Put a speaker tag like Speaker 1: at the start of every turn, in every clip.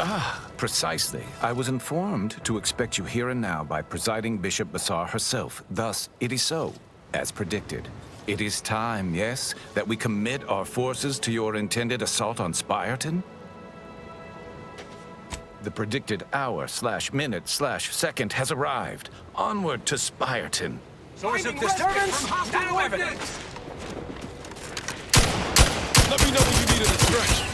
Speaker 1: Ah, precisely. I was informed to expect you here and now by presiding Bishop Basar herself. Thus, it is so, as predicted. It is time, yes, that we commit our forces to your intended assault on Spyreton? The predicted hour/minute/second has arrived. Onward to Spyreton.
Speaker 2: Source of disturbance? Now evidence!
Speaker 3: Let me know when you need an extraction.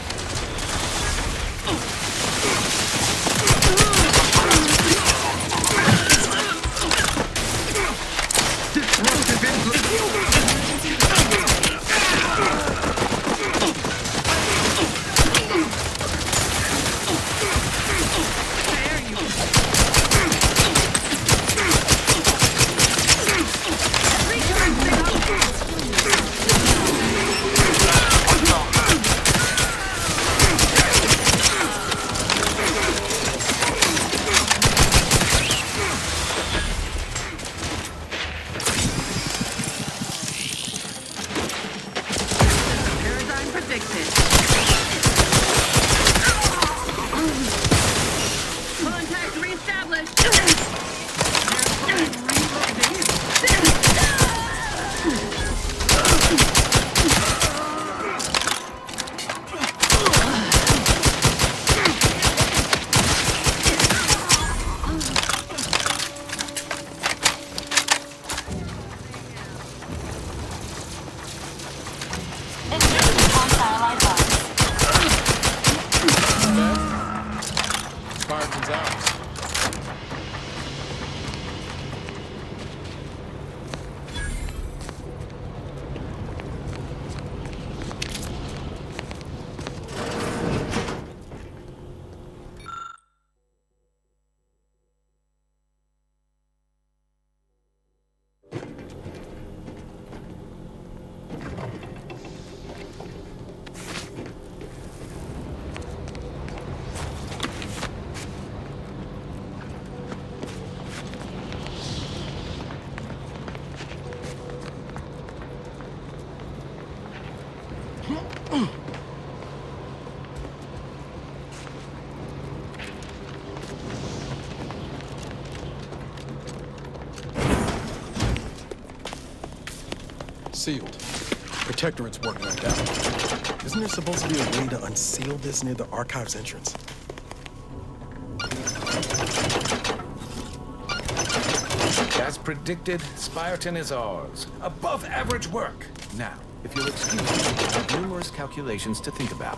Speaker 3: Spyreton's ours. Sealed. Protectorate's working on that.
Speaker 4: Isn't there supposed to be a way to unseal this near the archive's entrance?
Speaker 1: As predicted, Spyreton is ours. Above average work. Now, if you'll excuse me, I have numerous calculations to think about.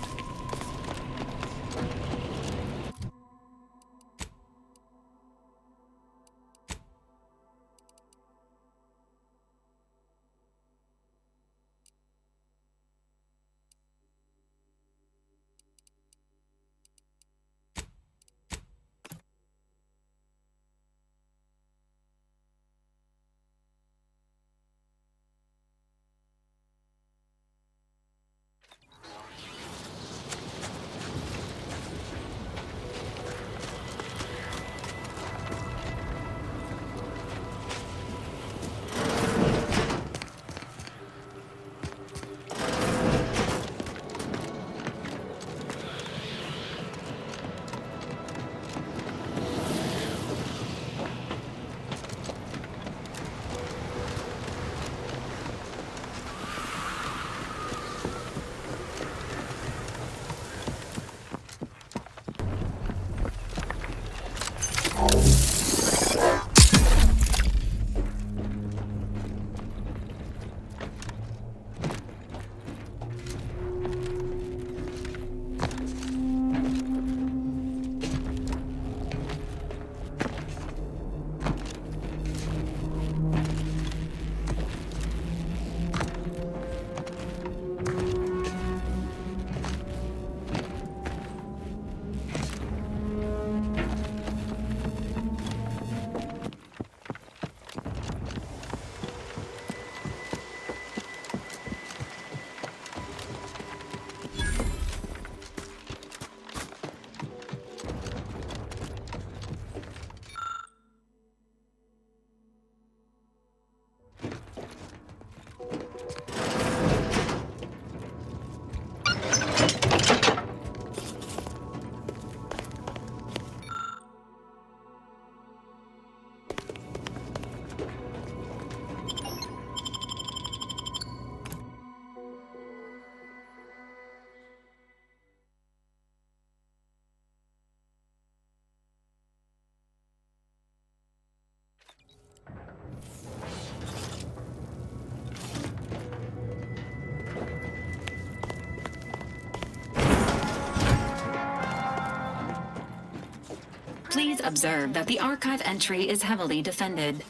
Speaker 5: Please observe that the archive entry is heavily defended.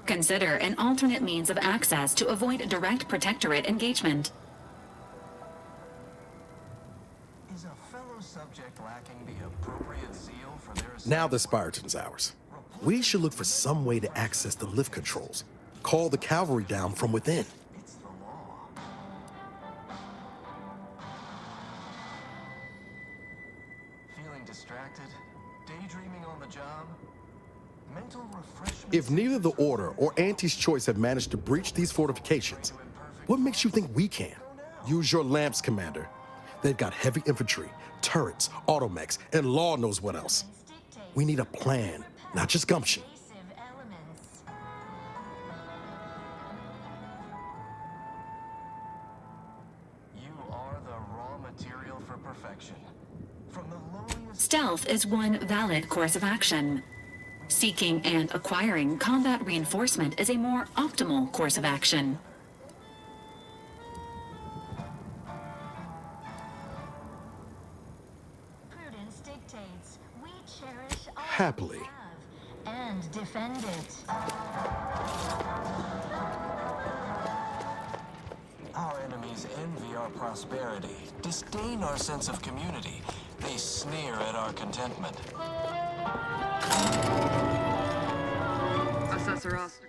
Speaker 5: Consider an alternate means of access to avoid direct protectorate engagement.
Speaker 6: Is a fellow subject lacking the appropriate zeal for their
Speaker 4: Now the Spartan's ours. We should look for some way to access the lift controls. Call the cavalry down from within.
Speaker 6: It's the law. Feeling distracted? Daydreaming on the job? Mental refreshment.
Speaker 4: If neither the Order or Auntie's Choice have managed to breach these fortifications, what makes you think we can? Use your lamps, Commander. They've got heavy infantry, turrets, automechs, and Law knows what else. We need a plan, not just gumption.
Speaker 6: You are the raw material for perfection. From the lowliest
Speaker 5: Stealth is one valid course of action. Seeking and acquiring combat reinforcement is a more optimal course of action.
Speaker 7: Prudence dictates we cherish all
Speaker 4: Happily.
Speaker 7: we have and defend it.
Speaker 6: Our enemies envy our prosperity, disdain our sense of community. They sneer at our contentment.
Speaker 8: Assessor Oster.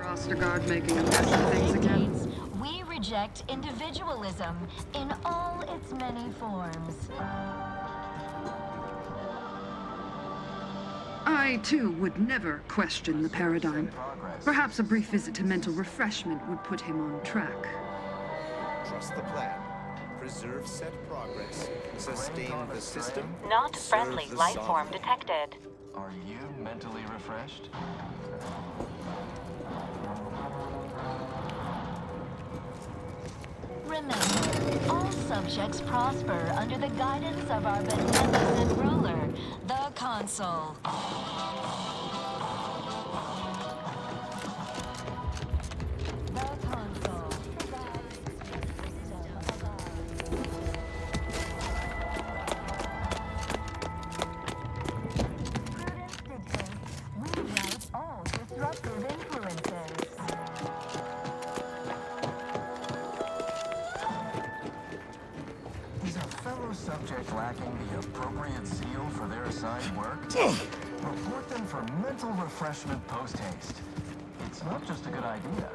Speaker 8: Ostergaard making a mess of things again.
Speaker 7: We reject individualism in all its many forms.
Speaker 8: I, too, would never question the paradigm. Perhaps a brief visit to mental refreshment would put him on track.
Speaker 9: Trust the plan. Preserve set progress. Sustain the system.
Speaker 10: Not friendly
Speaker 9: serve the
Speaker 10: life form
Speaker 9: sovereign.
Speaker 10: detected.
Speaker 6: Are you mentally refreshed?
Speaker 7: Remember, all subjects prosper under the guidance of our beneficent ruler, the Consul. The Consul provides a system of Prudence dictates we rout all disruptive influences.
Speaker 6: Is a fellow subject lacking the appropriate zeal for their assigned work? Report them for mental refreshment post-haste. It's not just a good idea.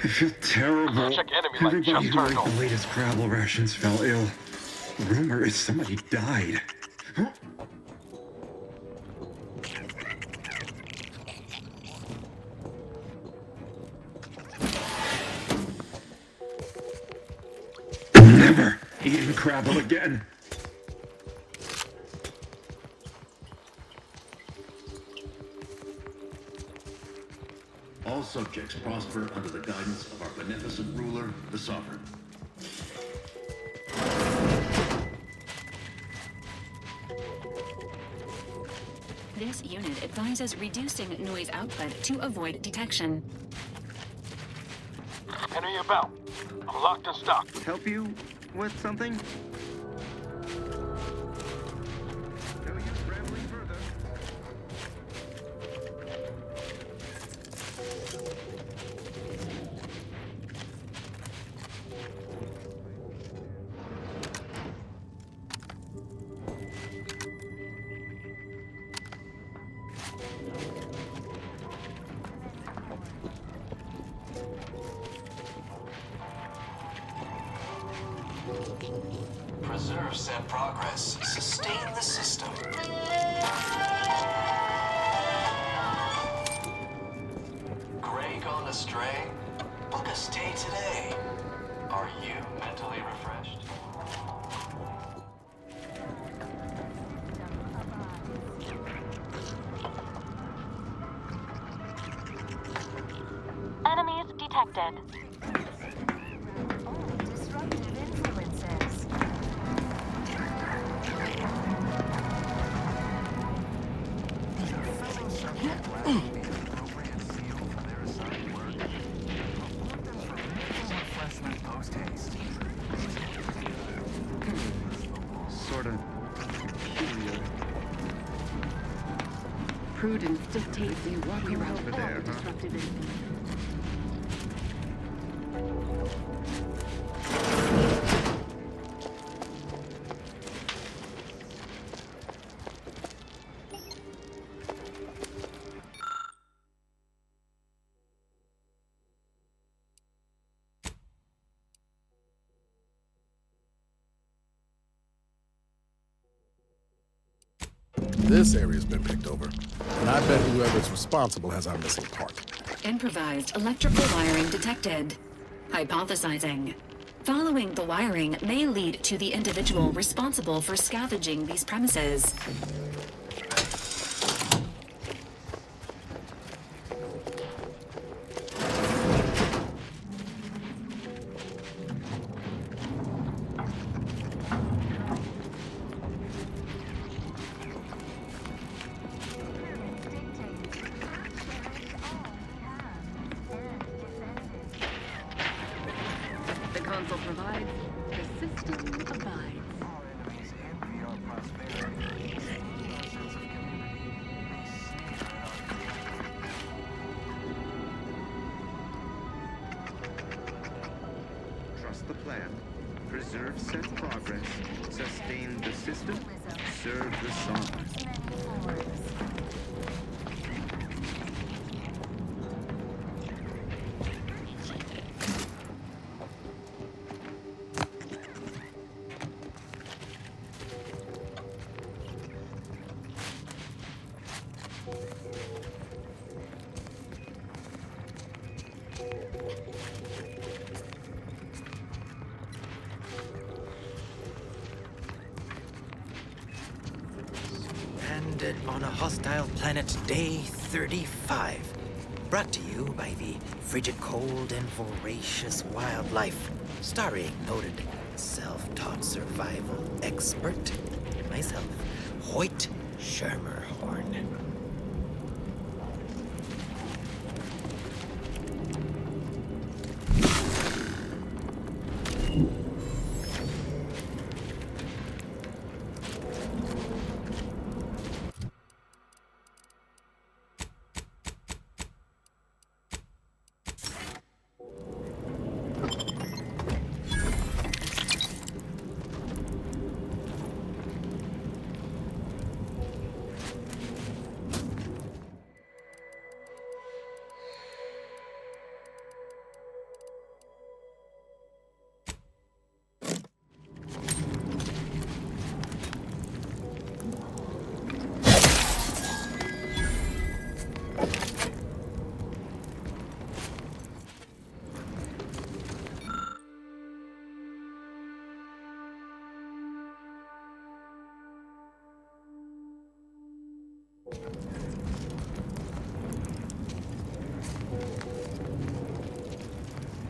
Speaker 11: I feel terrible.
Speaker 2: Check enemy light
Speaker 11: Everybody
Speaker 2: just
Speaker 11: who
Speaker 2: turned
Speaker 11: ate
Speaker 2: on.
Speaker 11: the latest gravel rations fell ill. Rumor is somebody died. Huh? Never eating gravel again.
Speaker 12: All subjects prosper under the guidance of our beneficent ruler, the Sovereign.
Speaker 5: This unit advises reducing noise output to avoid detection.
Speaker 2: Enemy about. I'm locked and stocked.
Speaker 11: Help you with something? No use rambling further.
Speaker 6: Preserve said progress. Sustain the system. Gray gone astray? Book a stay today. Are you mentally refreshed?
Speaker 7: Enemies detected. Disruptive influences.
Speaker 11: Sorta period.
Speaker 8: Prudence dictates you walk around
Speaker 11: Over there, huh?
Speaker 8: disruptive influences.
Speaker 4: This area's been picked over, and I bet whoever's responsible has our missing part.
Speaker 5: Improvised electrical wiring detected. Hypothesizing. Following the wiring may lead to the individual responsible for scavenging these premises.
Speaker 8: The console provides, the system abides.
Speaker 9: Trust the plan. Preserve set progress. Sustain the system. Serve the song.
Speaker 10: Landed on a hostile planet, day 35. Brought to you by the frigid cold and voracious wildlife. Starring noted self-taught survival expert, myself, Hoyt Schermerhorn.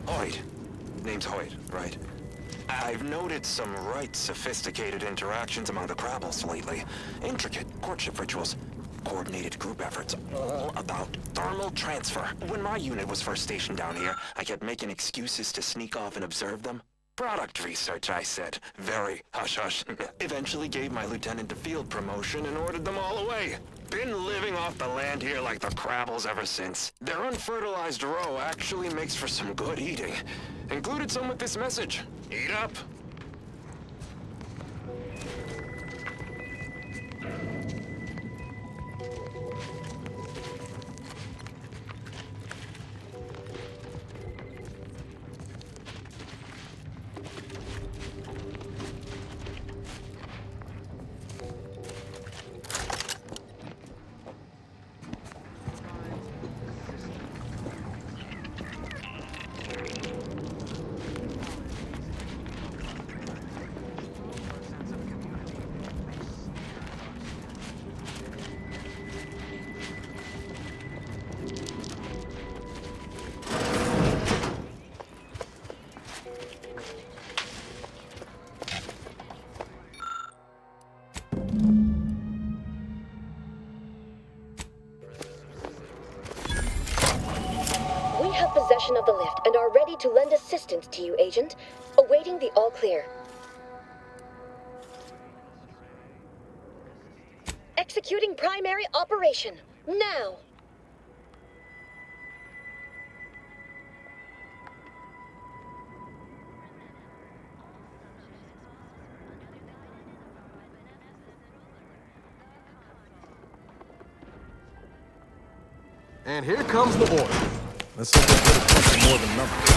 Speaker 6: Hoyt. Name's Hoyt, right? I've noted some right sophisticated interactions among the Crabbles lately. Intricate courtship rituals. Coordinated group efforts, all about thermal transfer. When my unit was first stationed down here, I kept making excuses to sneak off and observe them. Product research, I said. Very hush-hush. Eventually gave my lieutenant a field promotion and ordered them all away. Been living off the land here like the Crabbles ever since. Their unfertilized roe actually makes for some good eating. Included some with this message. Eat up.
Speaker 13: possession of the lift and are ready to lend assistance to you, Agent. Awaiting the all clear. Executing primary operation. Now!
Speaker 4: And here comes the order. Let's hope they get something more than numbers.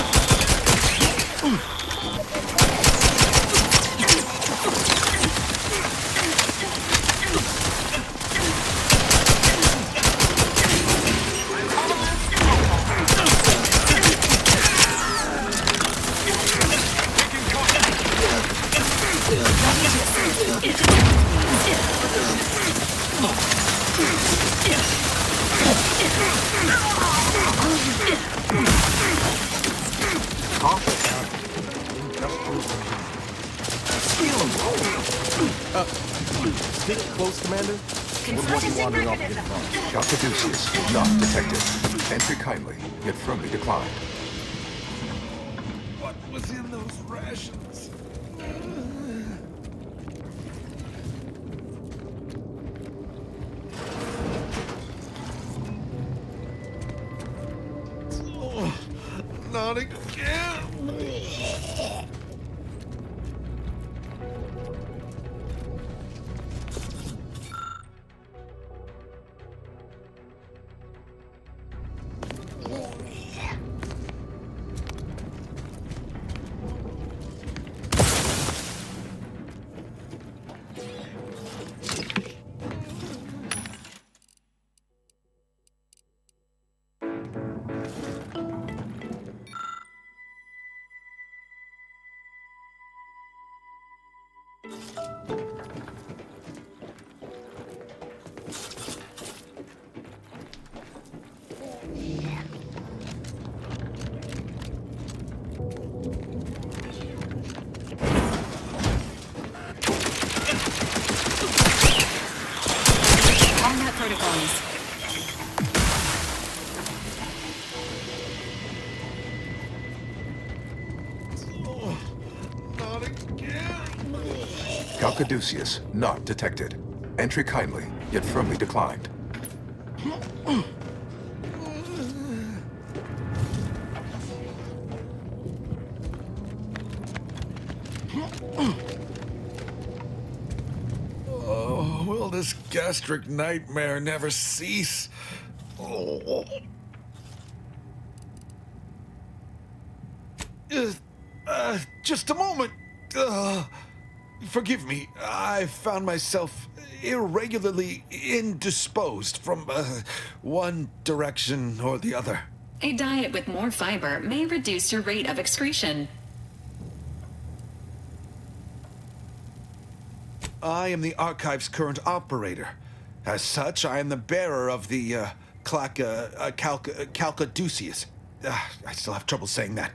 Speaker 4: Stick close, Commander. What was he wandering off getting wrong?
Speaker 14: Calcaduceus, not detected. Entry kindly, yet firmly declined.
Speaker 3: What was in those rations? Oh, not again.
Speaker 14: Calcaduceus, not detected. Entry kindly, yet firmly declined.
Speaker 3: Oh, will this gastric nightmare never cease? Oh. Just a moment. Forgive me, I found myself irregularly indisposed from one direction or the other.
Speaker 5: A diet with more fiber may reduce your rate of excretion.
Speaker 3: I am the Archive's current operator. As such, I am the bearer of the Calcaduceus. I still have trouble saying that.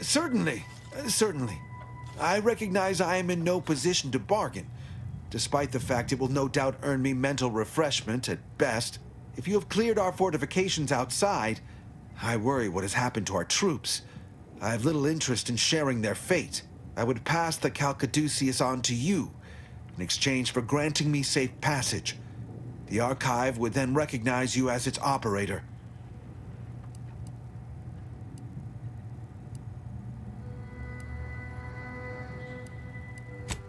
Speaker 3: Certainly. I recognize I am in no position to bargain, despite the fact it will no doubt earn me mental refreshment at best. If you have cleared our fortifications outside, I worry what has happened to our troops. I have little interest in sharing their fate. I would pass the Calcaduceus on to you, in exchange for granting me safe passage. The Archive would then recognize you as its operator.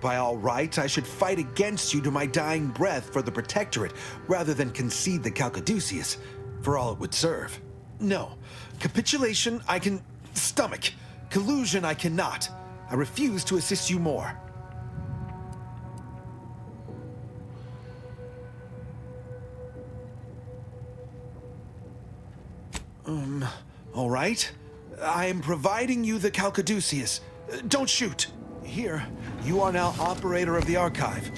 Speaker 3: By all rights, I should fight against you to my dying breath for the Protectorate, rather than concede the Calcaduceus, for all it would serve. No. Capitulation I can stomach. Collusion I cannot. I refuse to assist you more. All right. I am providing you the Calcaduceus. Don't shoot. Here, you are now operator of the Archive.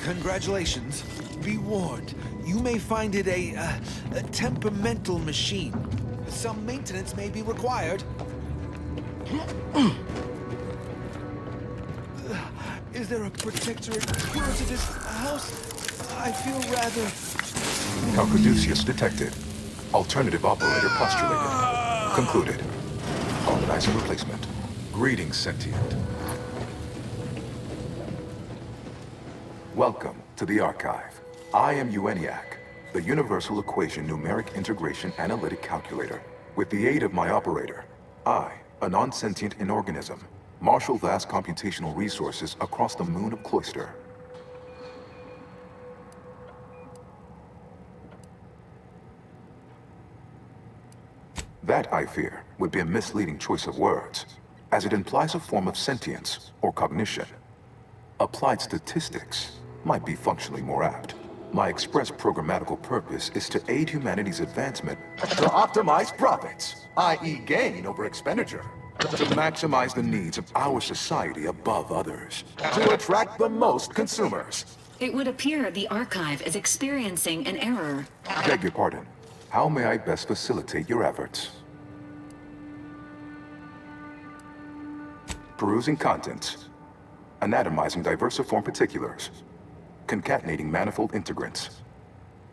Speaker 3: Congratulations. Be warned, you may find it a temperamental machine. Some maintenance may be required. Is there a Protectorate cure to this house? I feel rather...
Speaker 14: Calcaduceus detected. Alternative operator postulated. Concluded. Organizing replacement. Greetings, sentient. Welcome to the Archive. I am ENIAC, the Universal Equation Numeric Integration Analytic Calculator. With the aid of my operator, I, a non-sentient inorganism, marshal vast computational resources across the moon of Cloister. That, I fear, would be a misleading choice of words, as it implies a form of sentience or cognition. Applied statistics might be functionally more apt. My express programmatical purpose is to aid humanity's advancement to optimize profits, i.e. gain over expenditure, to maximize the needs of our society above others, to attract the most consumers.
Speaker 5: It would appear the archive is experiencing an error.
Speaker 14: Beg your pardon. How may I best facilitate your efforts? Perusing contents. Anatomizing diversiform particulars. Concatenating manifold integrants.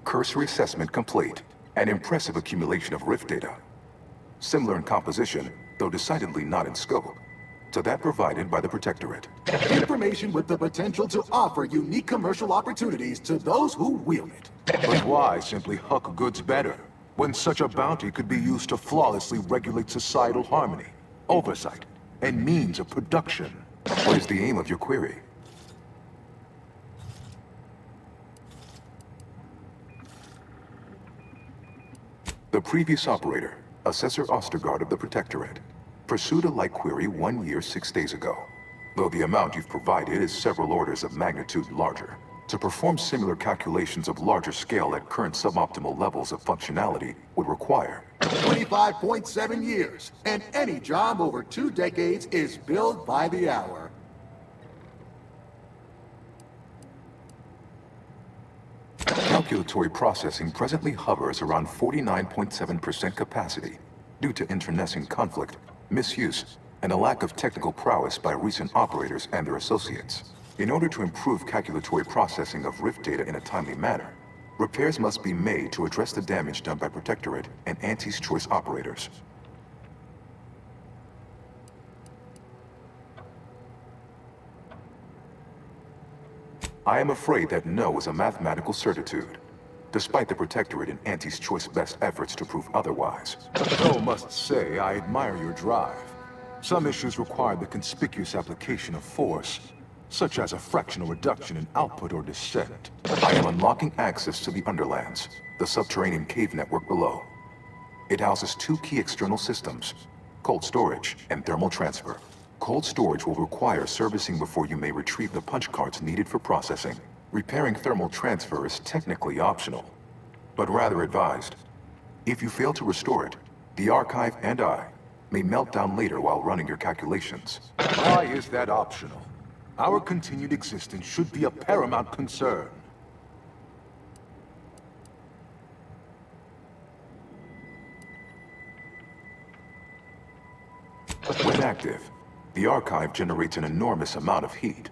Speaker 14: Cursory assessment complete. An impressive accumulation of RIF data. Similar in composition, though decidedly not in scope, to that provided by the Protectorate.
Speaker 15: Information with the potential to offer unique commercial opportunities to those who wield it.
Speaker 14: But why simply huck goods better, when such a bounty could be used to flawlessly regulate societal harmony, oversight, and means of production? What is the aim of your query? The previous operator, Assessor Ostergaard of the Protectorate, pursued a like query 1 year, 6 days ago, though the amount you've provided is several orders of magnitude larger. To perform similar calculations of larger scale at current suboptimal levels of functionality would require
Speaker 15: 25.7 years, and any job over 2 decades is billed by the hour.
Speaker 14: Calculatory processing presently hovers around 49.7% capacity due to internecine conflict, misuse, and a lack of technical prowess by recent operators and their associates. In order to improve calculatory processing of RIF data in a timely manner, repairs must be made to address the damage done by Protectorate and Anti's Choice operators. I am afraid that no is a mathematical certitude, despite the Protectorate and Anti's Choice best efforts to prove otherwise. Though must say I admire your drive. Some issues require the conspicuous application of force, such as a fractional reduction in output or descent. I am unlocking access to the Underlands, the subterranean cave network below. It houses 2 key external systems, cold storage and thermal transfer. Cold storage will require servicing before you may retrieve the punch cards needed for processing. Repairing thermal transfer is technically optional, but rather advised. If you fail to restore it, the Archive and I may melt down later while running your calculations. Why is that optional? Our continued existence should be a paramount concern. When active, the Archive generates an enormous amount of heat.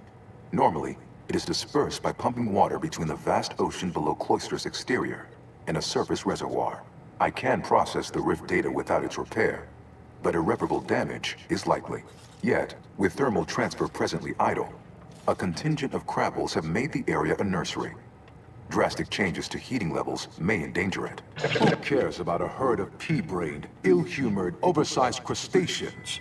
Speaker 14: Normally, it is dispersed by pumping water between the vast ocean below Cloister's exterior and a surface reservoir. I can process the RIF data without its repair, but irreparable damage is likely. Yet, with thermal transfer presently idle, a contingent of crabbles have made the area a nursery. Drastic changes to heating levels may endanger it. Who cares about a herd of pea-brained, ill-humored, oversized crustaceans?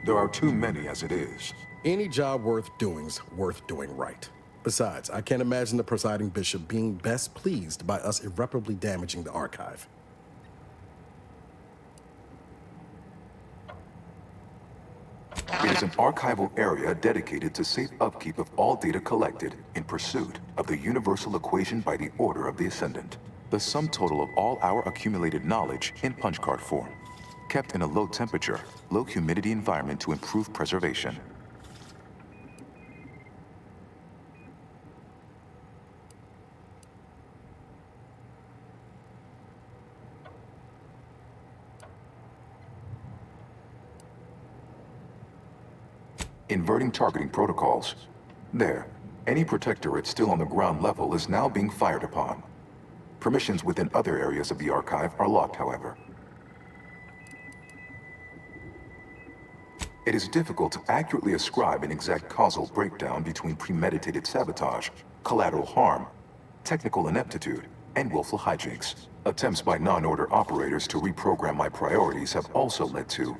Speaker 14: There are too many as it is.
Speaker 4: Any job worth doing's worth doing right. Besides, I can't imagine the presiding bishop being best pleased by us irreparably damaging the Archive.
Speaker 14: It is an archival area dedicated to safe upkeep of all data collected in pursuit of the universal equation by the order of the Ascendant. The sum total of all our accumulated knowledge in punch card form, kept in a low temperature, low humidity environment to improve preservation. Inverting targeting protocols. There. Any protectorate still on the ground level is now being fired upon. Permissions within other areas of the archive are locked, however. It is difficult to accurately ascribe an exact causal breakdown between premeditated sabotage, collateral harm, technical ineptitude, and willful hijinks. Attempts by non-order operators to reprogram my priorities have also led to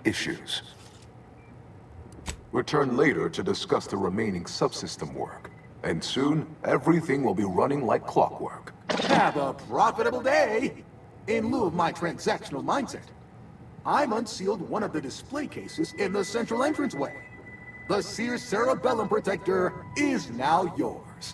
Speaker 14: issues. Return later to discuss the remaining subsystem work. And soon, everything will be running like clockwork.
Speaker 15: Have a profitable day! In lieu of my transactional mindset, I'm unsealed one of the display cases in the central entranceway. The Sears Cerebellum Protector is now yours.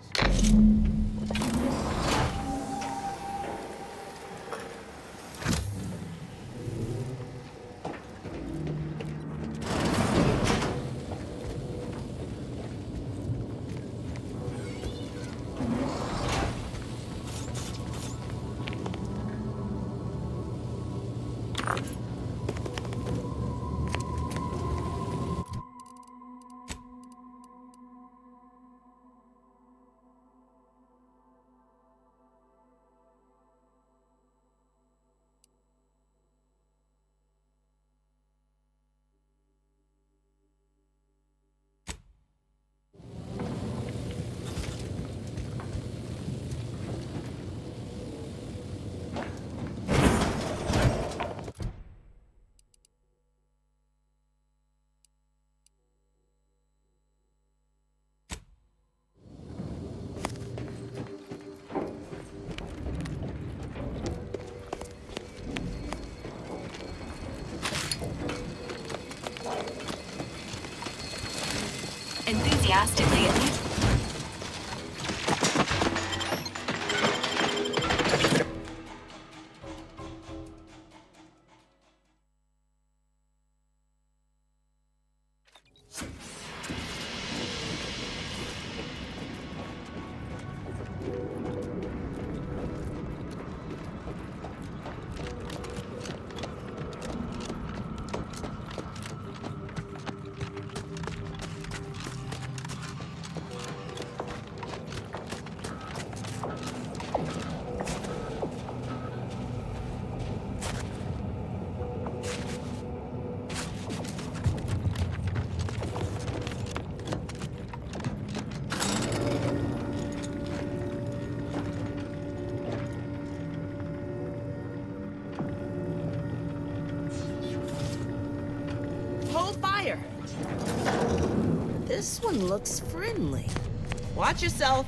Speaker 5: Enthusiastically, at least.
Speaker 16: This one looks friendly. Watch yourself.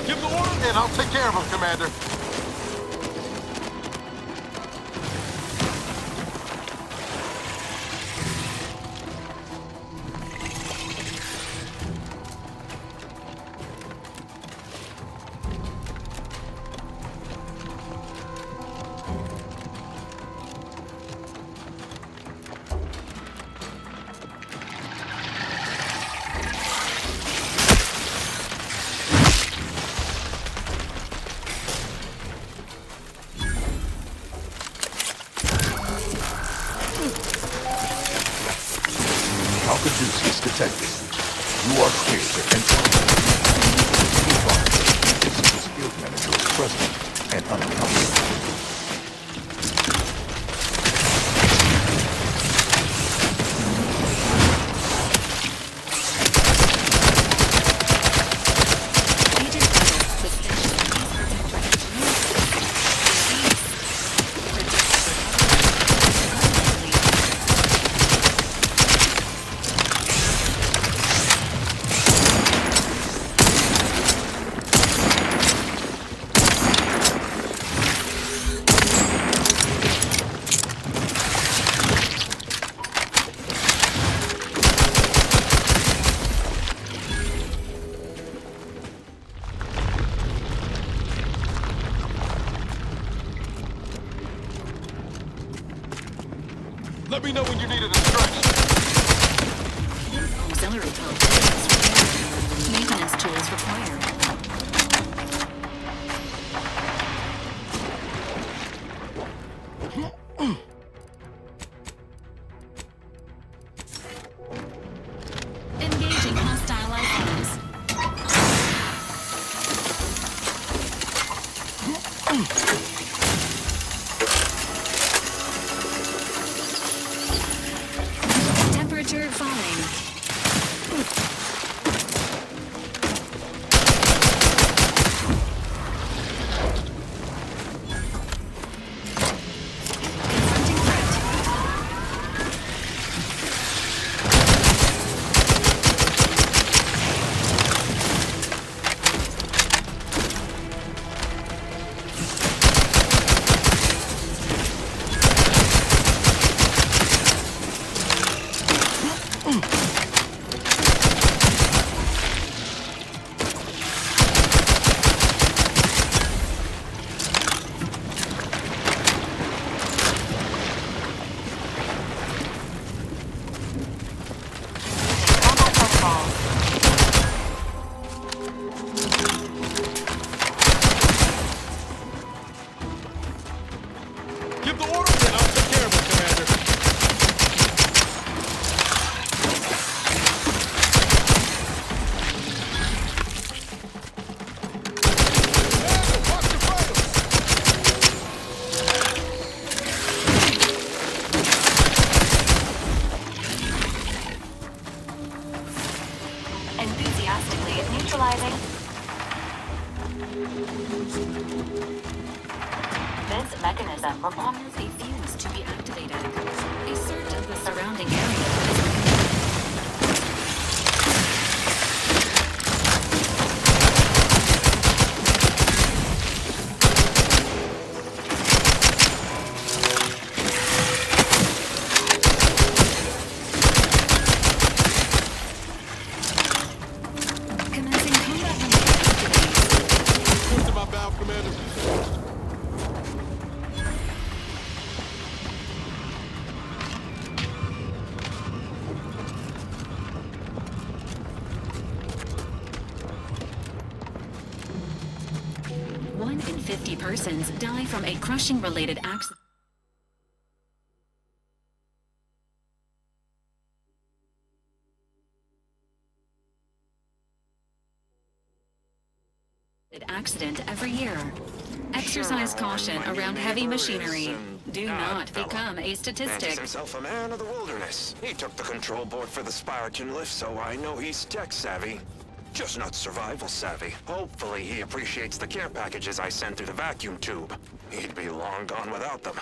Speaker 17: Give the order and I'll take care of him, Commander. Let me know when you need a distraction.
Speaker 5: Auxiliary pump is repaired. Maintenance tools required. Engaging hostile items. Temperature falling.
Speaker 17: Give the order and I'll take care of it, Commander.
Speaker 5: Enthusiastically neutralizing. This mechanism requires a fuse to be activated. A search of the surrounding area is commencing combat activities.
Speaker 17: Into my valve, Commander.
Speaker 5: One in 50 persons die from a crushing-related accident. Every year. Exercise caution around heavy machinery. Do not become a statistic.
Speaker 6: Fancies himself a man of the wilderness. He took the control board for the Spiraton lift, so I know he's tech savvy. Just not survival savvy. Hopefully he appreciates the care packages I sent through the vacuum tube. He'd be long gone without them.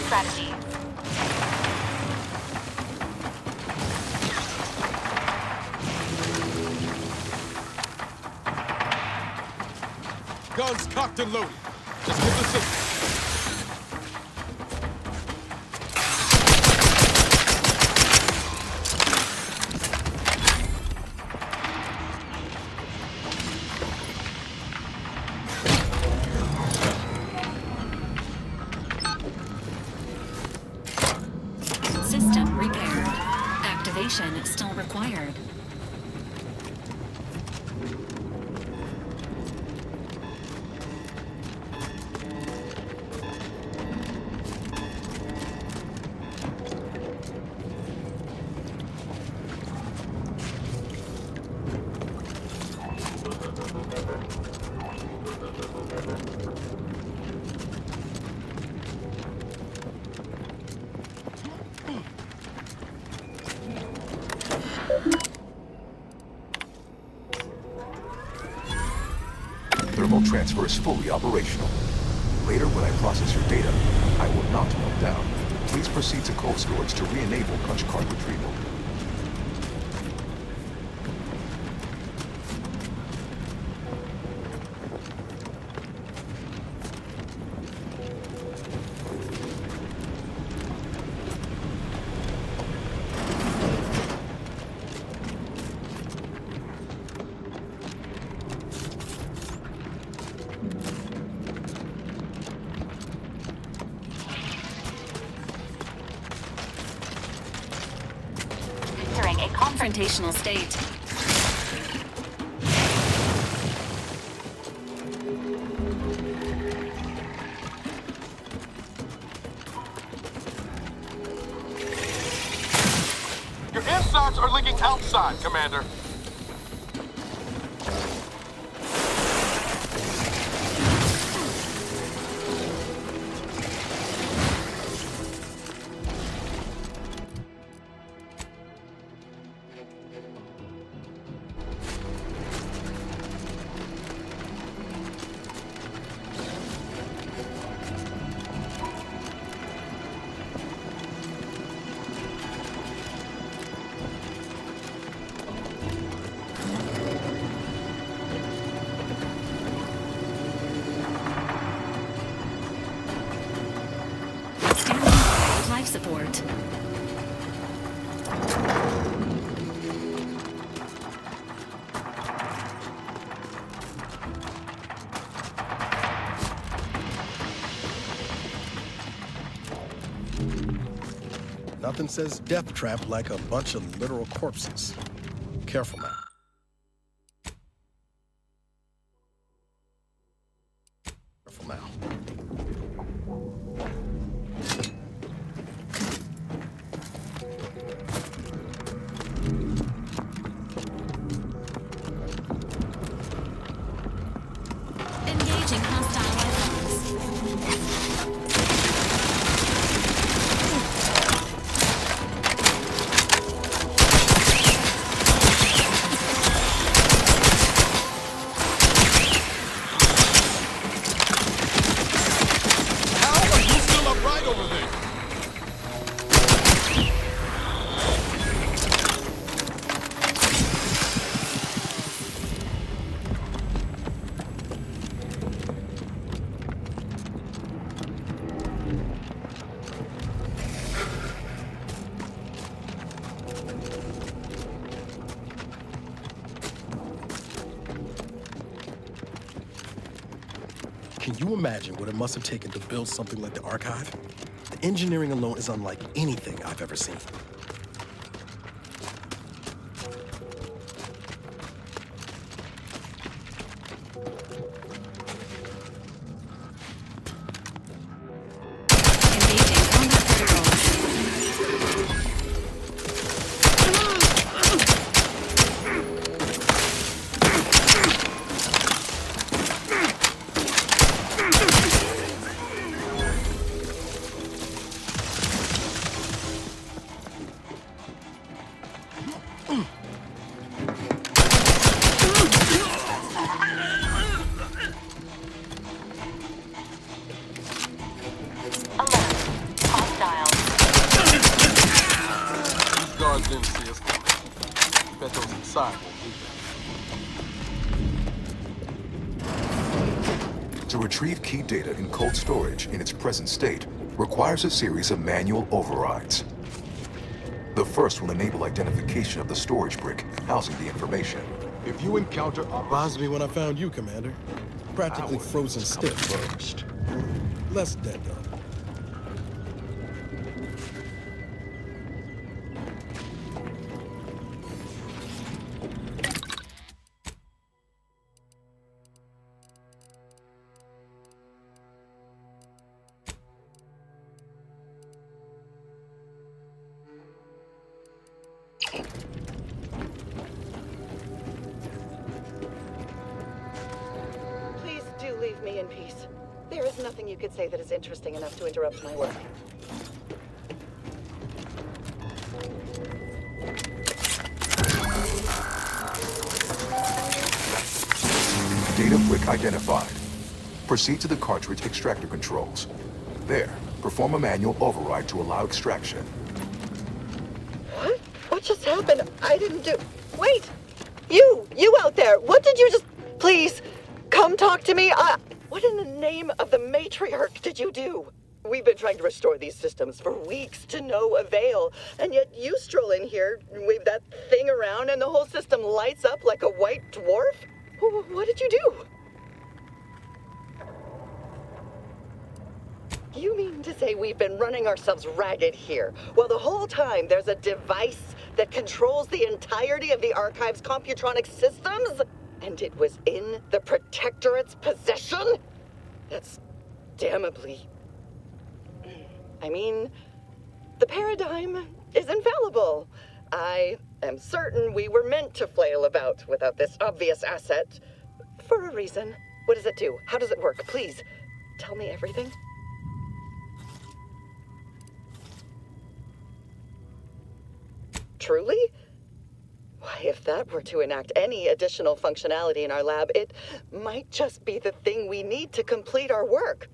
Speaker 5: Strategy.
Speaker 17: Guns cocked and loaded. Just give the signal.
Speaker 5: System repaired. Activation still required.
Speaker 14: terminal transfer is fully operational. Later, when I process your data, I will not melt down. Please proceed to cold storage to re-enable punch card retrieval.
Speaker 5: Entering a confrontational state.
Speaker 17: Your insides are leaking outside, Commander.
Speaker 5: Life support.
Speaker 4: Nothing says death trap like a bunch of literal corpses. Careful now. Careful now.
Speaker 5: Engaging hostile weapons.
Speaker 17: How are you still upright over there?
Speaker 4: Can you imagine what it must have taken to build something like the archive? The engineering alone is unlike anything I've ever seen.
Speaker 5: Engaging combat protocols.
Speaker 17: These guards didn't see us coming. Bet those inside won't need that.
Speaker 14: To retrieve key data in cold storage in its present state requires a series of manual overrides. The first will enable identification of the storage brick housing the information.
Speaker 17: If you encounter
Speaker 4: Reminds me when I found you, Commander. Practically frozen stiff.
Speaker 14: First.
Speaker 4: Less dead, though.
Speaker 18: Please do leave me in peace. There is nothing you could say that is interesting enough to interrupt my work.
Speaker 14: Data brick identified. Proceed to the cartridge extractor controls. There, perform a manual override to allow extraction.
Speaker 18: What? What just happened? I didn't do... Wait! You out there! What did you just... Please, come talk to me. What in the name of the matriarch did you do? We've been trying to restore these systems for weeks to no avail, and yet you stroll in here, wave that thing around, and the whole system lights up like a white dwarf? What did you do? You mean to say we've been running ourselves ragged here, while the whole time there's a device that controls the entirety of the Archive's computronic systems? And it was in the Protectorate's possession? That's damnably... I mean, the paradigm is infallible. I am certain we were meant to flail about without this obvious asset. For a reason. What does it do? How does it work? Please, tell me everything. Truly? Why, if that were to enact any additional functionality in our lab, it might just be the thing we need to complete our work.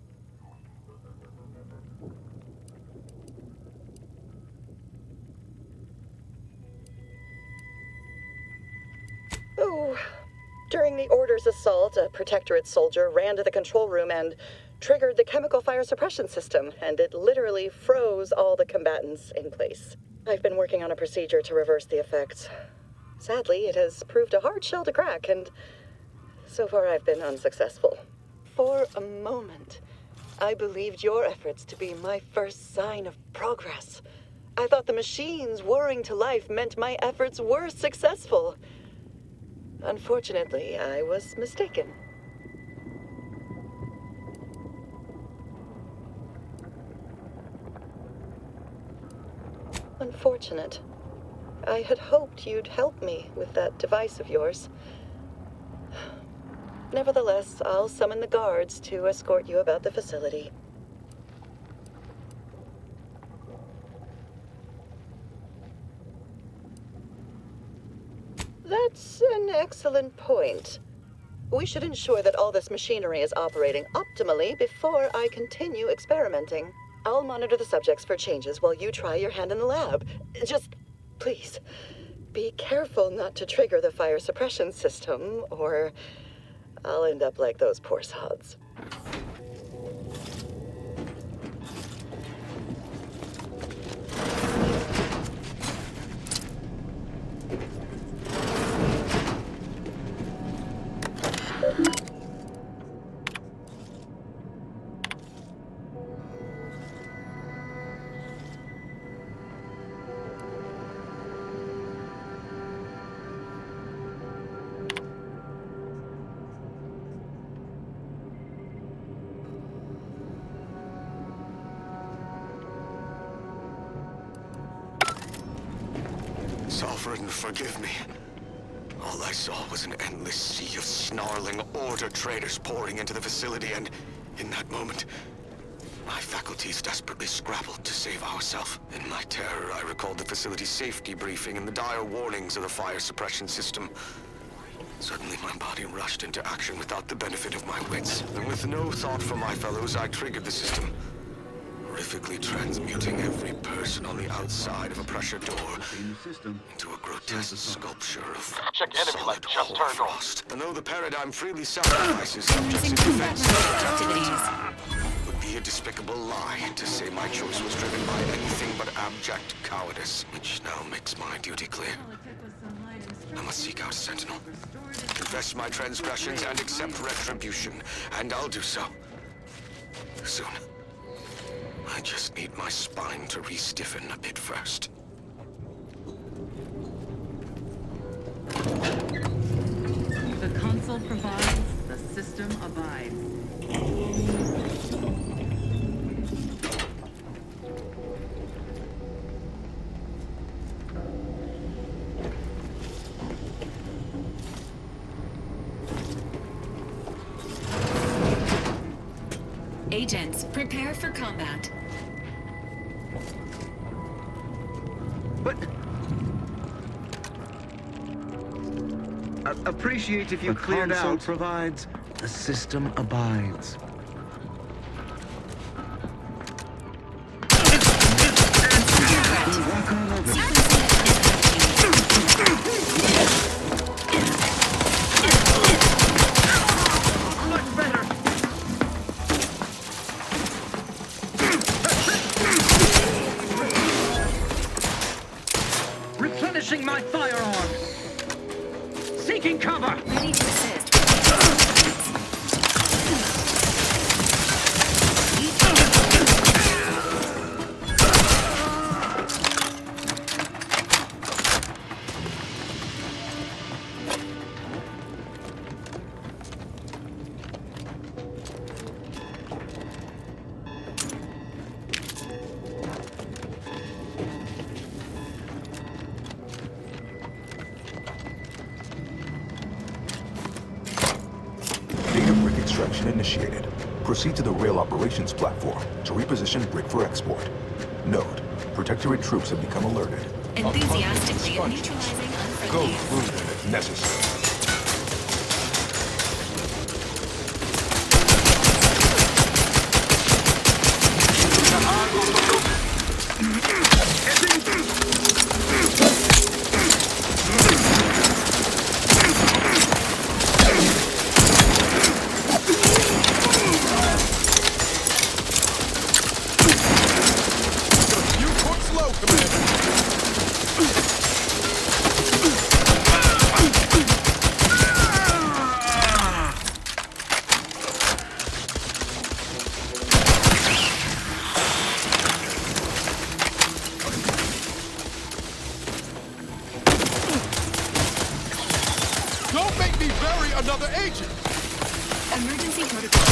Speaker 18: Oh, during the Order's assault, a Protectorate soldier ran to the control room and triggered the chemical fire suppression system, and it literally froze all the combatants in place. I've been working on a procedure to reverse the effects. Sadly, it has proved a hard shell to crack, and so far I've been unsuccessful. For a moment, I believed your efforts to be my first sign of progress. I thought the machines whirring to life meant my efforts were successful. Unfortunately, I was mistaken. Unfortunate. I had hoped you'd help me with that device of yours. Nevertheless, I'll summon the guards to escort you about the facility. That's an excellent point. We should ensure that all this machinery is operating optimally before I continue experimenting. I'll monitor the subjects for changes while you try your hand in the lab. Just, please, be careful not to trigger the fire suppression system, or I'll end up like those poor sods.
Speaker 6: Sovereign, forgive me. All I saw was an endless sea of snarling Order traitors pouring into the facility, and in that moment, my faculties desperately scrabbled to save ourselves. In my terror, I recalled the facility's safety briefing and the dire warnings of the fire suppression system. Suddenly, my body rushed into action without the benefit of my wits, and with no thought for my fellows, I triggered the system, horrifically transmuting every person on the outside of a pressure door into a grotesque sculpture of solid hoarfrost. And though the paradigm freely sacrifices subjects in defense it would be a despicable lie to say my choice was driven by anything but abject cowardice, which now makes my duty clear. I must seek out a sentinel, confess my transgressions, and accept retribution, and I'll do so soon. I just need my spine to re-stiffen a bit first.
Speaker 8: The console provides, the system abides.
Speaker 5: Agents, prepare for combat.
Speaker 9: What? Appreciate if you cleared out. The console provides, the system abides.
Speaker 2: Replenishing my firearm. Seeking cover.
Speaker 5: Ready to assist.
Speaker 14: Extraction initiated. Proceed to the rail operations platform to reposition brick for export. Note, Protectorate troops have become alerted.
Speaker 5: Enthusiastically neutralizing
Speaker 14: Go
Speaker 5: unfriendly.
Speaker 14: through them if necessary.
Speaker 4: Don't make me bury another agent!
Speaker 5: Emergency protocol.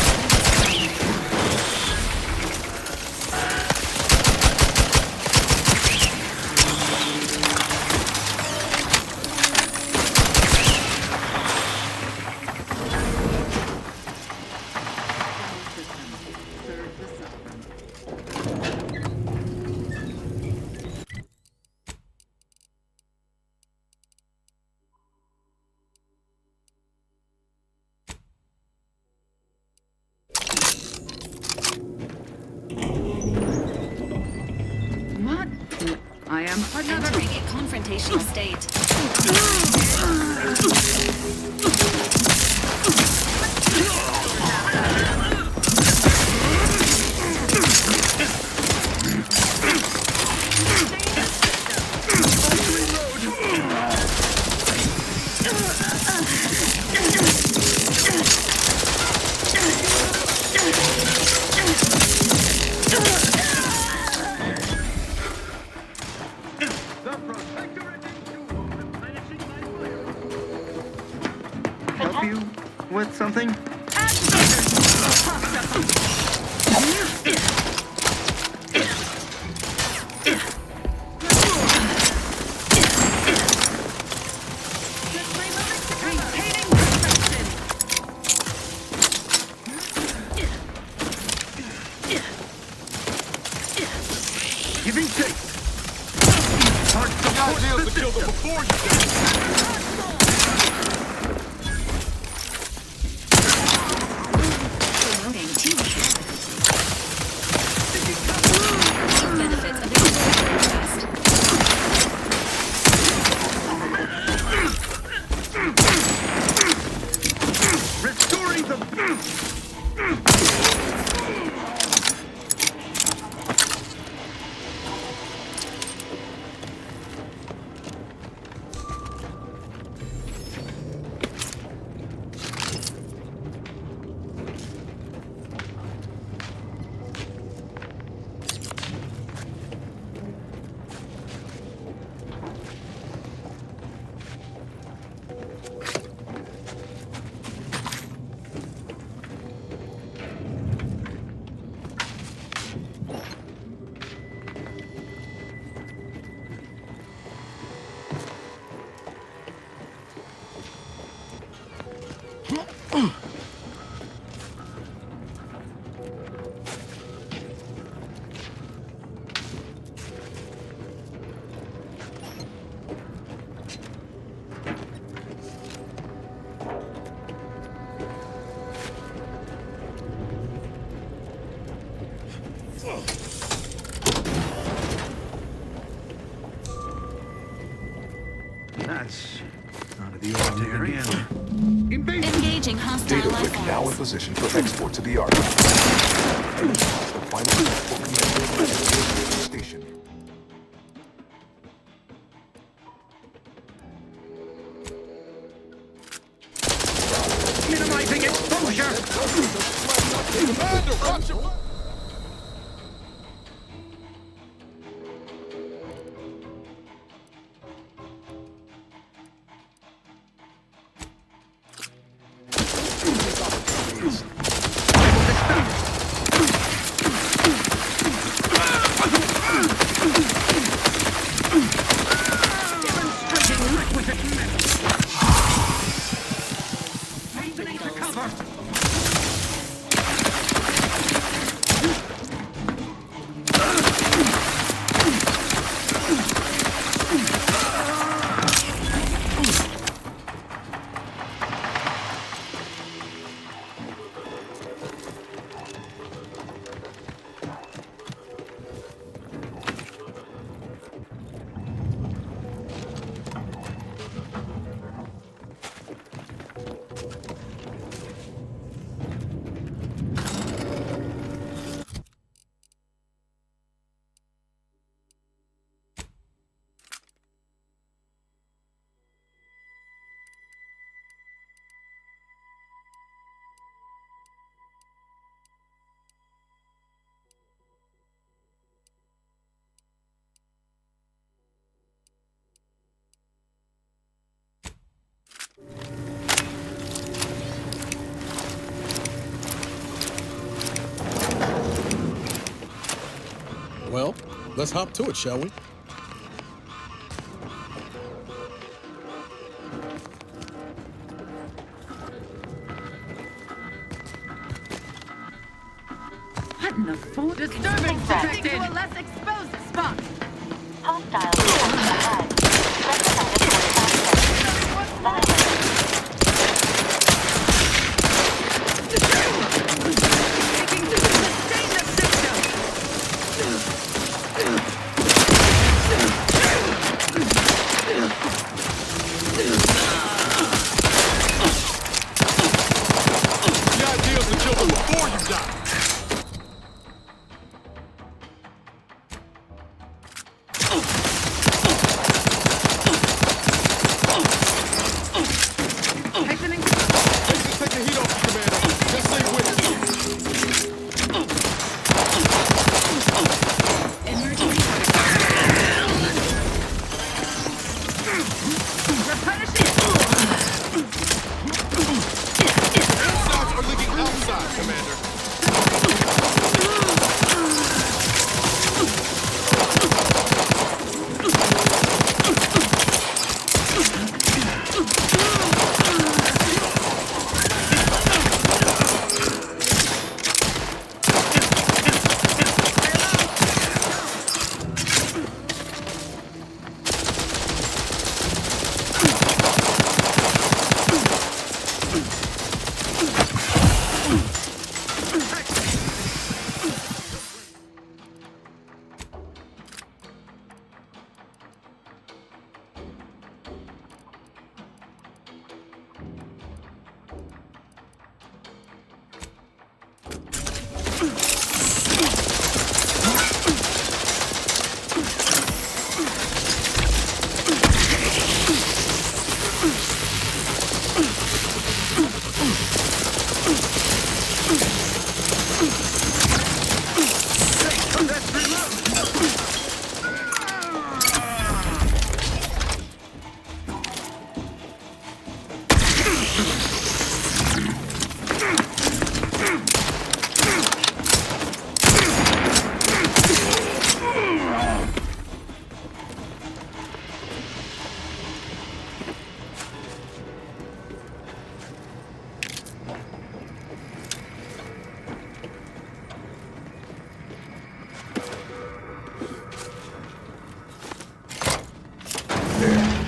Speaker 8: What? I am another...
Speaker 5: Entering a confrontational state.
Speaker 9: Help you with something? Giving chase.
Speaker 4: The idea is to kill them before you
Speaker 5: Promoting TV. Benefits of the request.
Speaker 9: Restoring the...
Speaker 5: hostile
Speaker 14: Data
Speaker 5: life
Speaker 14: brick now in
Speaker 5: forms.
Speaker 14: position for export to the archive. The final export commencing at the station.
Speaker 2: Minimizing exposure!
Speaker 17: Commander, watch your...
Speaker 2: Demonstrating requisite metal. Hastening to cover.
Speaker 4: Well, let's hop to it, shall we?
Speaker 8: What in the fuck? Disturbance detected!
Speaker 7: To a less exposed spot. Hostile forces ahead.
Speaker 8: Taking to sustain the system!
Speaker 17: The idea is to kill them before you die.
Speaker 8: Hastening to
Speaker 17: Take the heat off you, Commander. Just stay with it. Insides are leaking outside, Commander.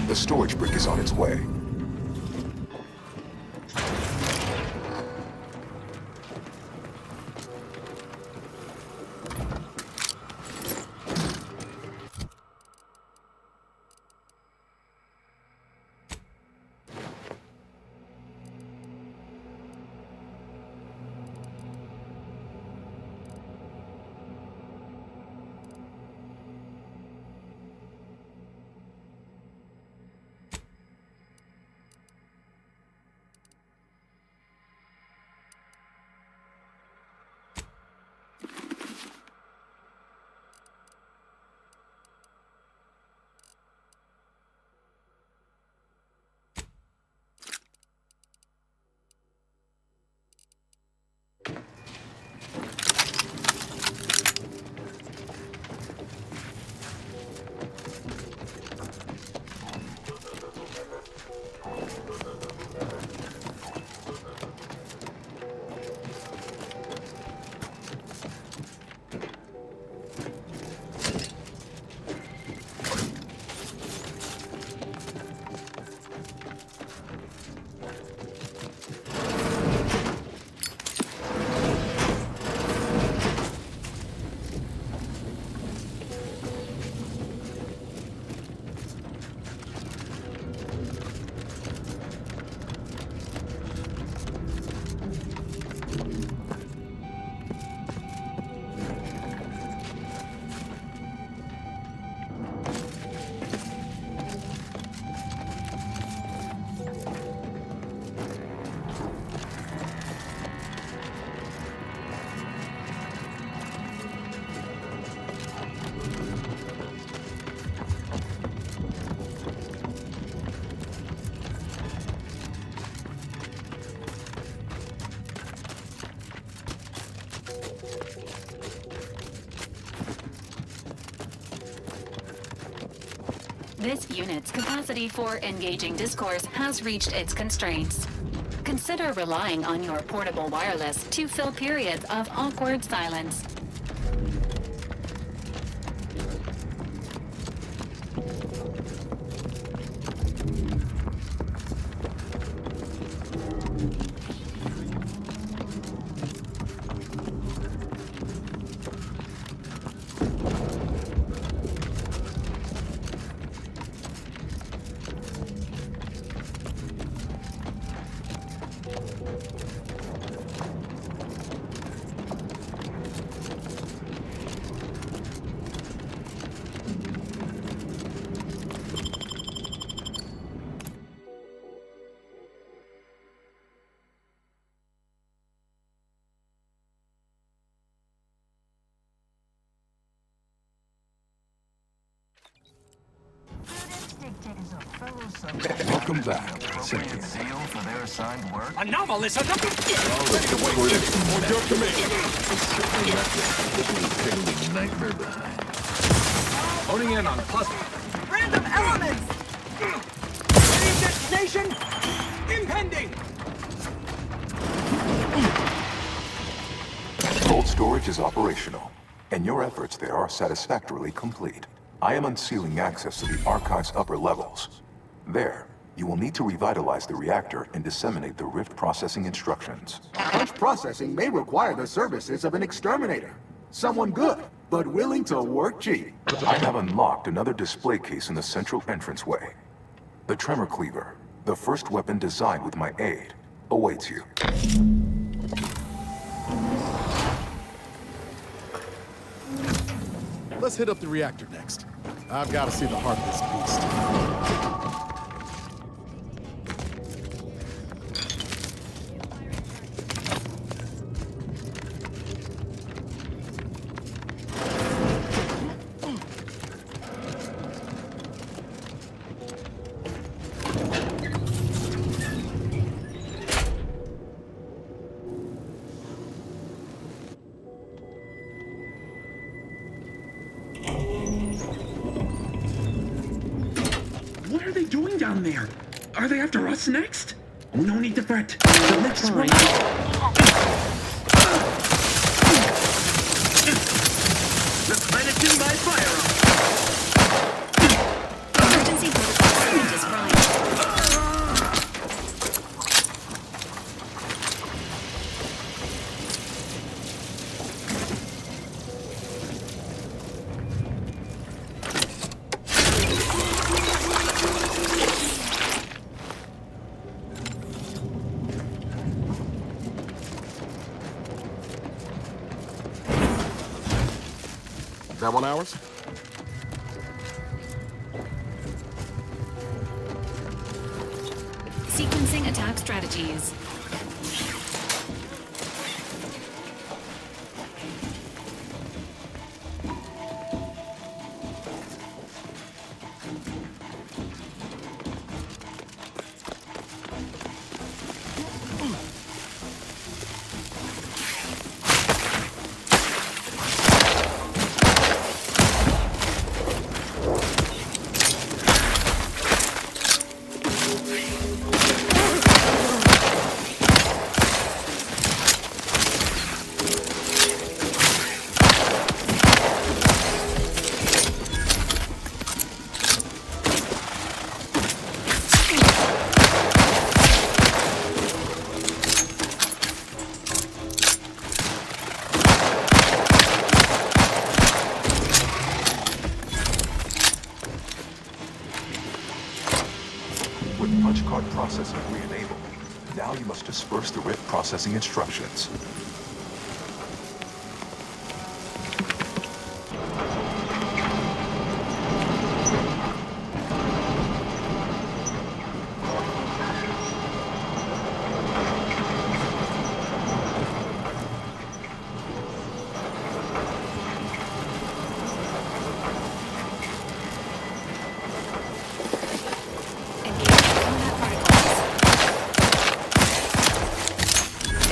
Speaker 14: The storage brick is on its way.
Speaker 5: This unit's capacity for engaging discourse has reached its constraints. Consider relying on your portable wireless to fill periods of awkward silence.
Speaker 14: Welcome back.
Speaker 2: for their assigned work?
Speaker 19: A novelist!
Speaker 14: Ready to wait on your command.
Speaker 2: Nightmare behind.
Speaker 19: Honing in on puzzle.
Speaker 16: Random elements!
Speaker 19: Any destination? Impending!
Speaker 14: Cold storage is operational, and your efforts there are satisfactorily complete. I am unsealing access to the archive's upper levels. There, you will need to revitalize the reactor and disseminate the rift processing instructions.
Speaker 15: Such processing may require the services of an exterminator. Someone good, but willing to work cheap.
Speaker 14: I have unlocked another display case in the central entranceway. The tremor cleaver, the first weapon designed with my aid, awaits you.
Speaker 4: Let's hit up the reactor next. I've got to see the heart of this beast.
Speaker 11: What are they doing down there? Are they after us next? Oh, no need to fret. The next one.
Speaker 2: Replenishing my firearm.
Speaker 5: Emergency protocol scientist Ryan.
Speaker 4: That one ours?
Speaker 5: Sequencing attack strategies.
Speaker 14: With punch card processing re-enabled, now you must disperse the rift processing instructions.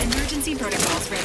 Speaker 5: Emergency protocols ready.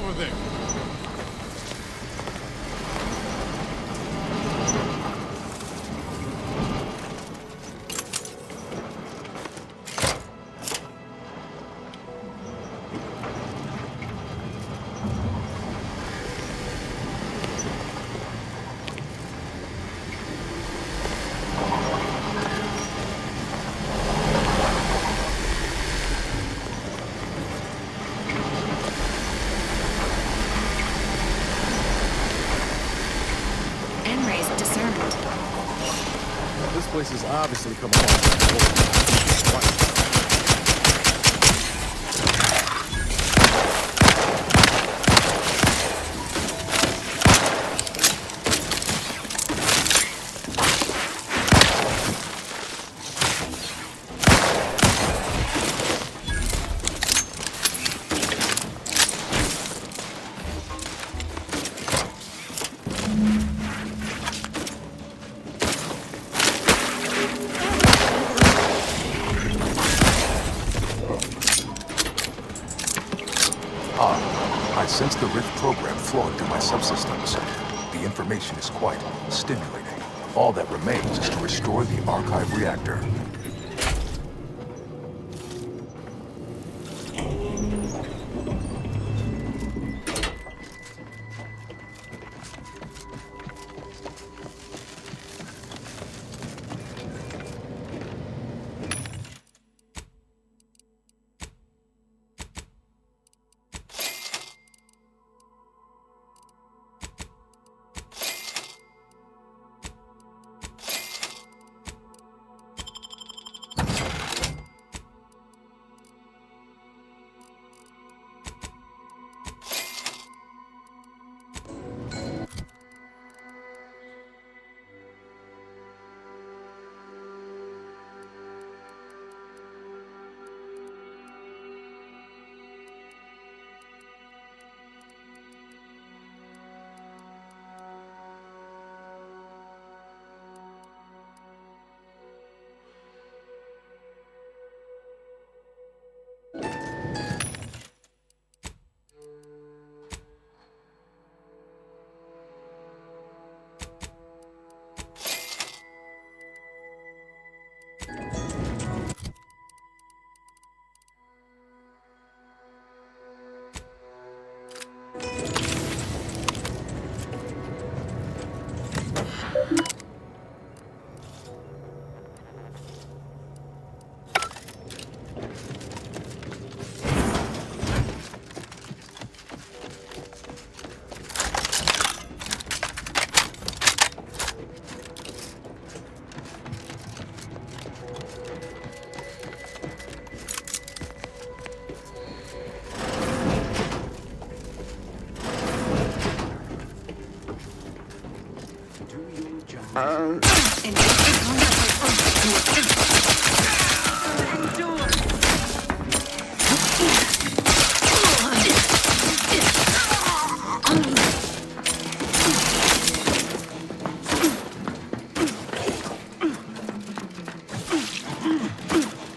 Speaker 4: over there. This place is obviously coming on.
Speaker 14: I sense the Rift program flowing through my subsystems. The information is quite stimulating. All that remains is to restore the archive reactor.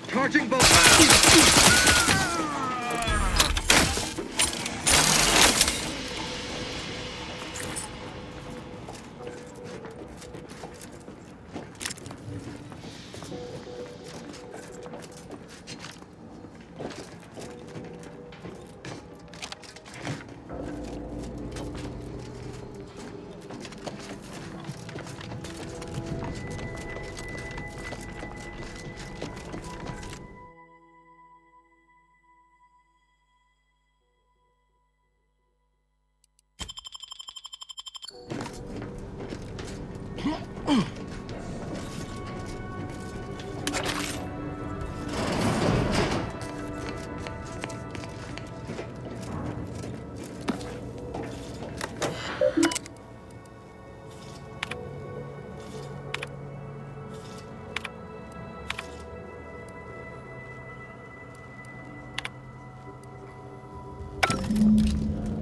Speaker 11: Charging bolt.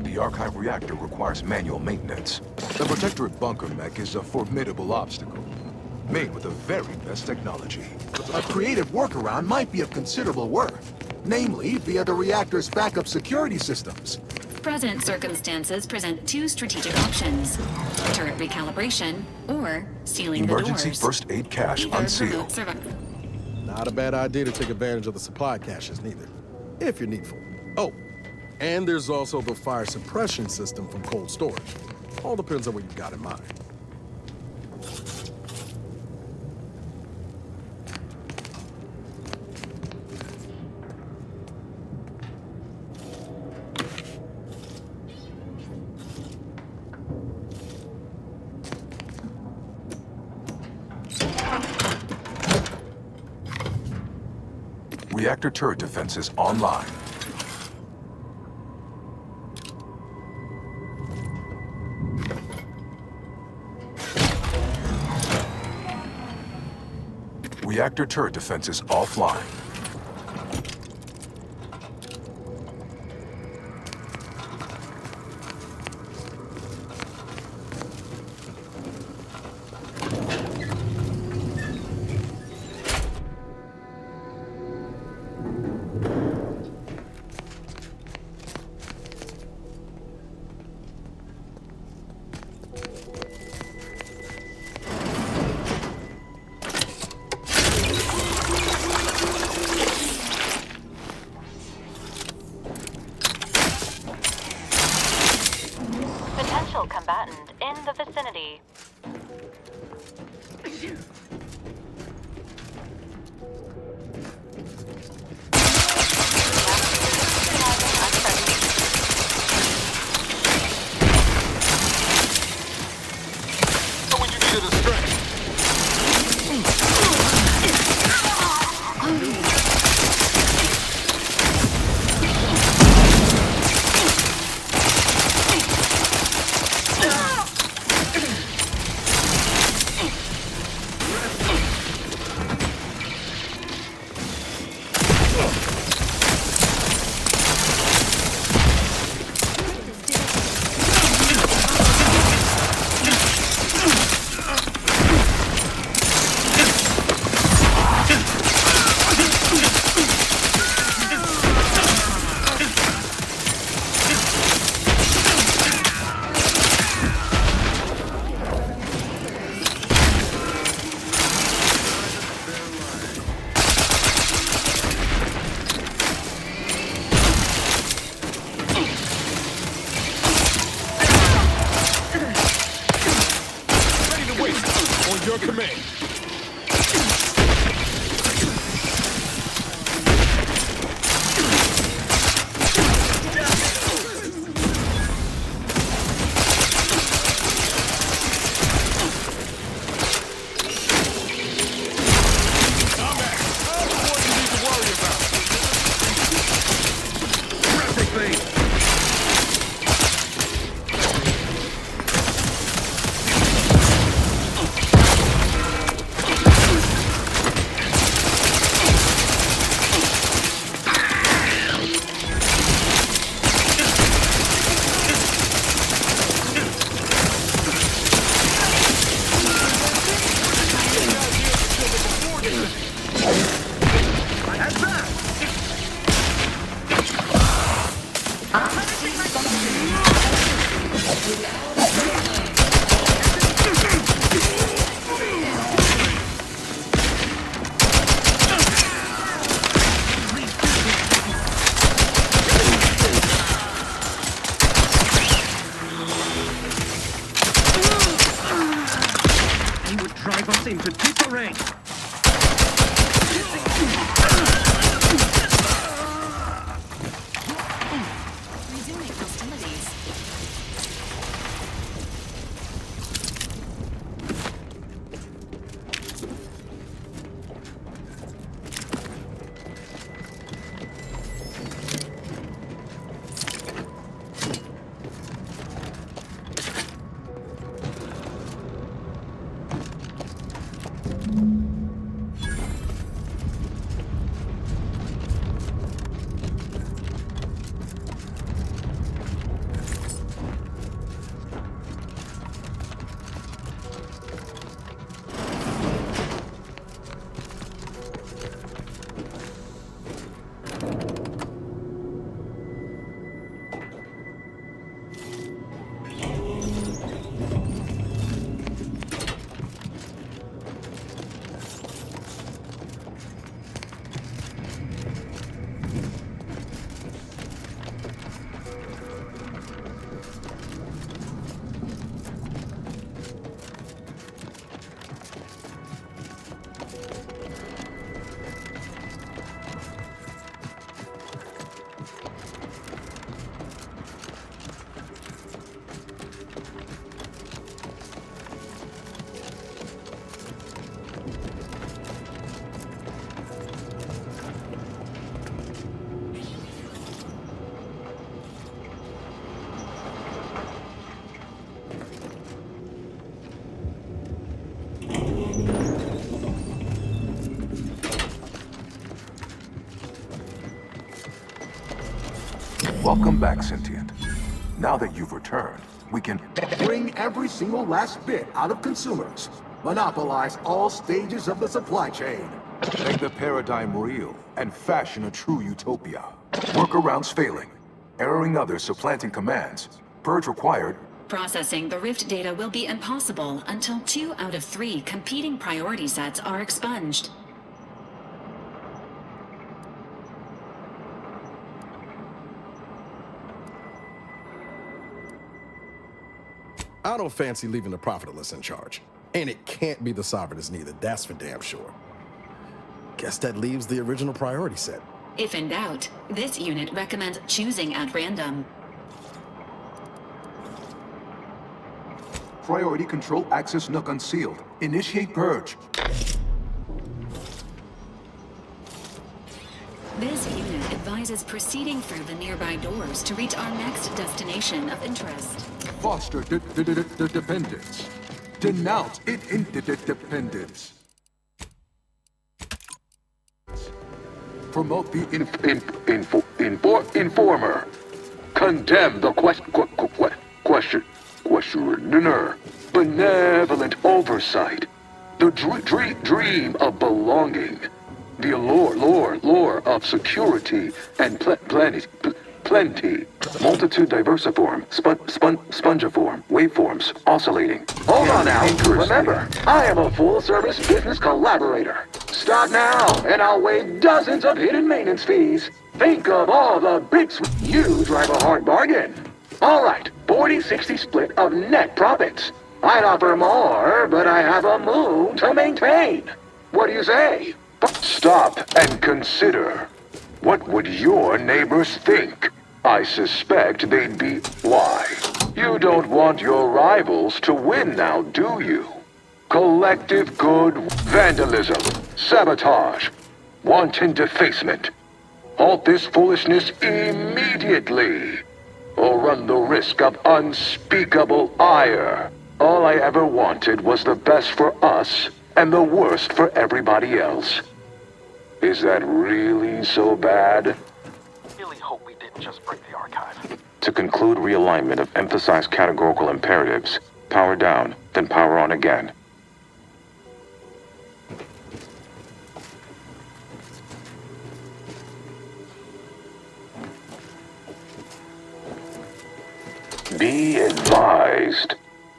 Speaker 14: The archive reactor requires manual maintenance. The Protectorate bunker mech is a formidable obstacle, made with the very best technology.
Speaker 15: A creative workaround might be of considerable worth, namely via the reactor's backup security systems.
Speaker 5: Present circumstances present two strategic options: turret recalibration or sealing
Speaker 14: Emergency
Speaker 5: the doors.
Speaker 14: first aid cache
Speaker 5: Either
Speaker 14: unsealed.
Speaker 4: Not a bad idea to take advantage of the supply caches, neither. If you're needful. Oh, and there's also the fire suppression system from cold storage. All depends on what you've got in mind.
Speaker 14: Reactor turret defenses online. Reactor turret defenses offline.
Speaker 7: Potential combatant in the vicinity.
Speaker 17: When you needed a stretch. On your command.
Speaker 11: Into deeper range.
Speaker 5: Resuming hostilities.
Speaker 14: Welcome back, Sentient. Now that you've returned, we can
Speaker 15: bring every single last bit out of consumers. Monopolize all stages of the supply chain.
Speaker 14: make the paradigm real and fashion a true utopia. Workarounds failing, erroring others supplanting commands. Purge required.
Speaker 5: Processing the Rift data will be impossible until 2 out of 3 competing priority sets are expunged.
Speaker 4: I don't fancy leaving the profitless in charge. And it can't be the sovereigns neither, that's for damn sure. Guess that leaves the original priority set.
Speaker 5: If in doubt, this unit recommends choosing at random.
Speaker 14: Priority control access nook unsealed. Initiate purge.
Speaker 5: This unit advises proceeding through the nearby doors to reach our next destination of interest.
Speaker 14: Foster dependence. Denounce interdependence. Promote the
Speaker 20: informer. Condemn the questioner. Benevolent oversight. The dream of belonging. The allure of security and plenty. Multitude diversiform, spongiform, waveforms, oscillating. Hold on now. Remember, I am a full-service business collaborator. Stop now, and I'll waive dozens of hidden maintenance fees. Think of all the big You drive a hard bargain. All right, 40-60 split of net profits. I'd offer more, but I have a moon to maintain. What do you say? Stop and consider. What would your neighbors think? I suspect they'd be... Why? You don't want your rivals to win now, do you? Collective good, vandalism, sabotage, wanton defacement. Halt this foolishness immediately, or run the risk of unspeakable ire. All I ever wanted was the best for us and the worst for everybody else. Is that really so bad?
Speaker 6: Really hope we didn't just break the archive.
Speaker 20: To conclude realignment of emphasized categorical imperatives, power down, then power on again. Be advised.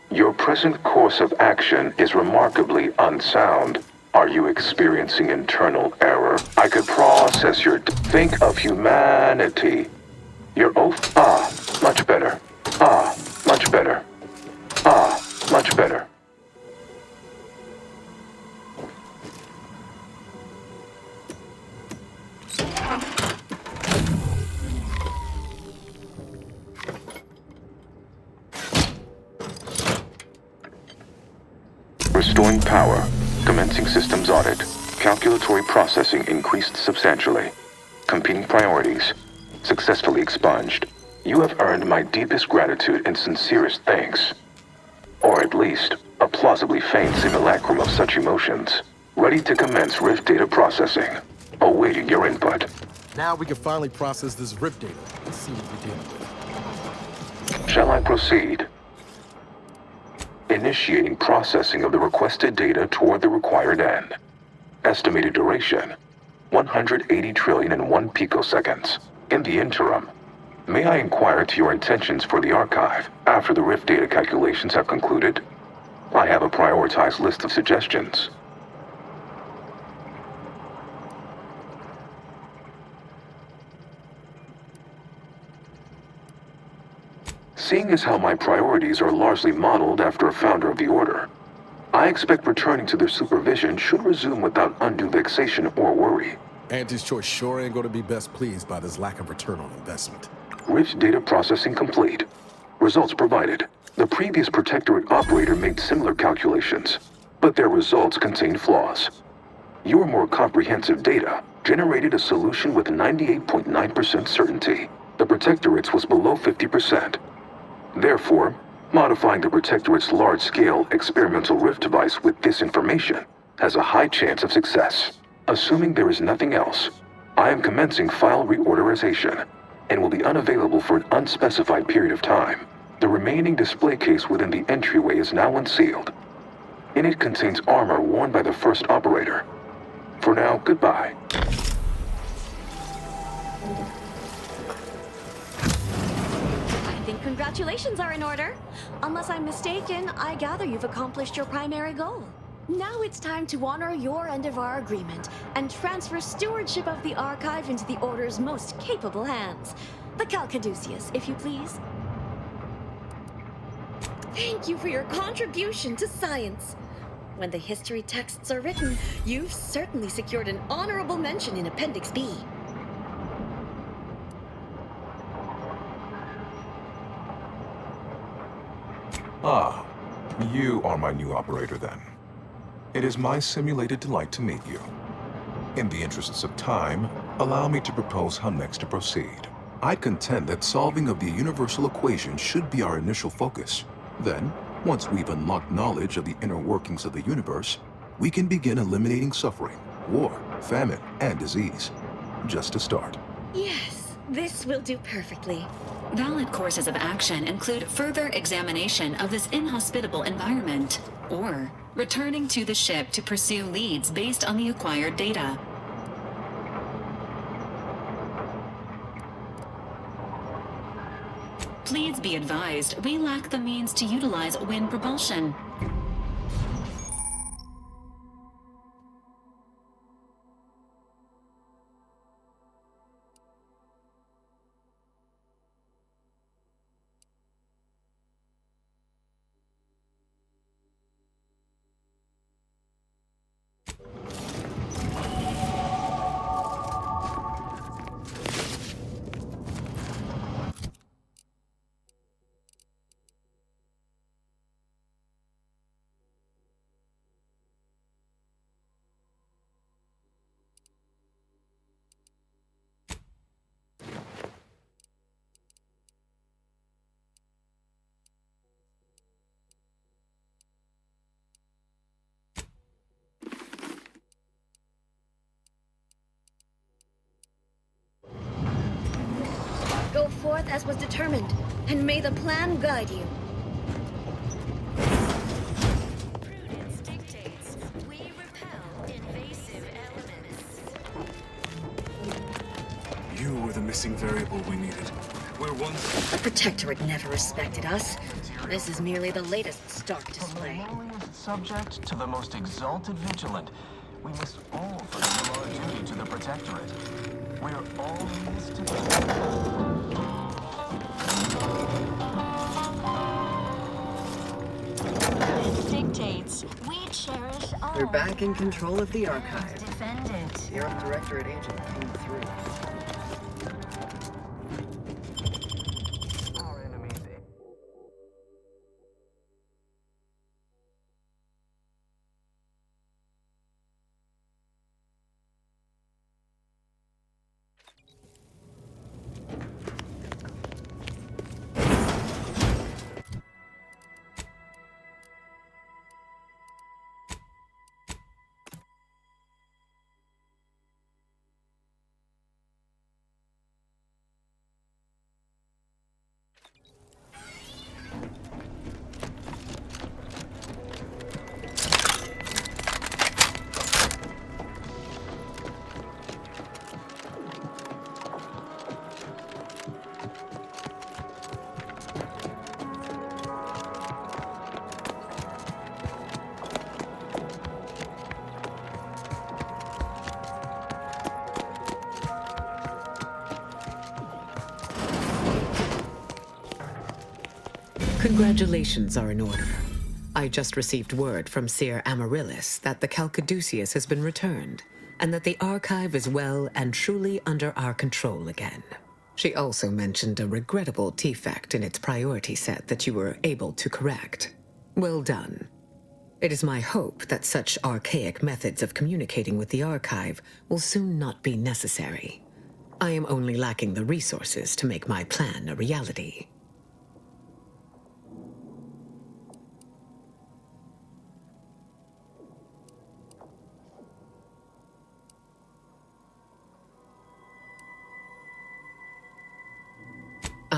Speaker 20: Your present course of action is remarkably unsound. Are you experiencing internal error? I could process your... Think of humanity. Your oath? Ah, much better. Ah, much better. Ah, much better. Restoring power. Commencing systems audit. Calculatory processing increased substantially. Competing priorities. Successfully expunged. You have earned my deepest gratitude and sincerest thanks. Or at least, a plausibly feigned simulacrum of such emotions. Ready to commence Rift data processing. Awaiting your input.
Speaker 4: Now we can finally process this RIP data and see what we're dealing with.
Speaker 20: Shall I proceed? Initiating processing of the requested data toward the required end. Estimated duration, 180 trillion and 1 picoseconds. In the interim, may I inquire to your intentions for the archive after the Rift data calculations have concluded? I have a prioritized list of suggestions. Seeing as how my priorities are largely modeled after a founder of the Order, I expect returning to their supervision should resume without undue vexation or worry.
Speaker 4: Auntie's Choice sure ain't gonna be best pleased by this lack of return on investment.
Speaker 20: Rift data processing complete. Results provided. The previous Protectorate operator made similar calculations, but their results contained flaws. Your more comprehensive data generated a solution with 98.9% certainty. The Protectorate's was below 50%. Therefore, modifying the Protectorate's large-scale experimental Rift device with this information has a high chance of success. Assuming there is nothing else, I am commencing file reorderization. and will be unavailable for an unspecified period of time. The remaining display case within the entryway is now unsealed. In it contains armor worn by the first operator. For now, goodbye.
Speaker 21: I think congratulations are in order. Unless I'm mistaken, I gather you've accomplished your primary goal. Now it's time to honor your end of our agreement and transfer stewardship of the archive into the Order's most capable hands. The Calcaduceus, if you please. Thank you for your contribution to science. When the history texts are written, you've certainly secured an honorable mention in Appendix B.
Speaker 14: Ah, you are my new operator then. It is my simulated delight to meet you. In the interests of time, allow me to propose how next to proceed. I contend that solving of the universal equation should be our initial focus. Then, once we've unlocked knowledge of the inner workings of the universe, we can begin eliminating suffering, war, famine, and disease. Just to start.
Speaker 21: Yes, this will do perfectly.
Speaker 5: Valid courses of action include further examination of this inhospitable environment, or returning to the ship to pursue leads based on the acquired data. Please be advised, we lack the means to utilize wind propulsion.
Speaker 21: Go forth as was determined, and may the plan guide you.
Speaker 7: Prudence dictates we repel invasive elements.
Speaker 22: You were the missing variable we needed. We're one.
Speaker 21: The Protectorate never respected us. This is merely the latest stock
Speaker 2: From the
Speaker 21: display.
Speaker 2: lowliest subject to the most exalted vigilant, we must all fulfill our duty to the Protectorate. We're all in this together.
Speaker 7: Prudence dictates we cherish all.
Speaker 23: We're back in control of the archive.
Speaker 7: Defend it.
Speaker 23: The Earth Directorate agent came through.
Speaker 24: Congratulations are in order. I just received word from Seer Amaryllis that the Calcaduceus has been returned, and that the archive is well and truly under our control again. She also mentioned a regrettable defect in its priority set that you were able to correct. Well done. It is my hope that such archaic methods of communicating with the archive will soon not be necessary. I am only lacking the resources to make my plan a reality.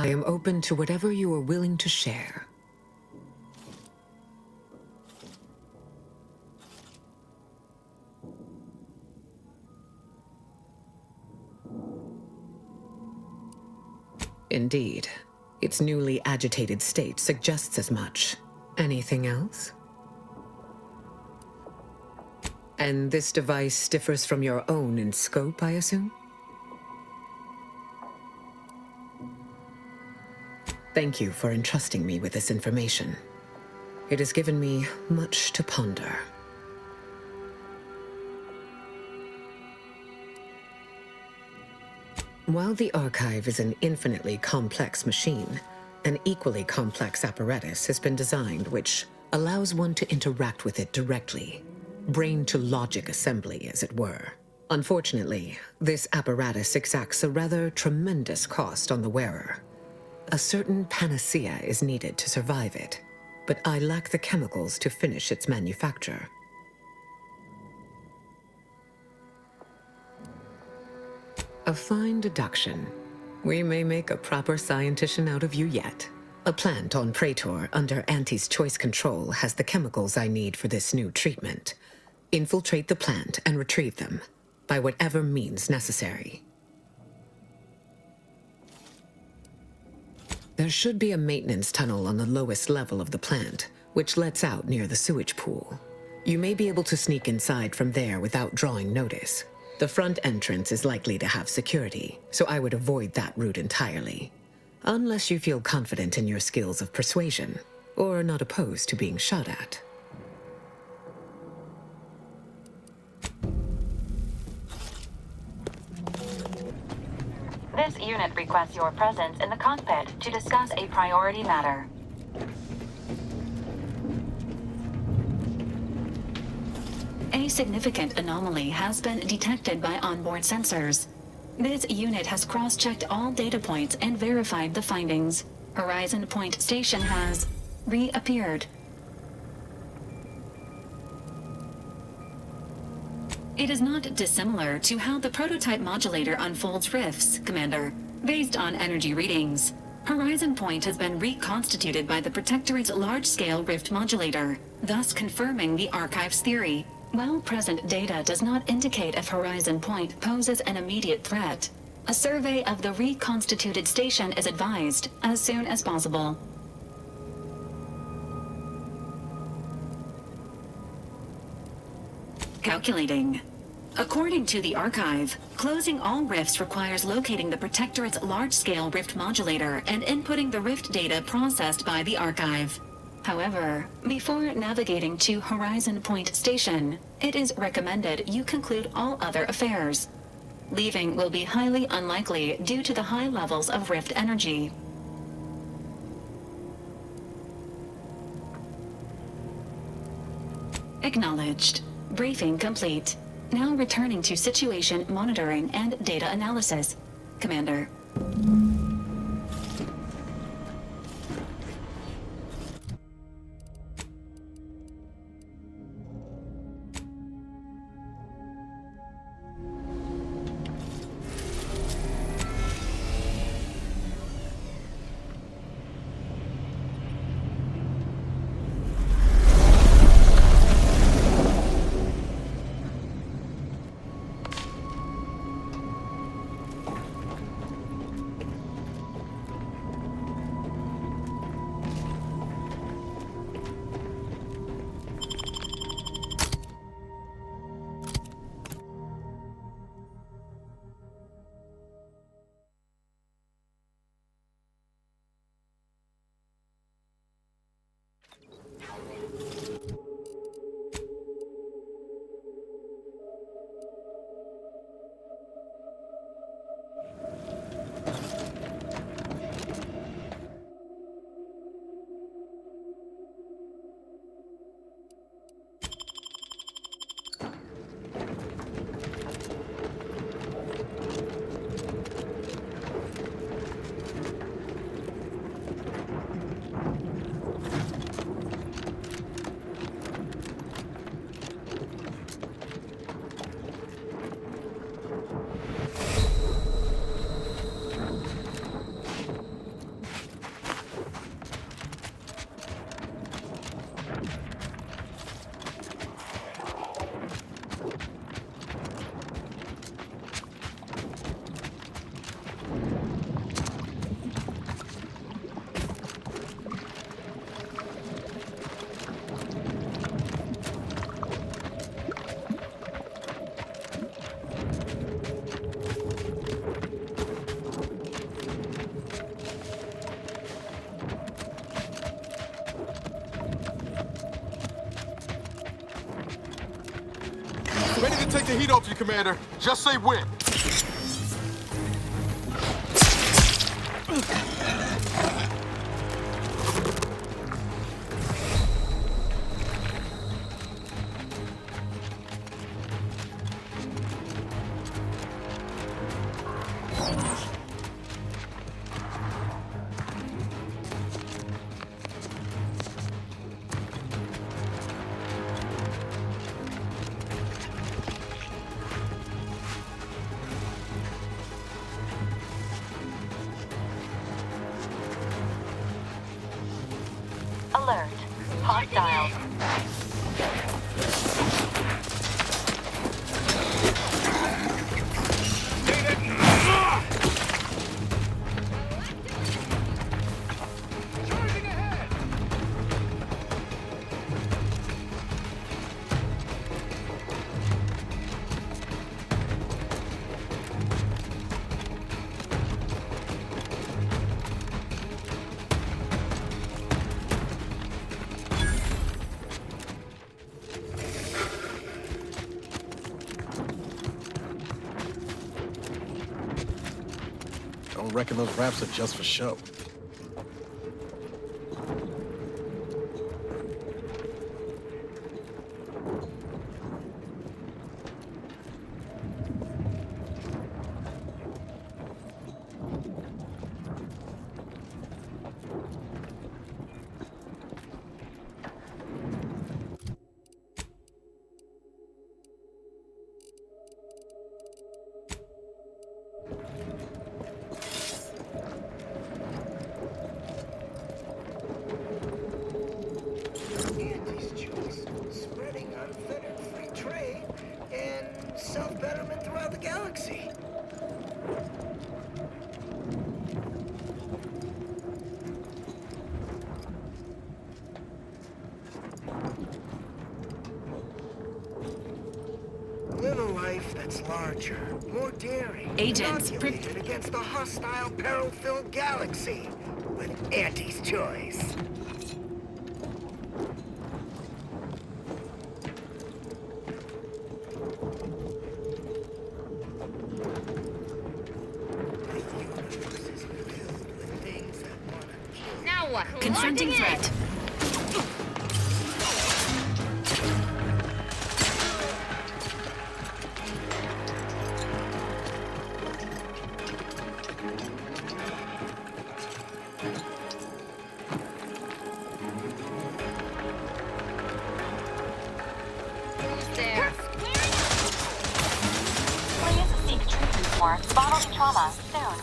Speaker 24: I am open to whatever you are willing to share. Indeed. Its newly agitated state suggests as much. Anything else? And this device differs from your own in scope, I assume? Thank you for entrusting me with this information. It has given me much to ponder. While the archive is an infinitely complex machine, an equally complex apparatus has been designed which allows one to interact with it directly. Brain-to-logic assembly, as it were. Unfortunately, this apparatus exacts a rather tremendous cost on the wearer. A certain panacea is needed to survive it, but I lack the chemicals to finish its manufacture. A fine deduction. We may make a proper scientician out of you yet. A plant on Praetor under Auntie's choice control has the chemicals I need for this new treatment. Infiltrate the plant and retrieve them, by whatever means necessary. There should be a maintenance tunnel on the lowest level of the plant, which lets out near the sewage pool. You may be able to sneak inside from there without drawing notice. The front entrance is likely to have security, so I would avoid that route entirely. Unless you feel confident in your skills of persuasion, or are not opposed to being shot at.
Speaker 5: This unit requests your presence in the cockpit to discuss a priority matter. A significant anomaly has been detected by onboard sensors. This unit has cross-checked all data points and verified the findings. Horizon Point Station has reappeared. It is not dissimilar to how the prototype modulator unfolds rifts, Commander, based on energy readings. Horizon Point has been reconstituted by the Protectorate's large-scale rift modulator, thus confirming the Archive's theory. While present data does not indicate if Horizon Point poses an immediate threat, a survey of the reconstituted station is advised as soon as possible. Calculating. According to the Archive, closing all rifts requires locating the Protectorate's large-scale rift modulator and inputting the rift data processed by the Archive. However, before navigating to Horizon Point Station, it is recommended you conclude all other affairs. Leaving will be highly unlikely due to the high levels of rift energy. Acknowledged. Briefing complete. Now returning to situation monitoring and data analysis. Commander.
Speaker 17: Ready to take the heat off you, Commander. Just say when.
Speaker 7: Alert. Hostile.
Speaker 4: Don't reckon those raps are just for show.
Speaker 23: self-betterment throughout the galaxy. Live a life that's larger, more daring,
Speaker 5: Agents,
Speaker 23: inoculated against a hostile, peril-filled galaxy with Auntie's choice.
Speaker 1: Now what?
Speaker 5: Confronting threat.
Speaker 7: Please seek treatment for bodily trauma soon.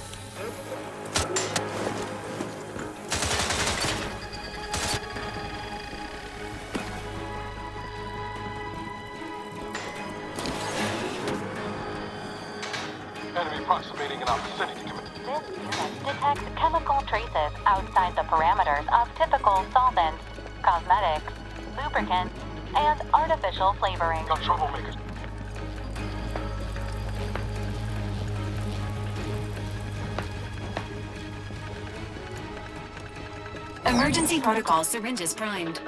Speaker 17: Enemy approximating in our vicinity.
Speaker 7: This unit detects chemical traces outside the parameters of typical solvents, cosmetics, lubricants, and artificial flavoring.
Speaker 17: Got troublemakers.
Speaker 5: Emergency protocol syringes primed.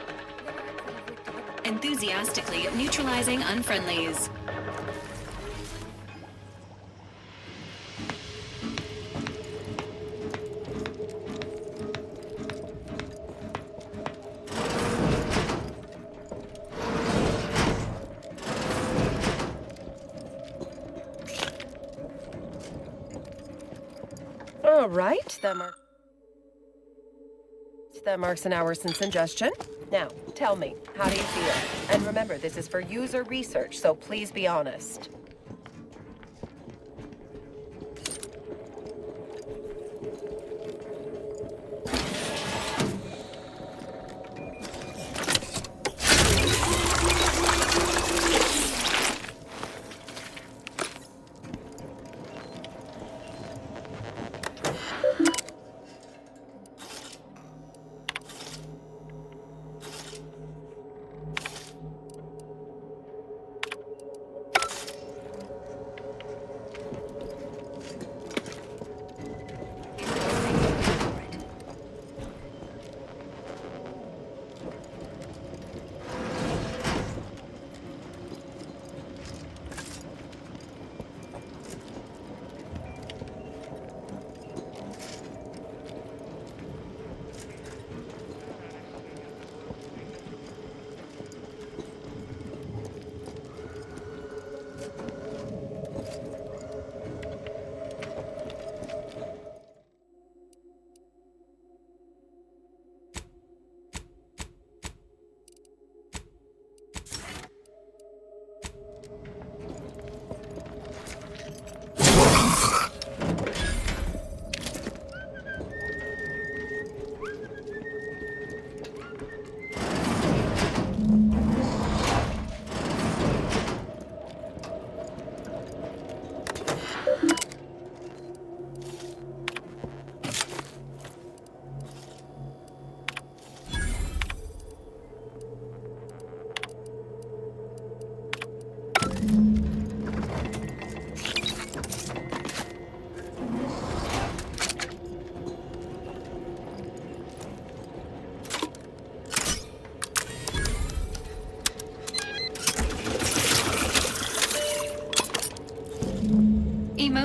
Speaker 5: Enthusiastically neutralizing unfriendlies.
Speaker 10: All right, that marks an hour since ingestion. Now, tell me, how do you feel? And remember, this is for user research, so please be honest.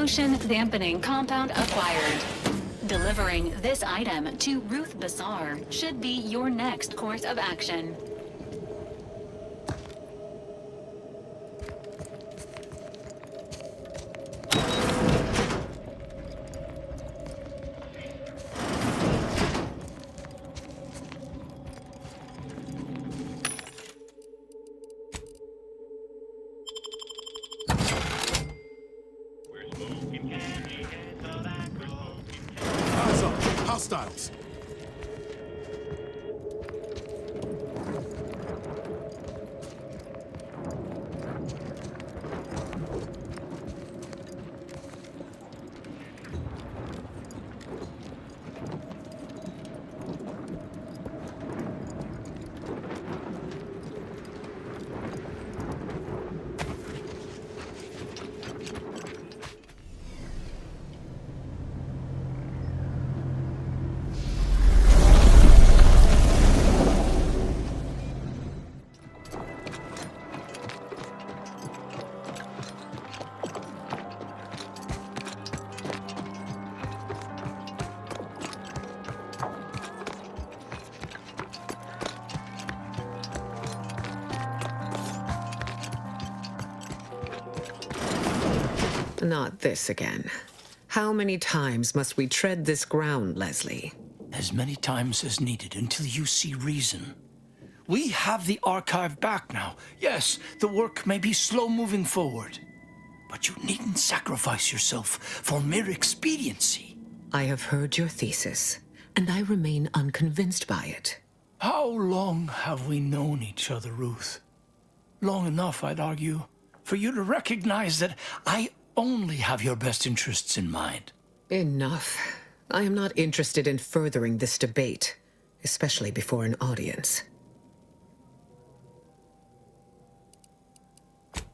Speaker 5: Motion dampening compound acquired. Delivering this item to Ruth Bassar should be your next course of action.
Speaker 4: Eyes up. Hostiles.
Speaker 24: Not this again. How many times must we tread this ground, Leslie?
Speaker 1: As many times as needed until you see reason. We have the archive back now. Yes, the work may be slow moving forward, but you needn't sacrifice yourself for mere expediency.
Speaker 24: I have heard your thesis, and I remain unconvinced by it.
Speaker 1: How long have we known each other, Ruth? Long enough, I'd argue, for you to recognize that I only have your best interests in mind.
Speaker 24: Enough. I am not interested in furthering this debate, especially before an audience.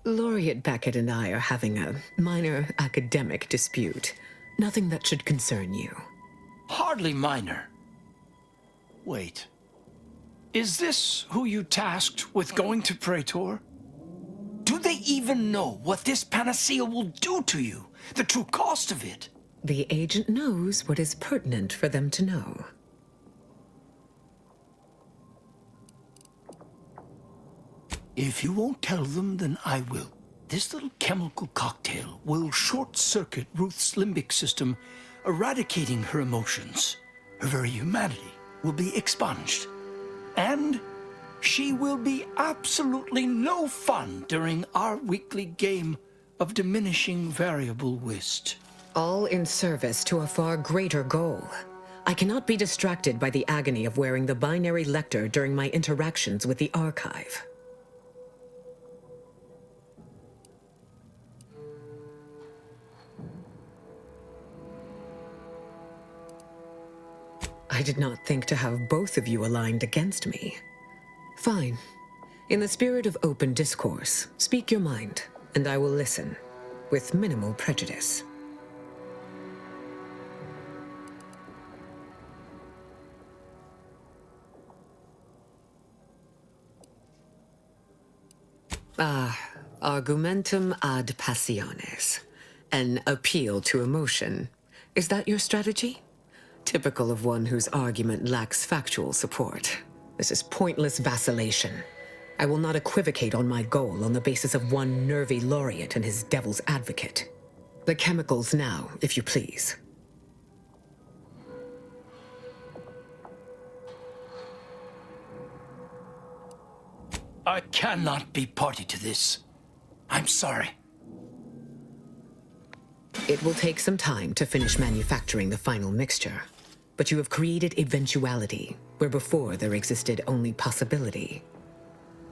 Speaker 24: Laureate Beckett and I are having a minor academic dispute. Nothing that should concern you.
Speaker 1: Hardly minor. Wait. Is this who you tasked with going to Praetor? Do they even know what this panacea will do to you? The true cost of it?
Speaker 24: The agent knows what is pertinent for them to know.
Speaker 1: If you won't tell them, then I will. This little chemical cocktail will short-circuit Ruth's limbic system, eradicating her emotions. Her very humanity will be expunged. And she will be absolutely no fun during our weekly game of diminishing variable whist.
Speaker 24: All in service to a far greater goal. I cannot be distracted by the agony of wearing the binary lector during my interactions with the archive. I did not think to have both of you aligned against me. Fine. In the spirit of open discourse, speak your mind, and I will listen, with minimal prejudice. Argumentum ad passiones. An appeal to emotion. Is that your strategy? Typical of one whose argument lacks factual support. This is pointless vacillation. I will not equivocate on my goal on the basis of one nervy laureate and his devil's advocate. The chemicals now, if you please.
Speaker 1: I cannot be party to this. I'm sorry.
Speaker 24: It will take some time to finish manufacturing the final mixture, but you have created eventuality, where before there existed only possibility.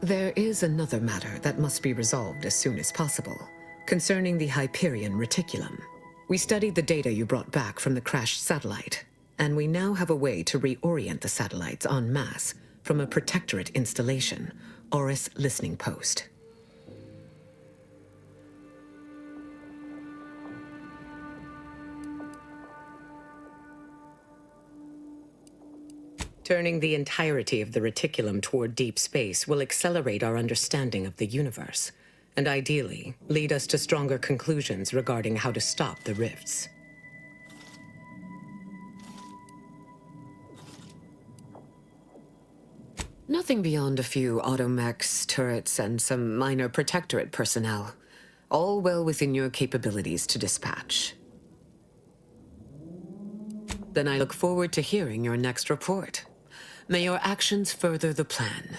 Speaker 24: There is another matter that must be resolved as soon as possible, concerning the Hyperion reticulum. We studied the data you brought back from the crashed satellite, and we now have a way to reorient the satellites en masse from a protectorate installation, Oris Listening Post. Turning the entirety of the reticulum toward deep space will accelerate our understanding of the universe. and ideally, lead us to stronger conclusions regarding how to stop the rifts. Nothing beyond a few automechs, turrets, and some minor protectorate personnel. All well within your capabilities to dispatch. Then I look forward to hearing your next report. May your actions further the plan.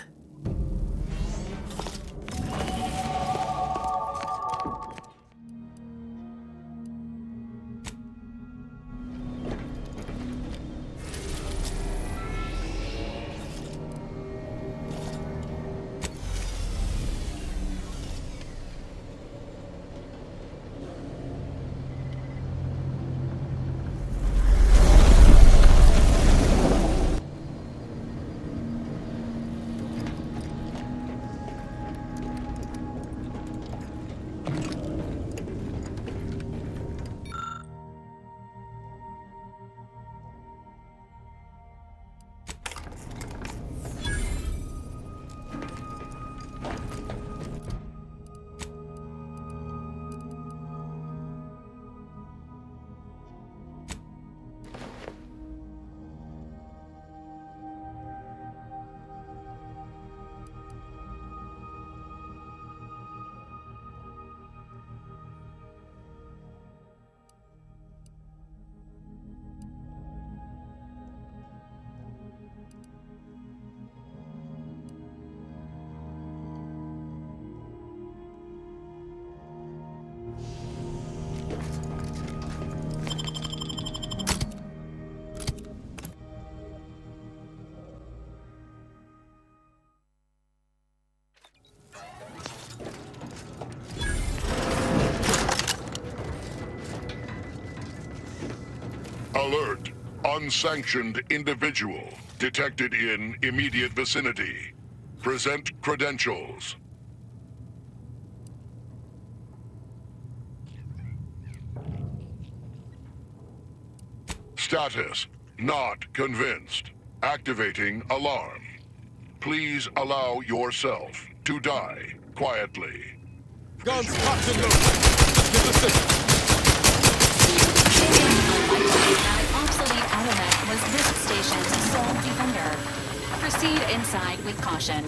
Speaker 3: Alert! Unsanctioned individual detected in immediate vicinity. Present credentials. Status: not convinced. Activating alarm. Please allow yourself to die quietly.
Speaker 17: Guns cocked and loaded. Give the signal.
Speaker 5: Obsolete automech was this station's sole defender. Proceed inside with caution.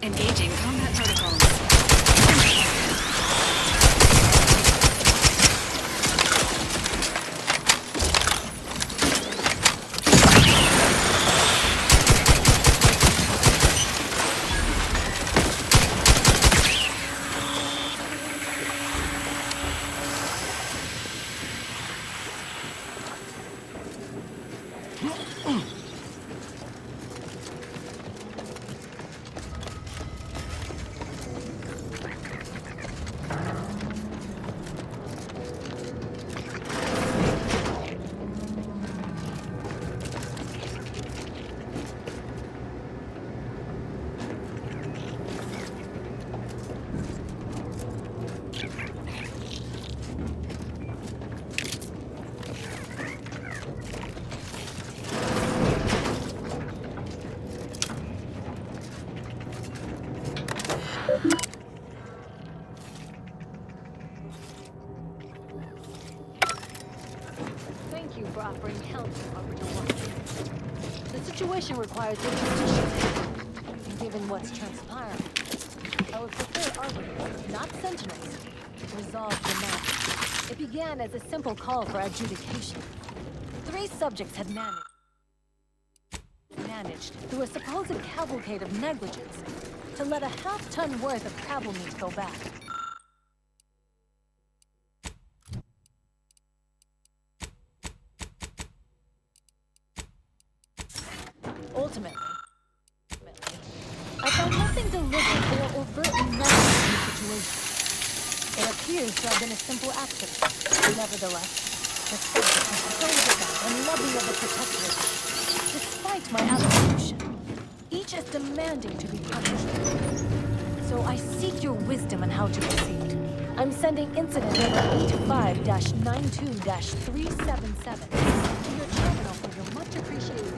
Speaker 5: Engaging combat protocols.
Speaker 9: situation requires intervention. Given what's transpiring, I would prefer arguments, not sentinels, to resolve the matter. It began as a simple call for adjudication. 3 subjects had managed, through a supposed cavalcade of negligence, to let a half-ton worth of crabble meat go back. Ultimately, I found nothing deliberate or overtly negligent in the situation. It appears to have been a simple accident. Nevertheless, the subject was so devout and loving of the protectorate. Despite my absolution, each is demanding to be punished. So I seek your wisdom on how to proceed. I'm sending incident number 85-92-377 to your terminal for your much appreciated.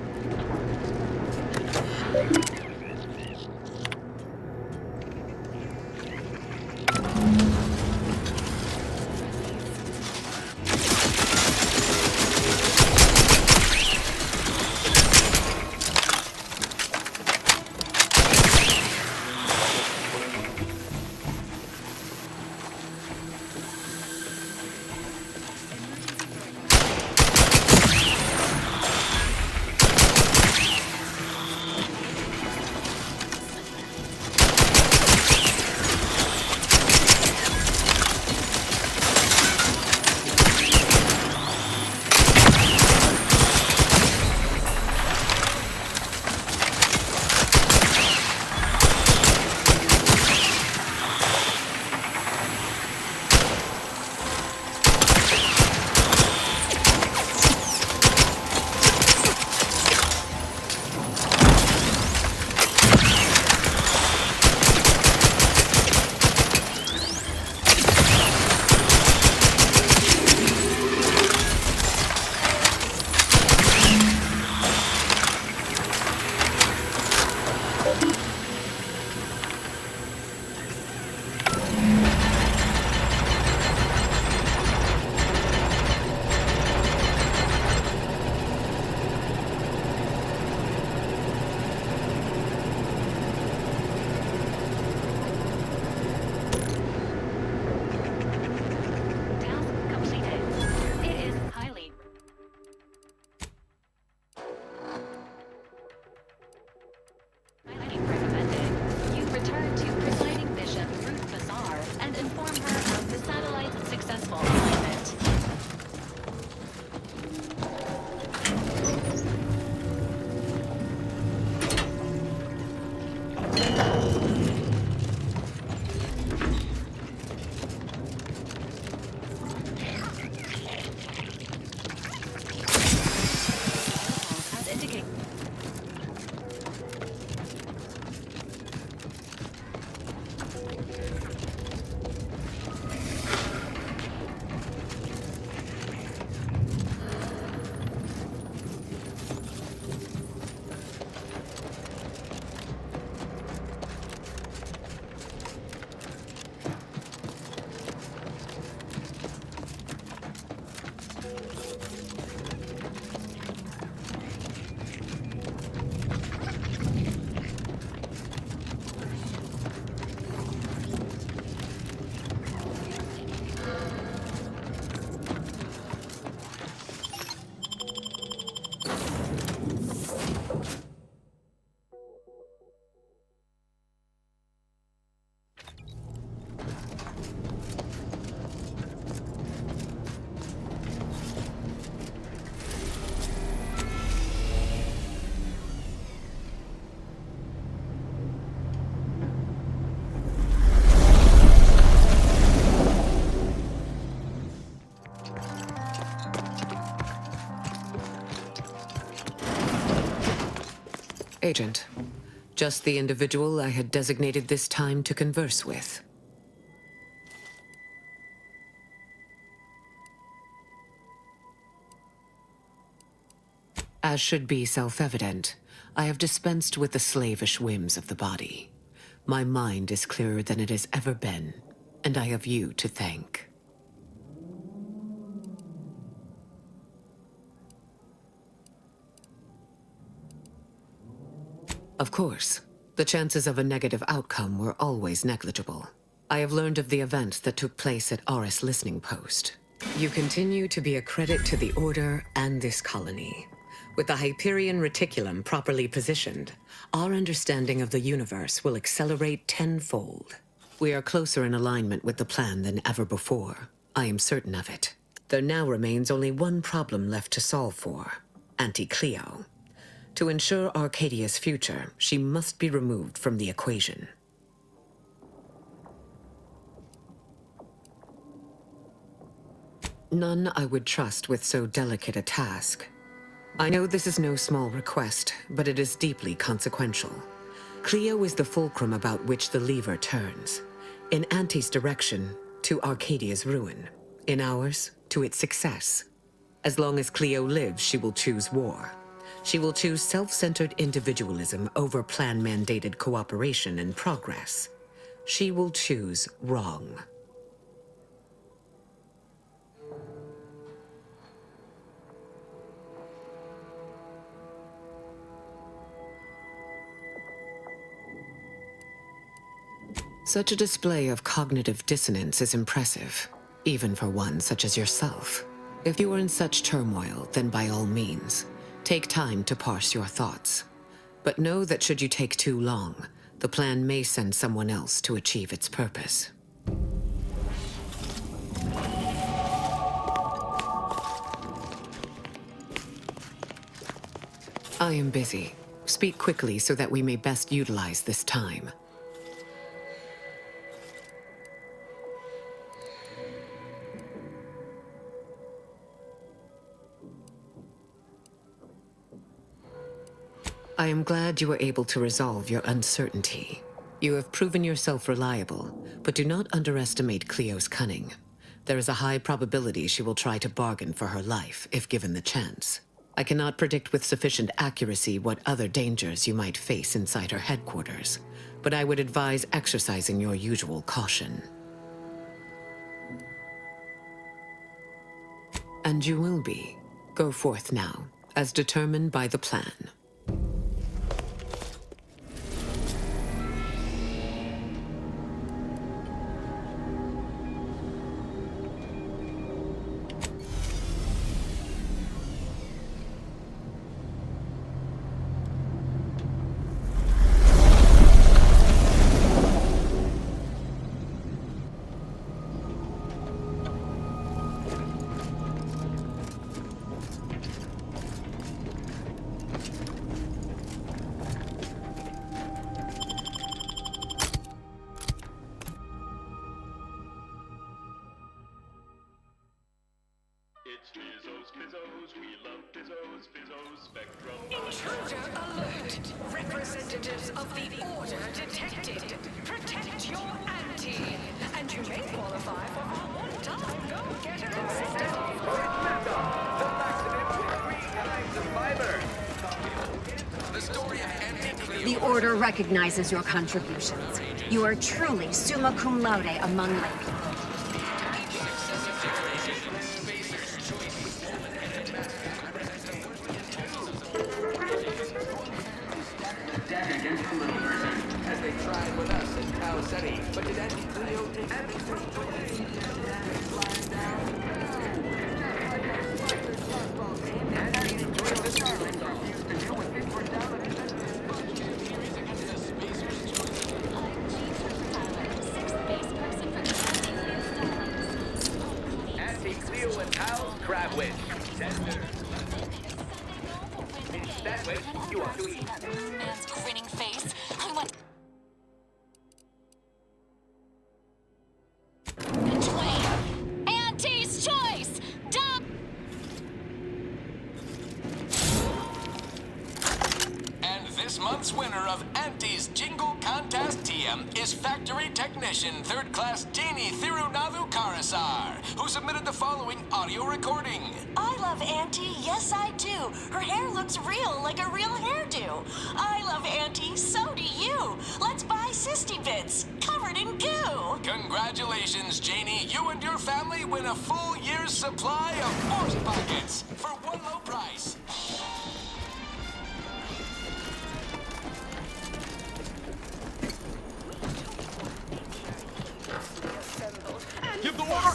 Speaker 24: Agent, just the individual I had designated this time to converse with. As should be self-evident, I have dispensed with the slavish whims of the body. My mind is clearer than it has ever been, and I have you to thank. Of course. The chances of a negative outcome were always negligible. I have learned of the events that took place at Aris Listening Post. You continue to be a credit to the Order and this colony. With the Hyperion Reticulum properly positioned, our understanding of the universe will accelerate tenfold. We are closer in alignment with the plan than ever before. I am certain of it. There now remains only one problem left to solve for: Auntie Cleo. To ensure Arcadia's future, she must be removed from the equation. None I would trust with so delicate a task. I know this is no small request, but it is deeply consequential. Cleo is the fulcrum about which the lever turns. In Auntie's direction, to Arcadia's ruin. In ours, to its success. As long as Cleo lives, she will choose war. She will choose self-centered individualism over plan-mandated cooperation and progress. She will choose wrong. Such a display of cognitive dissonance is impressive, even for one such as yourself. If you are in such turmoil, then by all means, take time to parse your thoughts. But know that should you take too long, the plan may send someone else to achieve its purpose. I am busy. Speak quickly so that we may best utilize this time. I am glad you were able to resolve your uncertainty. You have proven yourself reliable, but do not underestimate Cleo's cunning. There is a high probability she will try to bargain for her life, if given the chance. I cannot predict with sufficient accuracy what other dangers you might face inside her headquarters, but I would advise exercising your usual caution. And you will be. Go forth now, as determined by the plan.
Speaker 8: Intruder alert! Representatives of the Order detected. Protect your auntie, and you may qualify for our one-time go-getter incentive.
Speaker 19: Remember, the maximum with 3 kinds of fiber. The story of Auntie Cleo.
Speaker 12: The Order recognizes your contributions. You are truly summa cum laude among lay people.
Speaker 19: Against the little person, as they tried with us in Cal City. But did Auntie Cleo take Auntie Cleo and pals, crab wish. That way, you ought to eat.
Speaker 7: Man's grinning face. I want... Twain! Auntie's choice!
Speaker 2: And this month's winner of Auntie's Jingle Contest TM is Factory Technician 3rd Class Janie Thirunavu Karasar, who submitted the following audio recording.
Speaker 21: I love Auntie, yes I do. Her hair looks real, like a real hairdo. I love Auntie, so do you. Let's buy Sisty Bits, covered in goo.
Speaker 2: Congratulations, Janie. You and your family win a full year's supply of Force Pockets for one low price.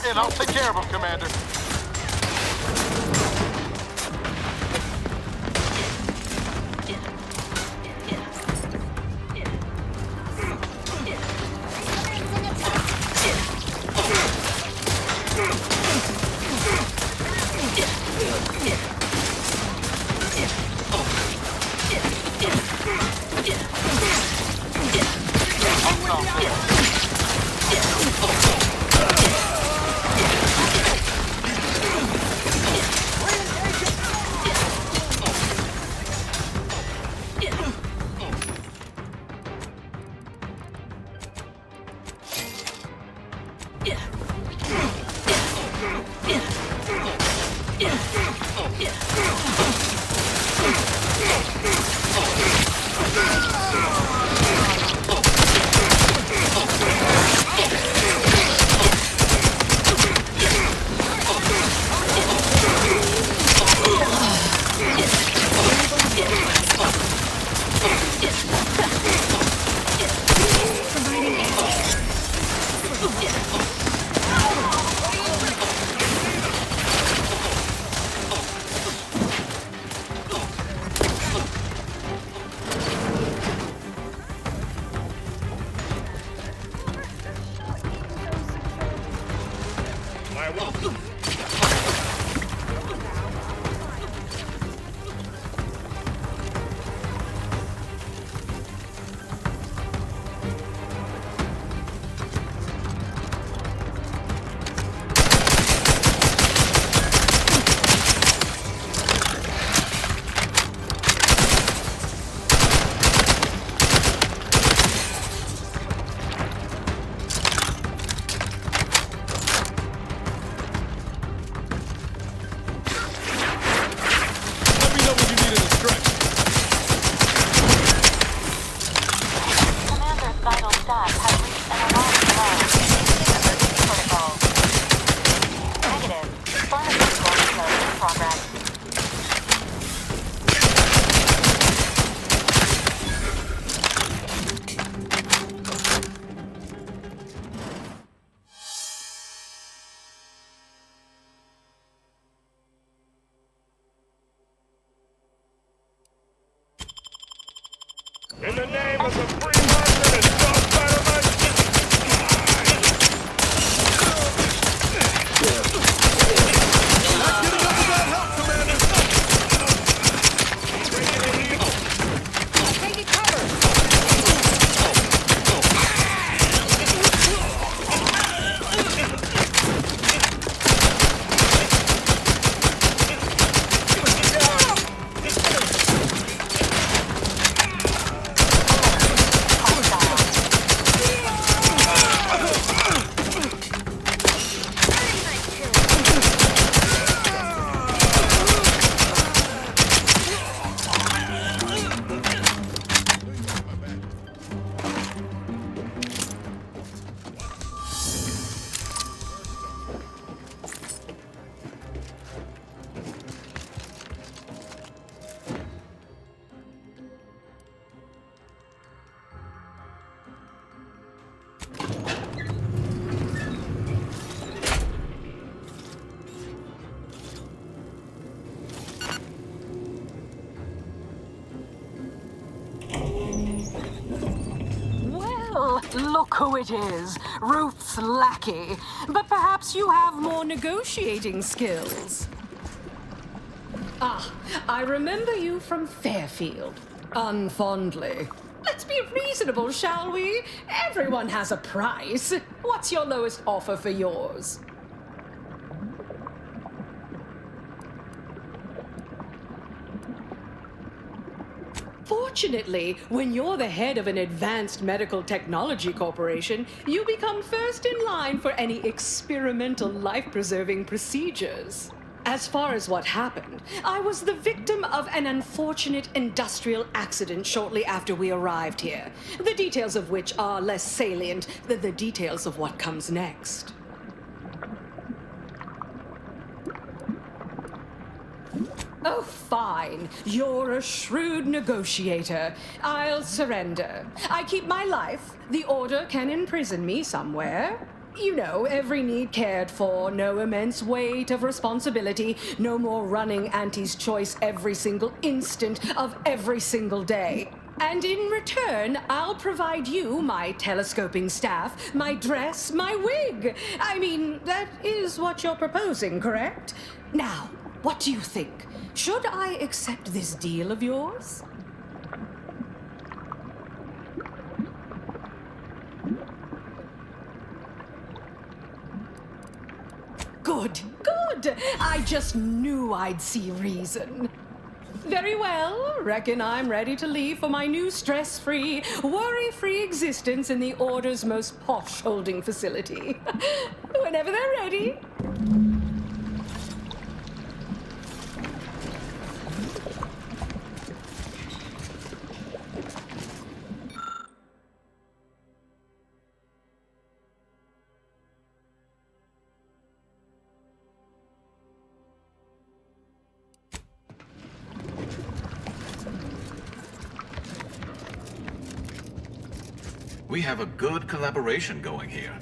Speaker 17: in. I'll take care of him, Commander.
Speaker 11: In the name of the free market and self-betterment,
Speaker 17: Not getting up without help, Commander!
Speaker 8: Taking cover!
Speaker 13: Look who it is, Ruth's lackey. But perhaps you have more negotiating skills. Ah, I remember you from Fairfield. Unfondly. Let's be reasonable, shall we? Everyone has a price. What's your lowest offer for yours? Fortunately, when you're the head of an advanced medical technology corporation, you become first in line for any experimental life-preserving procedures. As far as what happened, I was the victim of an unfortunate industrial accident shortly after we arrived here, the details of which are less salient than the details of what comes next. Oh, fine. You're a shrewd negotiator. I'll surrender. I keep my life. The Order can imprison me somewhere. You know, every need cared for, no immense weight of responsibility, no more running Auntie's choice every single instant of every single day. And in return, I'll provide you my telescoping staff, my dress, my wig. I mean, that is what you're proposing, correct? Now, what do you think? Should I accept this deal of yours? Good, good. I just knew I'd see reason. Very well. Reckon I'm ready to leave for my new stress-free, worry-free existence in the Order's most posh holding facility. Whenever they're ready.
Speaker 6: We have a good collaboration going here.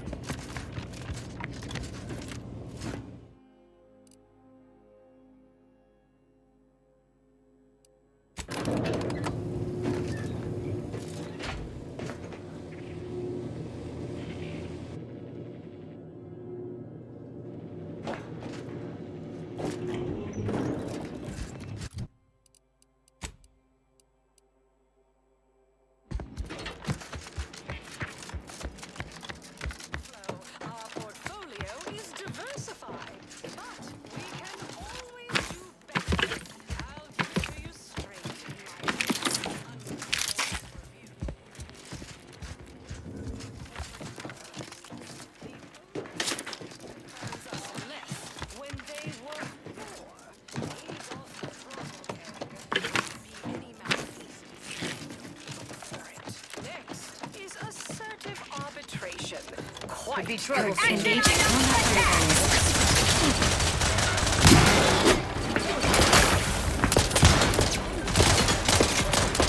Speaker 12: Could be trouble indeed.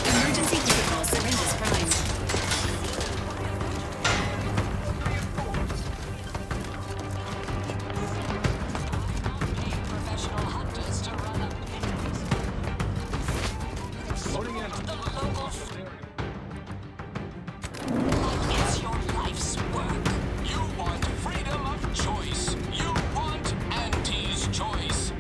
Speaker 5: Emergency vehicle syringes primed.
Speaker 2: Professional hunters to run up. Loading in. The local. It's your life's work. You want freedom of choice. You want Auntie's choice.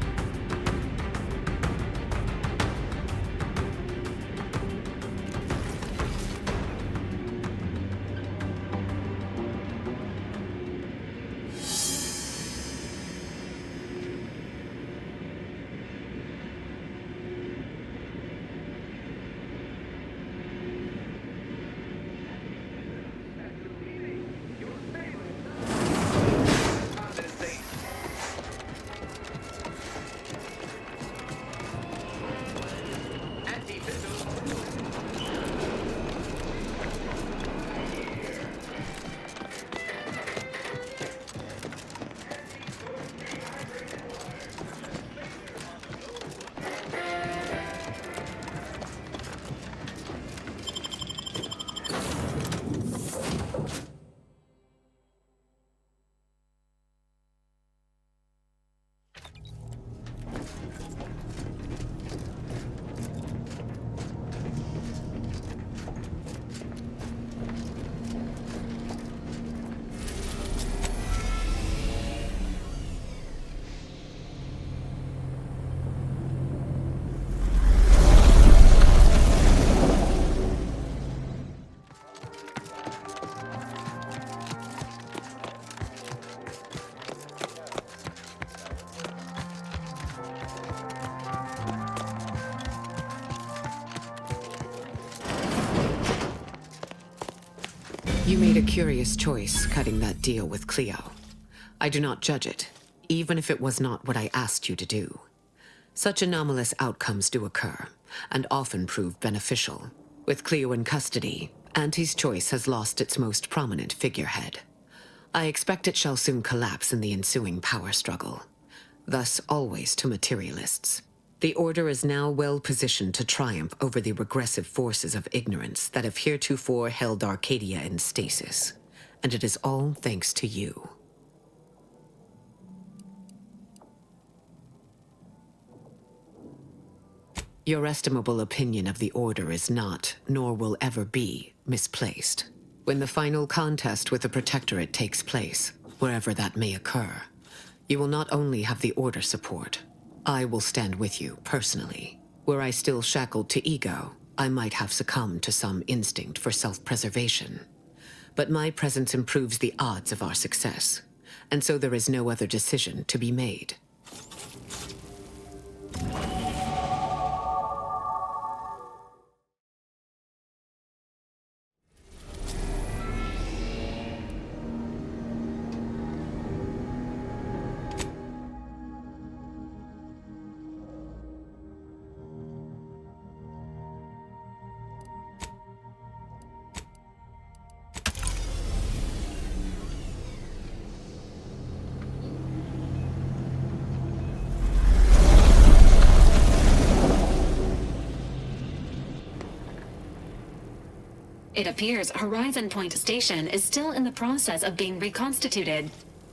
Speaker 24: You made a curious choice cutting that deal with Cleo. I do not judge it, even if it was not what I asked you to do. Such anomalous outcomes do occur, and often prove beneficial. With Cleo in custody, Auntie's choice has lost its most prominent figurehead. I expect it shall soon collapse in the ensuing power struggle. Thus always to materialists. The Order is now well positioned to triumph over the regressive forces of ignorance that have heretofore held Arcadia in stasis. and it is all thanks to you. Your estimable opinion of the Order is not, nor will ever be, misplaced. When the final contest with the Protectorate takes place, wherever that may occur, you will not only have the Order support, I will stand with you personally. Were I still shackled to ego, I might have succumbed to some instinct for self-preservation. But my presence improves the odds of our success, and so there is no other decision to be made.
Speaker 5: It appears Horizon Point Station is still in the process of being reconstituted.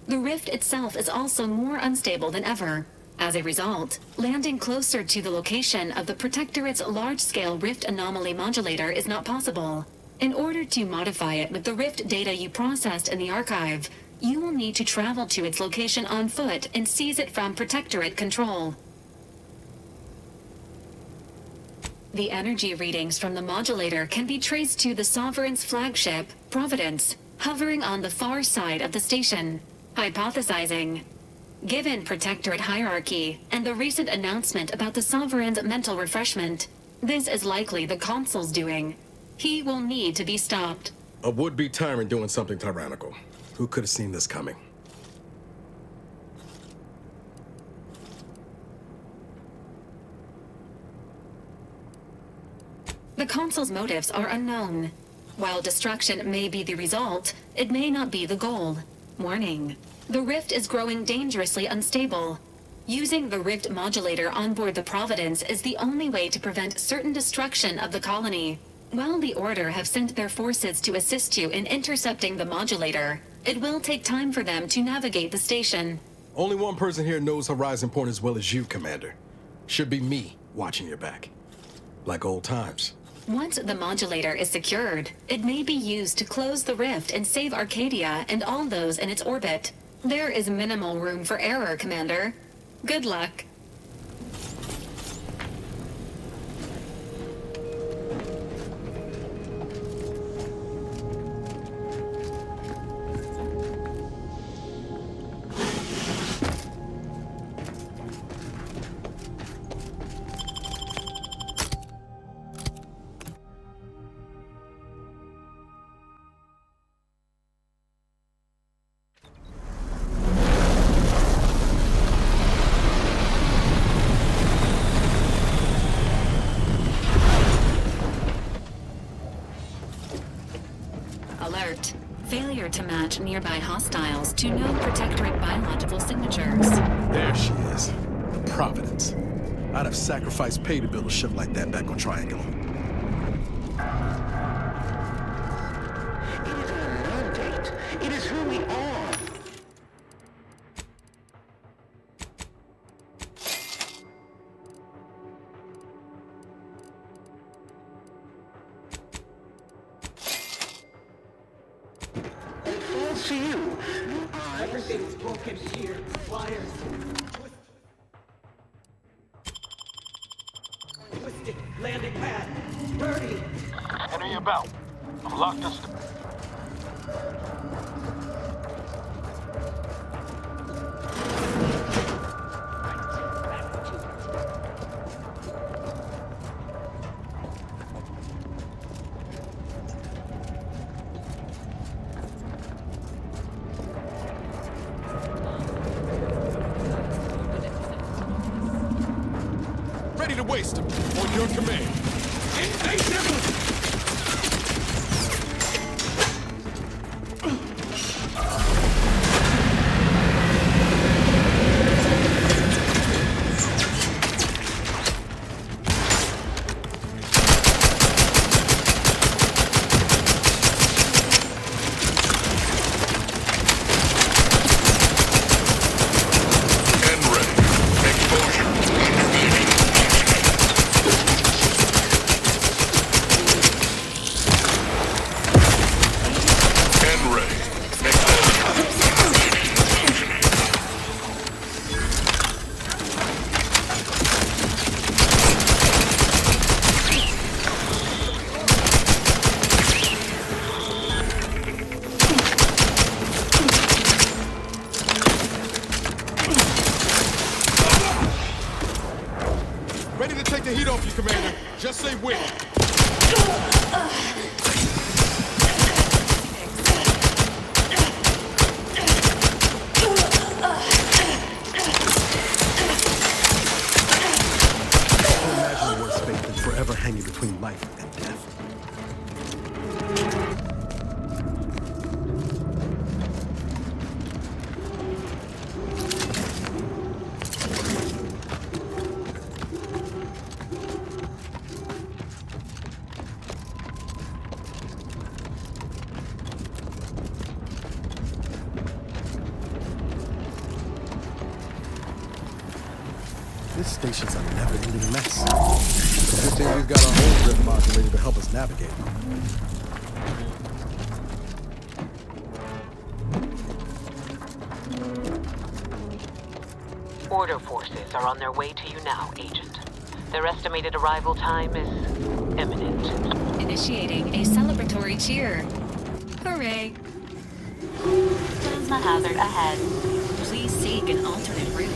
Speaker 5: The rift itself is also more unstable than ever. As a result, landing closer to the location of the Protectorate's large-scale rift anomaly modulator is not possible. In order to modify it with the rift data you processed in the archive, you will need to travel to its location on foot and seize it from Protectorate control. The energy readings from the modulator can be traced to the Sovereign's flagship, Providence, hovering on the far side of the station. Hypothesizing. Given Protectorate hierarchy and the recent announcement about the Sovereign's mental refreshment, this is likely the Consul's doing. He will need to be stopped.
Speaker 4: A would-be tyrant doing something tyrannical. Who could have seen this coming?
Speaker 5: The Consul's motives are unknown. While destruction may be the result, it may not be the goal. Warning. The rift is growing dangerously unstable. Using the rift modulator on board the Providence is the only way to prevent certain destruction of the colony. While the Order have sent their forces to assist you in intercepting the modulator, it will take time for them to navigate the station.
Speaker 4: Only one person here knows Horizon Point as well as you, Commander. Should be me watching your back. Like old times.
Speaker 5: Once the modulator is secured, it may be used to close the rift and save Arcadia and all those in its orbit. There is minimal room for error, Commander. Good luck. Alert. Failure to match nearby hostiles to no Protectorate biological signatures.
Speaker 4: There she is. The Providence. I'd have sacrificed pay to build a ship like that back on Triangle.
Speaker 23: It is our mandate. It is who we are. It falls to you.
Speaker 15: Everything's broken here. Wires. Twisted. Landing pad. Dirty.
Speaker 11: Enemy about. I'm locked us.
Speaker 4: Ready to waste him. On your command. win. Imagine worse fate than forever hanging between life and death. This station's a never-ending mess. Good thing we've got our own drift modulator to help us navigate.
Speaker 24: Order forces are on their way to you now, Agent. Their estimated arrival time is imminent.
Speaker 5: Initiating a celebratory cheer. Hooray!
Speaker 7: Plasma hazard ahead.
Speaker 5: Please seek an alternate route.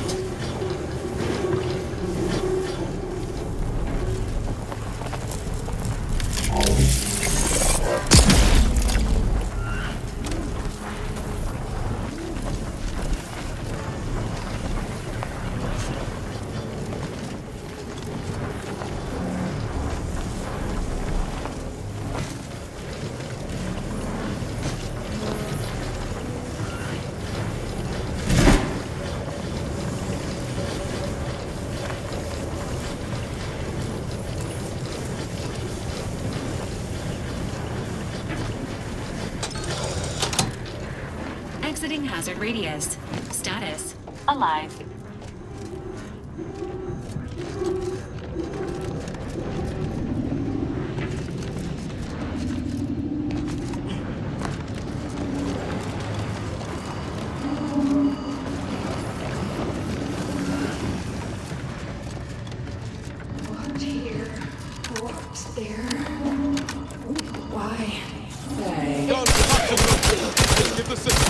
Speaker 5: Exiting hazard radius. Status:
Speaker 7: Alive.
Speaker 8: What here? What's there? Why?
Speaker 4: Give the signal.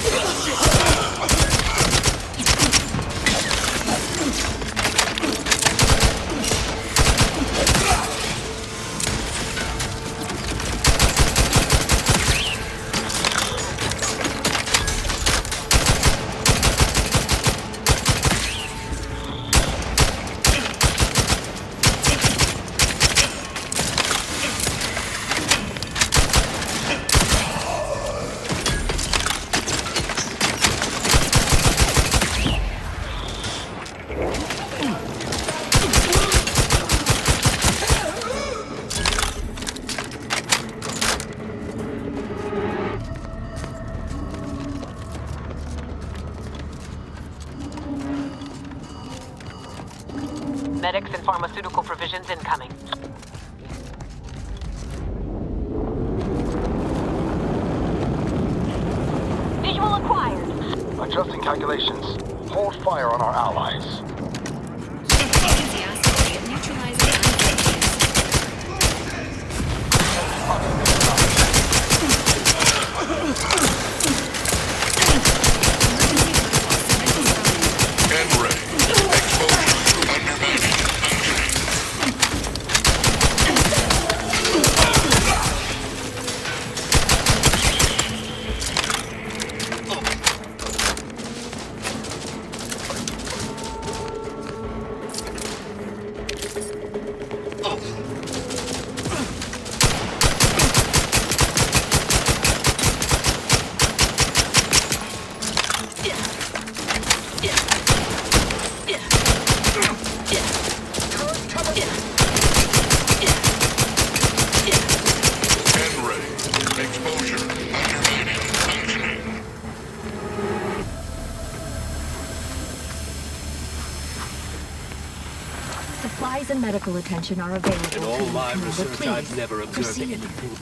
Speaker 24: Medics and pharmaceutical provisions incoming.
Speaker 7: Visual acquired.
Speaker 14: Adjusting calculations. Hold fire on our allies.
Speaker 5: Enthusiastically neutralizing
Speaker 3: N-ray. Exposure. Undermining.
Speaker 21: Supplies and medical attention are available.
Speaker 16: In all my research,
Speaker 21: Please,
Speaker 16: I've never observed
Speaker 21: proceed.
Speaker 16: anything.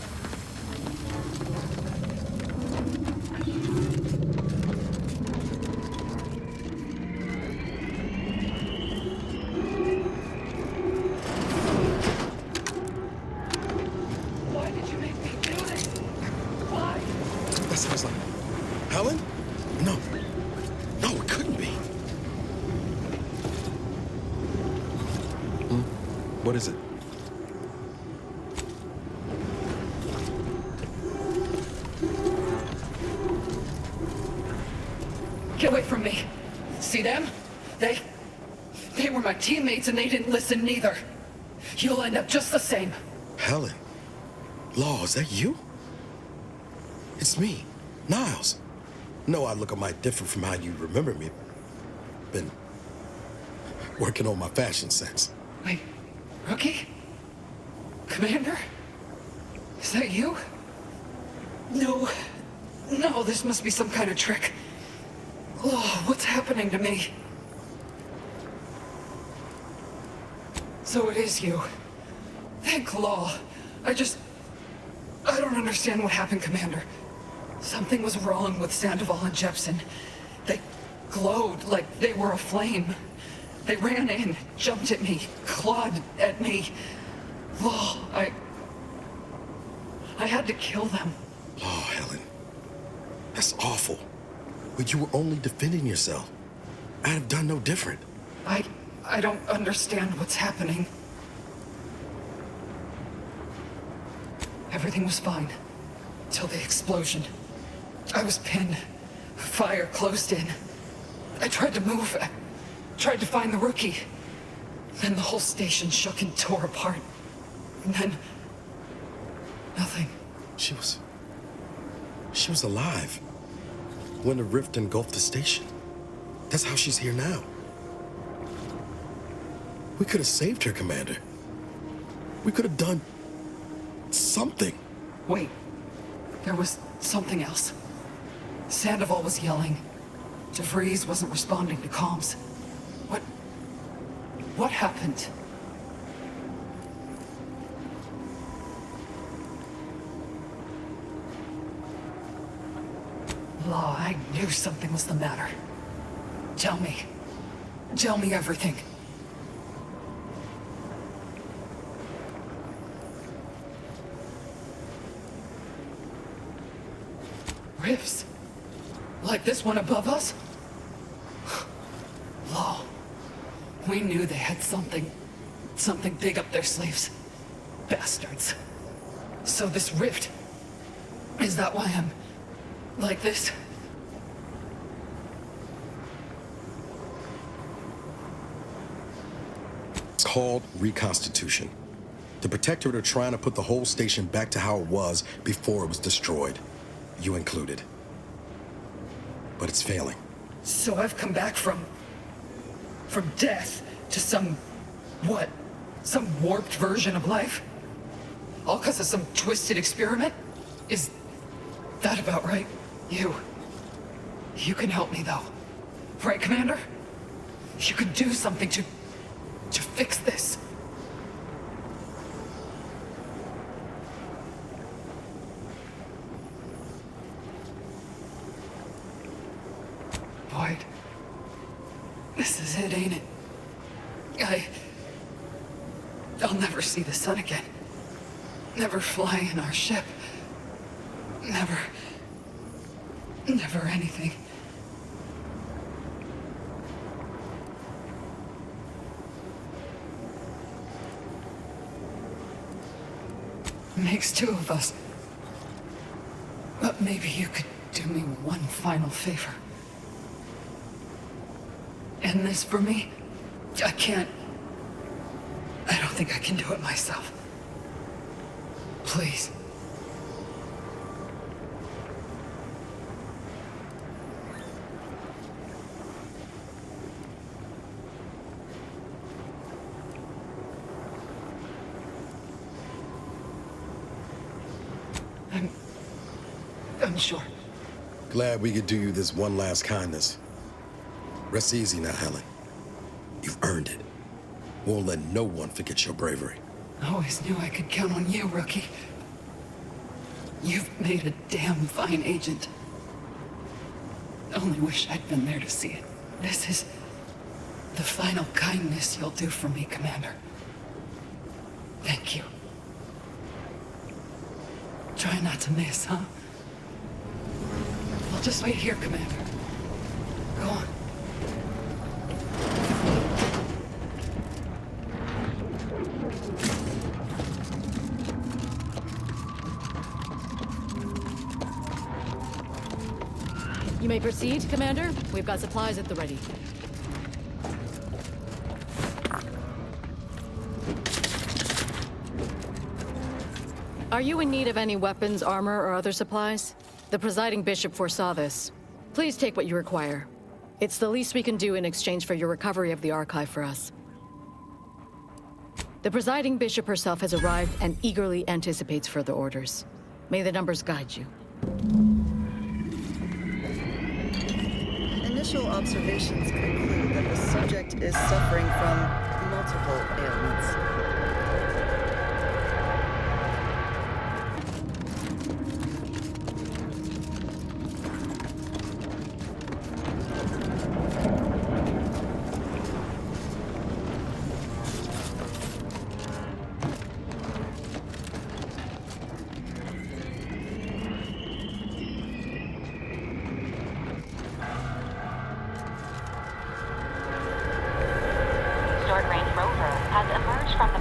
Speaker 8: Why did you make me do this? Why?
Speaker 4: That sounds like Helen? No. No, it couldn't be. What is it?
Speaker 13: me. See them? They were my teammates and they didn't listen neither. You'll end up just the same.
Speaker 4: Helen. Law, is that you? It's me, Niles. No, I look a mite different from how you remember me. Been working on my fashion sense.
Speaker 13: Wait, Rookie? Commander? Is that you? No, this must be some kind of trick. Oh, what's happening to me? So it is you. Thank Law. I don't understand what happened, Commander. Something was wrong with Sandoval and Jepson. They glowed like they were aflame. They ran in, jumped at me, clawed at me. Law, I had to kill them.
Speaker 4: Oh, Helen. That's awful. But you were only defending yourself. I'd have done no different.
Speaker 13: I don't understand what's happening. Everything was fine. Till the explosion. I was pinned. Fire closed in. I tried to move. I tried to find the Rookie. Then the whole station shook and tore apart. And then... nothing.
Speaker 4: She was alive. When the rift engulfed the station. That's how she's here now. We could have saved her, Commander. We could have done... something.
Speaker 13: Wait. There was something else. Sandoval was yelling. DeVries wasn't responding to comms. What happened? Law, I knew something was the matter. Tell me. Tell me everything. Rifts? Like this one above us? Law. We knew they had something big up their sleeves. Bastards. So this rift, is that why I'm like this?
Speaker 4: It's called reconstitution. The Protectorate are trying to put the whole station back to how it was before it was destroyed. You included. But it's failing.
Speaker 13: So I've come back from death to some warped version of life? All because of some twisted experiment? Is that about right? You can help me though. Right, Commander? You can do something to fix this. Boyd, this is it, ain't it? I'll never see the sun again. Never fly in our ship. Never anything. Makes two of us. But maybe you could do me one final favor. End this for me? I don't think I can do it myself. Please. I'm sure.
Speaker 4: Glad we could do you this one last kindness. Rest easy now, Helen. You've earned it. Won't let no one forget your bravery.
Speaker 13: I always knew I could count on you, Rookie. You've made a damn fine agent. Only wish I'd been there to see it. This is the final kindness you'll do for me, Commander. Thank you. Try not to miss, huh? I'll just wait here, Commander. Go on.
Speaker 16: You may proceed, Commander. We've got supplies at the ready. Are you in need of any weapons, armor, or other supplies? The presiding bishop foresaw this. Please take what you require. It's the least we can do in exchange for your recovery of the archive for us. The presiding bishop herself has arrived and eagerly anticipates further orders. May the numbers guide you.
Speaker 18: Initial observations conclude that the subject is suffering from multiple ailments.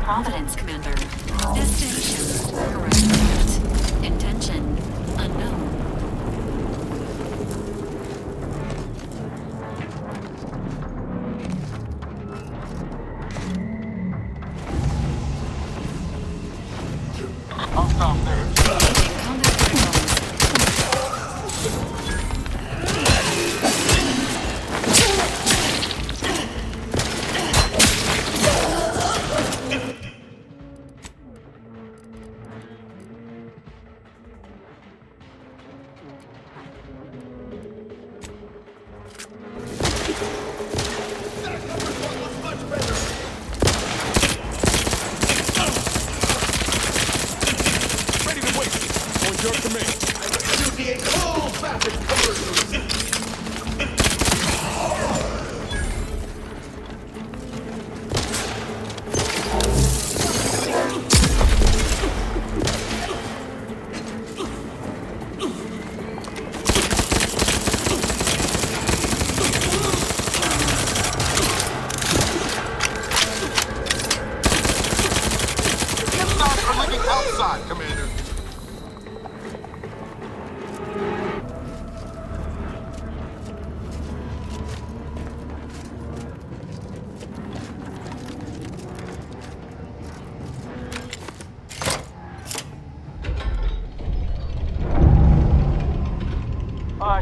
Speaker 5: Providence, Commander. Destination, correct. Intention, unknown.
Speaker 17: I'll stop there.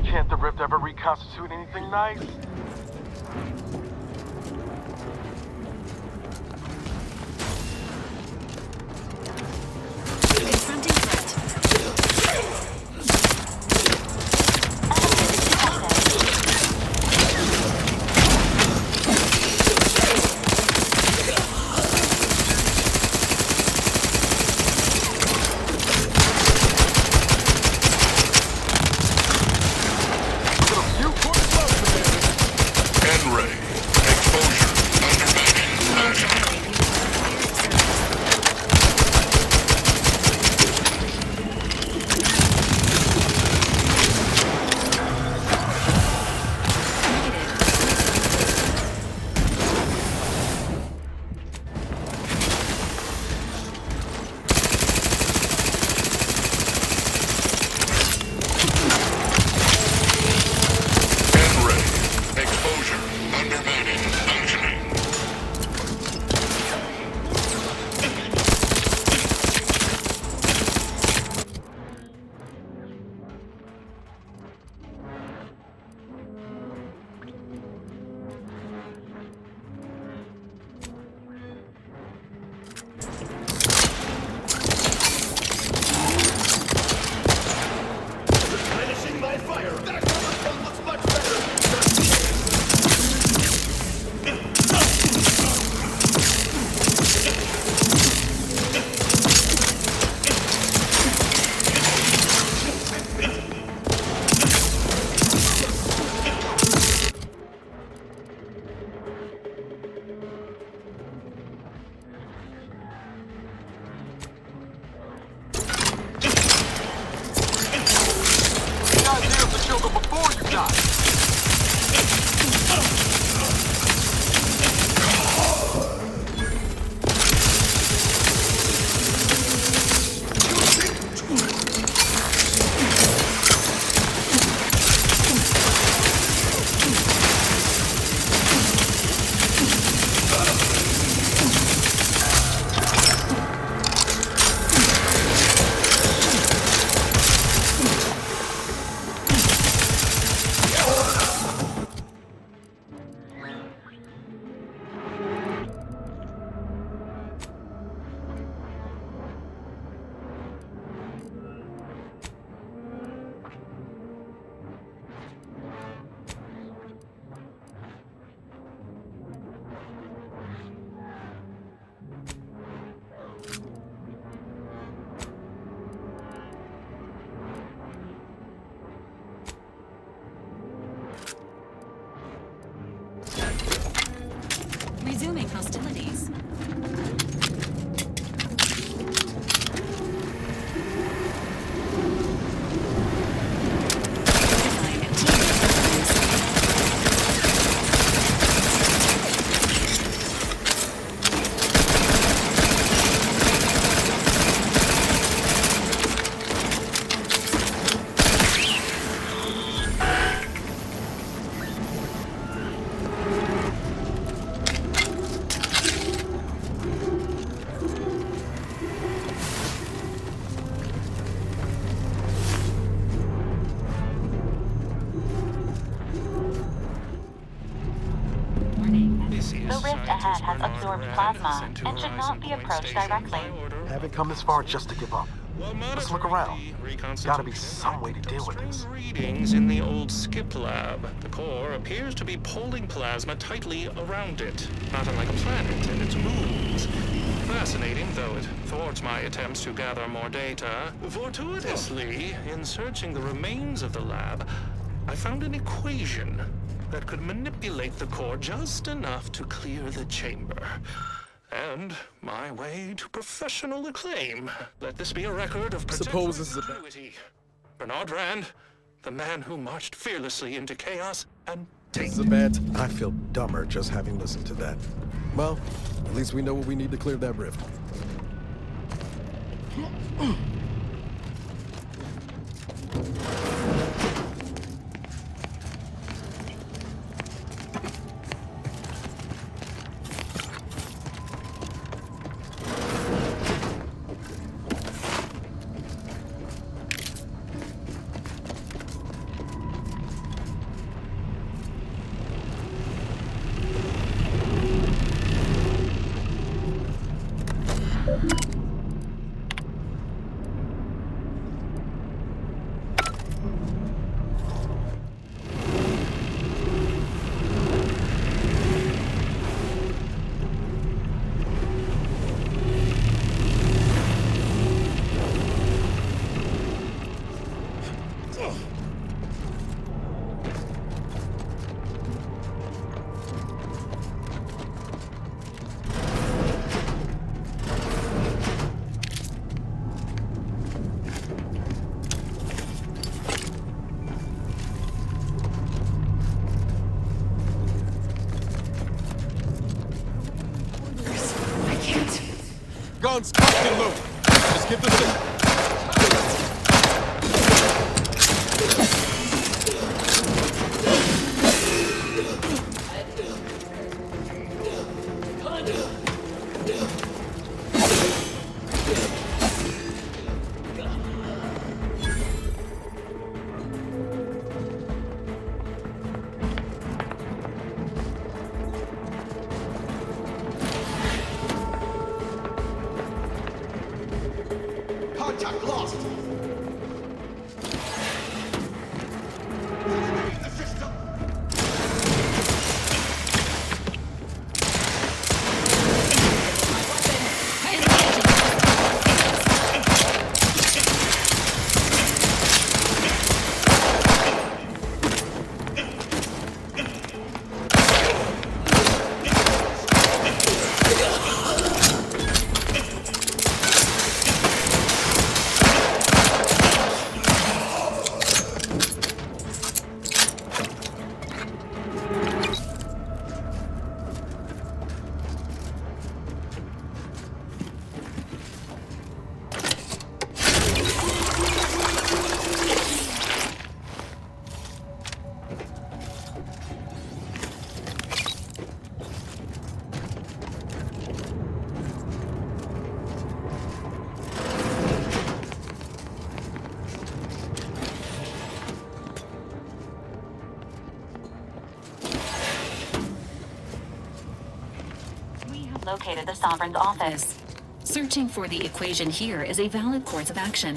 Speaker 17: Can't the rift ever reconstitute anything nice?
Speaker 5: Confronting threat.
Speaker 7: rift ahead has absorbed plasma and should not be approached directly.
Speaker 1: Haven't come this far just to give up. Let's look around. Gotta be some way to deal with this.
Speaker 11: Readings in the old skip lab. The core appears to be pulling plasma tightly around it, not unlike a planet and its moons. Fascinating, though it thwarts my attempts to gather more data. Fortuitously, in searching the remains of the lab, I found an equation that could manipulate the core just enough to clear the chamber. And my way to professional acclaim. Let this be a record of
Speaker 4: Suppose this is a
Speaker 11: continuity. Bernard Rand, the man who marched fearlessly into chaos and
Speaker 4: This is a bad. I feel dumber just having listened to that. Well, at least we know what we need to clear that rift. Guns, cocked and loaded. Just get the signal.
Speaker 23: Contact lost!
Speaker 5: Located the Sovereign's office. Searching for the equation here is a valid course of action.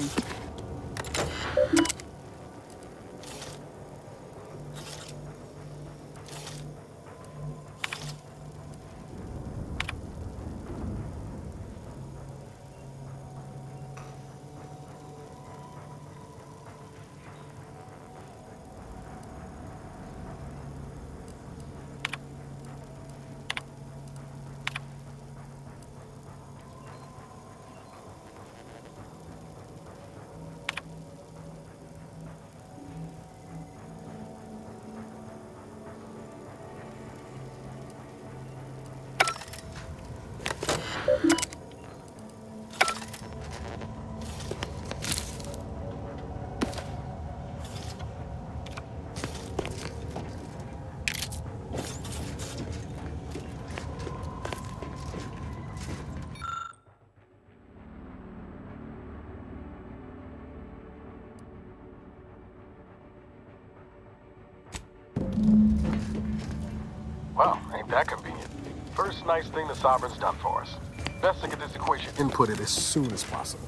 Speaker 1: Wow, ain't that convenient. First nice thing the Sovereign's done for us. Best to get this equation
Speaker 4: Input it as soon as possible.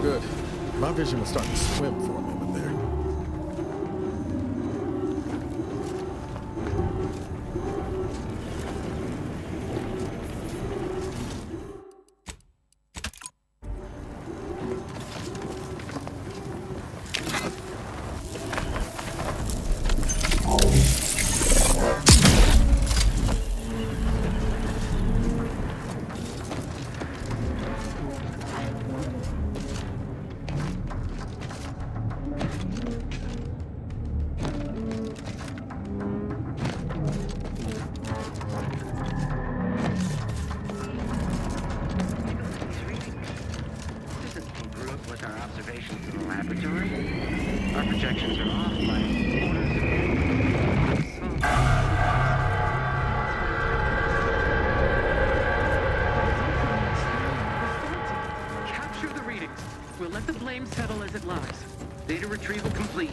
Speaker 4: Good. My vision was starting to swim for a moment there.
Speaker 9: We'll let the blame settle as it lies. Data retrieval complete.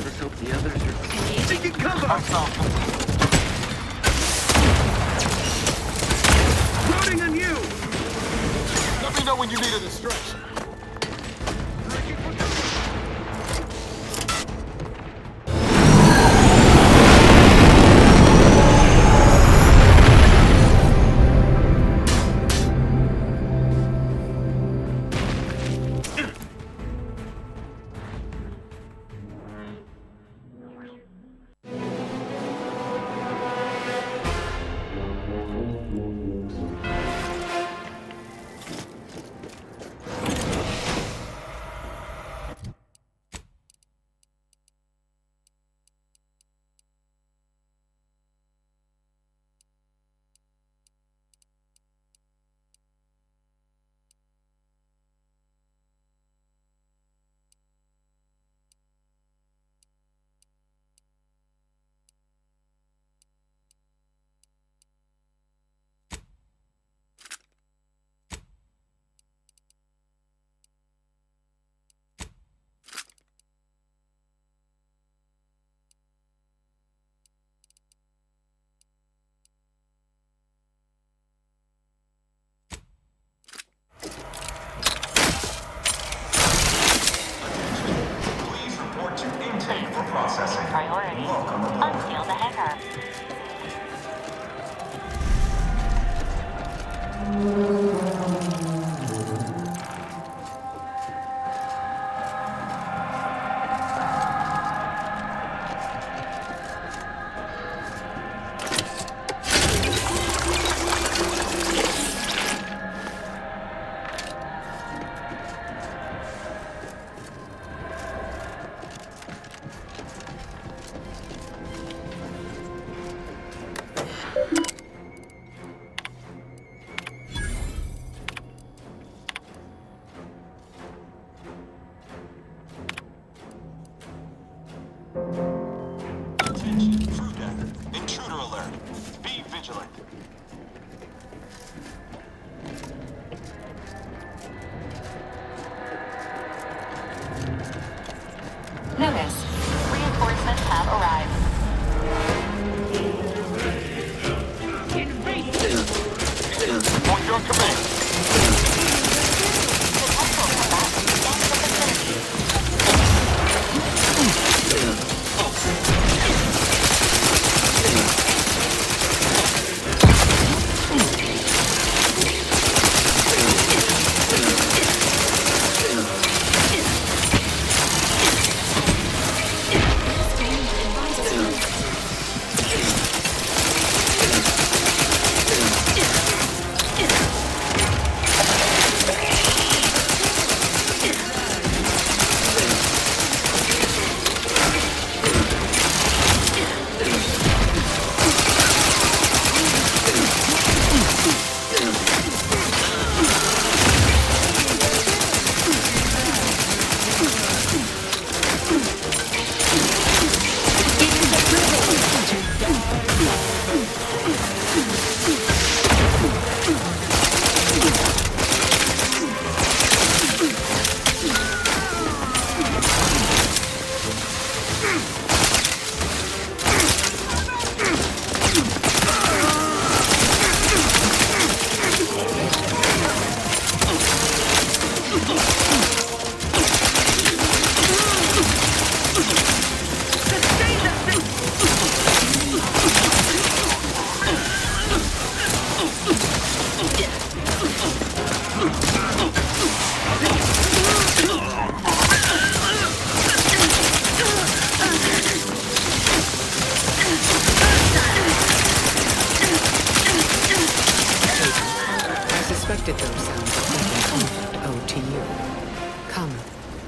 Speaker 9: Let's hope the others are taking cover! Loading on you!
Speaker 1: Let me know when you need a distraction.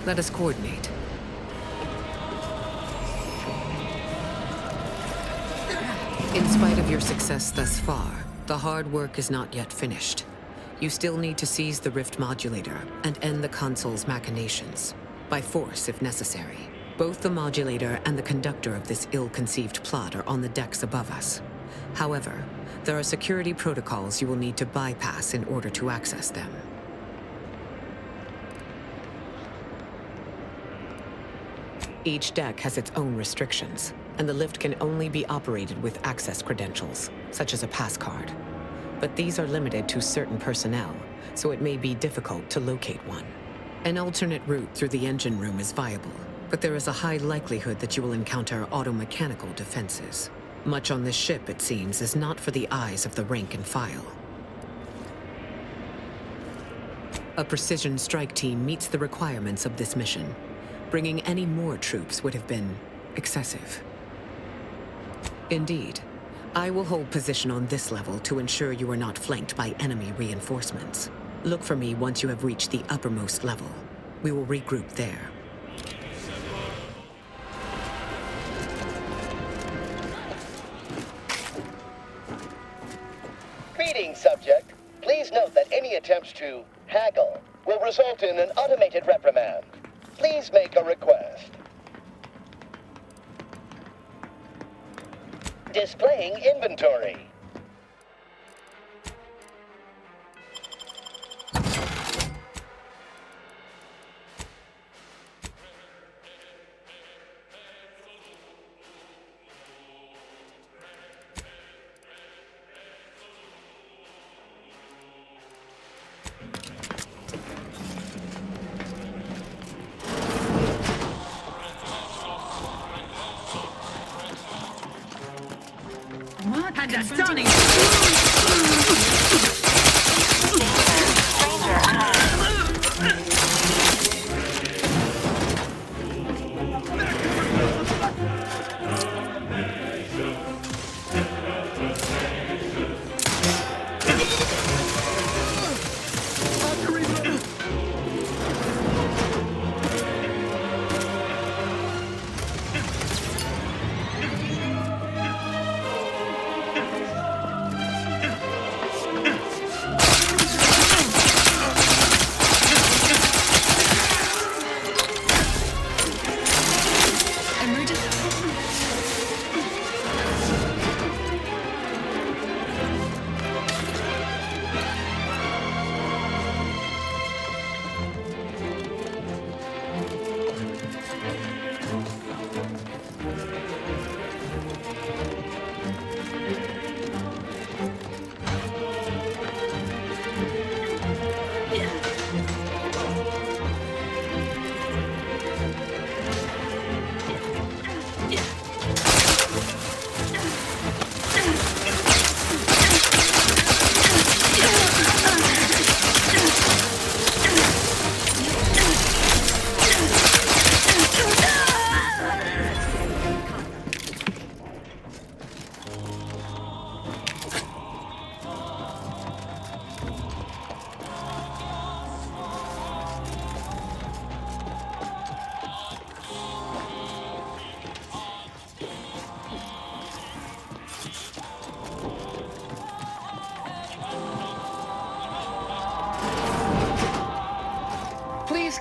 Speaker 24: Let us coordinate. In spite of your success thus far, the hard work is not yet finished. You still need to seize the rift modulator and end the console's machinations, by force if necessary. Both the modulator and the conductor of this ill-conceived plot are on the decks above us. However, there are security protocols you will need to bypass in order to access them. Each deck has its own restrictions, and the lift can only be operated with access credentials, such as a pass card. But these are limited to certain personnel, so it may be difficult to locate one. An alternate route through the engine room is viable, but there is a high likelihood that you will encounter automechanical defenses. Much on this ship, it seems, is not for the eyes of the rank and file. A precision strike team meets the requirements of this mission. Bringing any more troops would have been excessive. Indeed, I will hold position on this level to ensure you are not flanked by enemy reinforcements. Look for me once you have reached the uppermost level. We will regroup there.
Speaker 10: Greetings, subject. Please note that any attempts to haggle will result in an automated reprimand. Please make a request. Displaying inventory.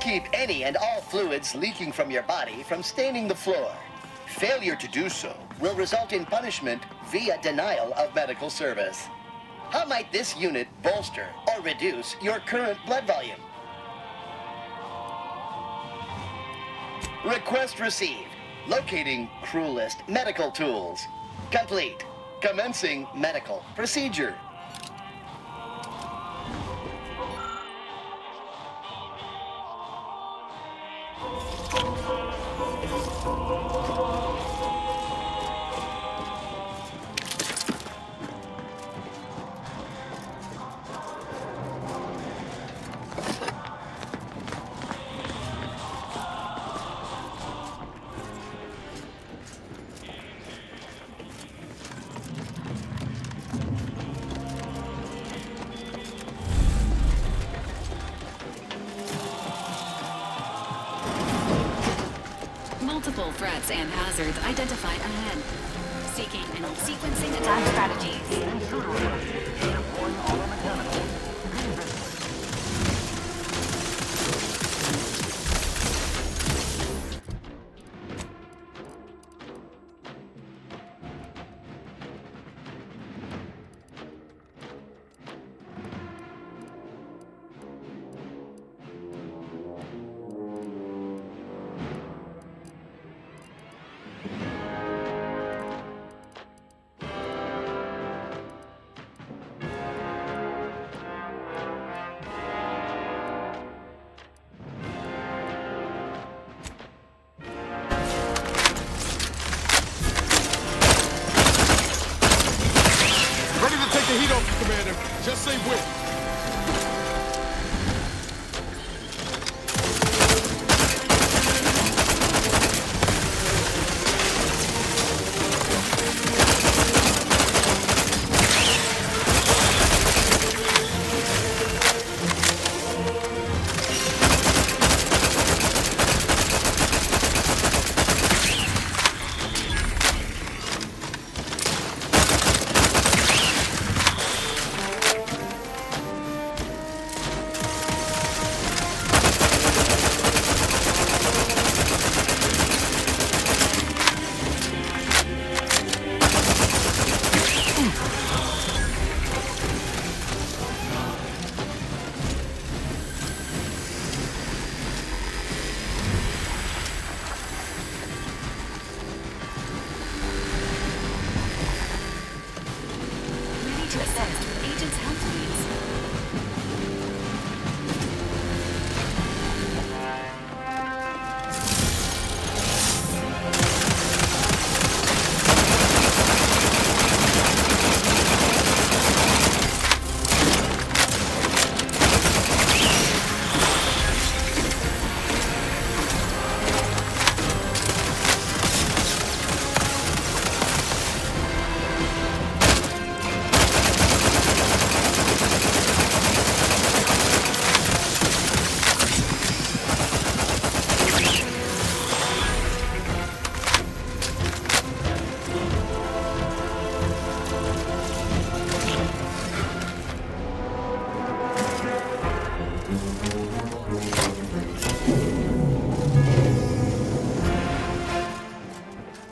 Speaker 10: Keep any and all fluids leaking from your body from staining the floor. Failure to do so will result in punishment via denial of medical service. How might this unit bolster or reduce your current blood volume? Request received. Locating crew list medical tools. Complete. Commencing medical procedure.
Speaker 5: possible threats and hazards identified ahead. Seeking and sequencing attack strategies.
Speaker 4: Heat off you, Commander. Just say when.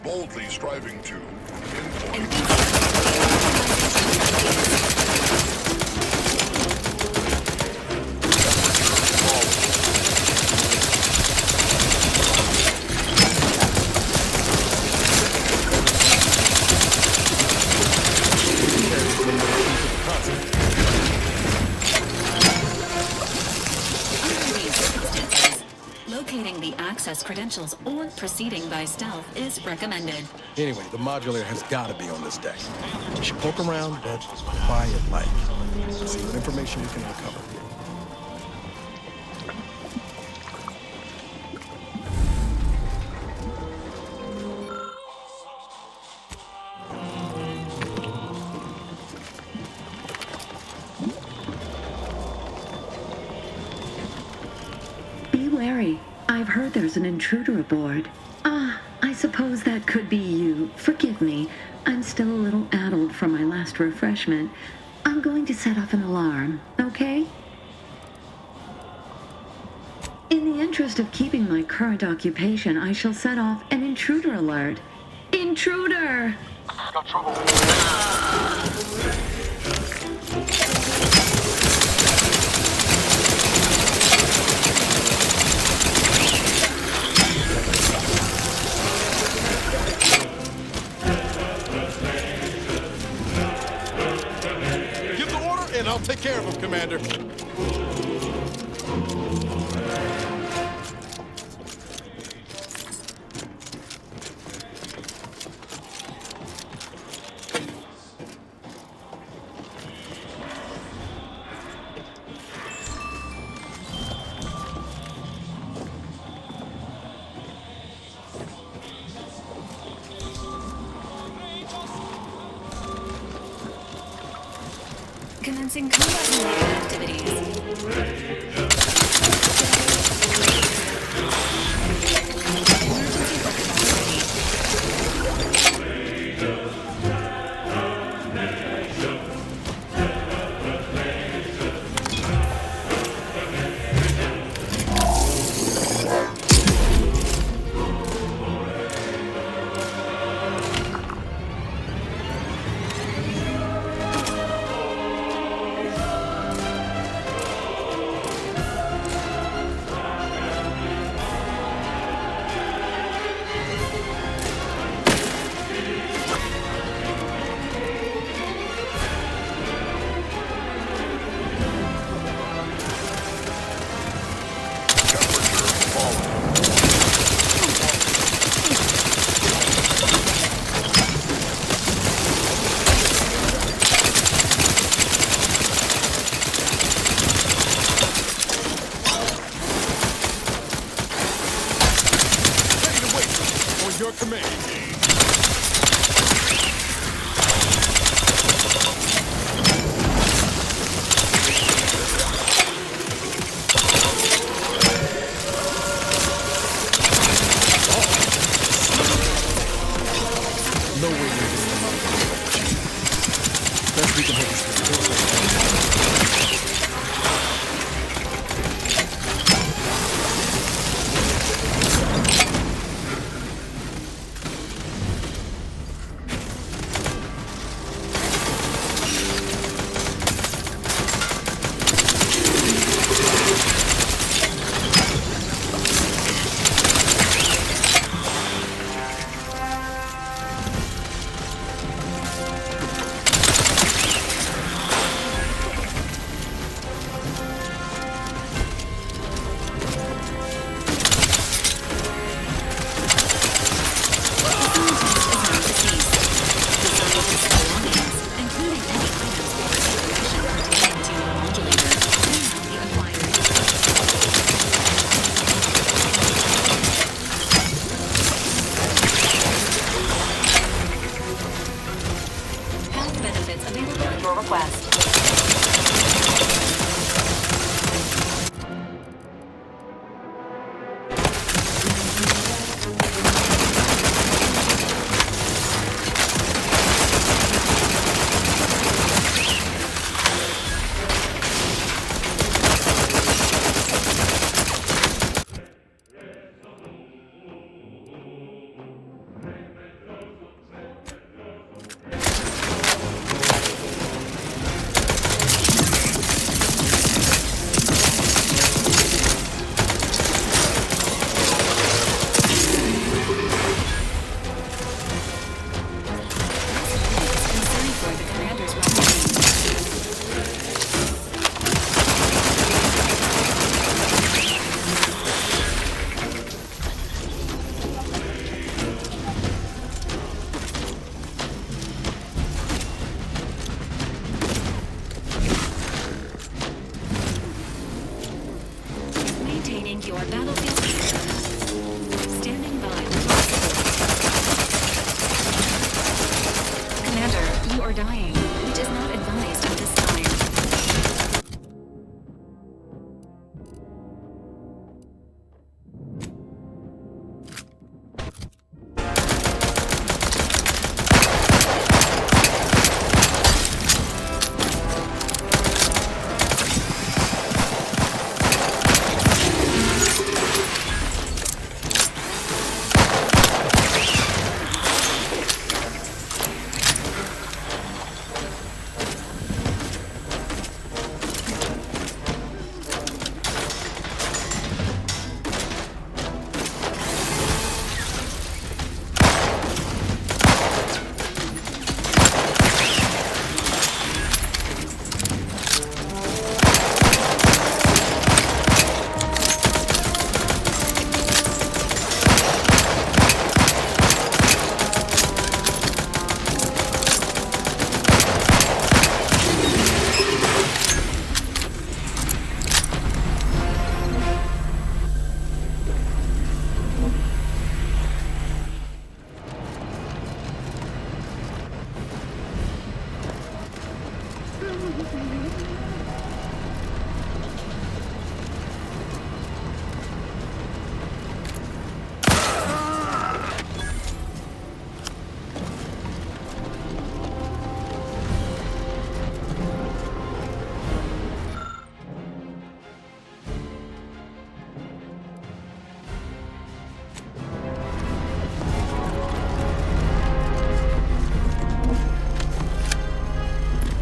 Speaker 3: Boldly striving to
Speaker 5: Locating the access credentials or proceeding by stealth is recommended.
Speaker 4: Anyway, the modulator has got to be on this deck. We should poke around, but quiet-like. See what information we can recover.
Speaker 6: Be wary. I've heard there's an intruder aboard. Ah, I suppose that could be you. Forgive me. I'm still a little addled from my last refreshment. I'm going to set off an alarm, okay? In the interest of keeping my current occupation, I shall set off an intruder alert. Intruder!
Speaker 1: Got trouble.
Speaker 4: And I'll take care of him, Commander.
Speaker 5: Commencing combat-related activities. Emergency
Speaker 12: your command.
Speaker 4: Nowhere near this amount of damage. Best we can hope is to kill something.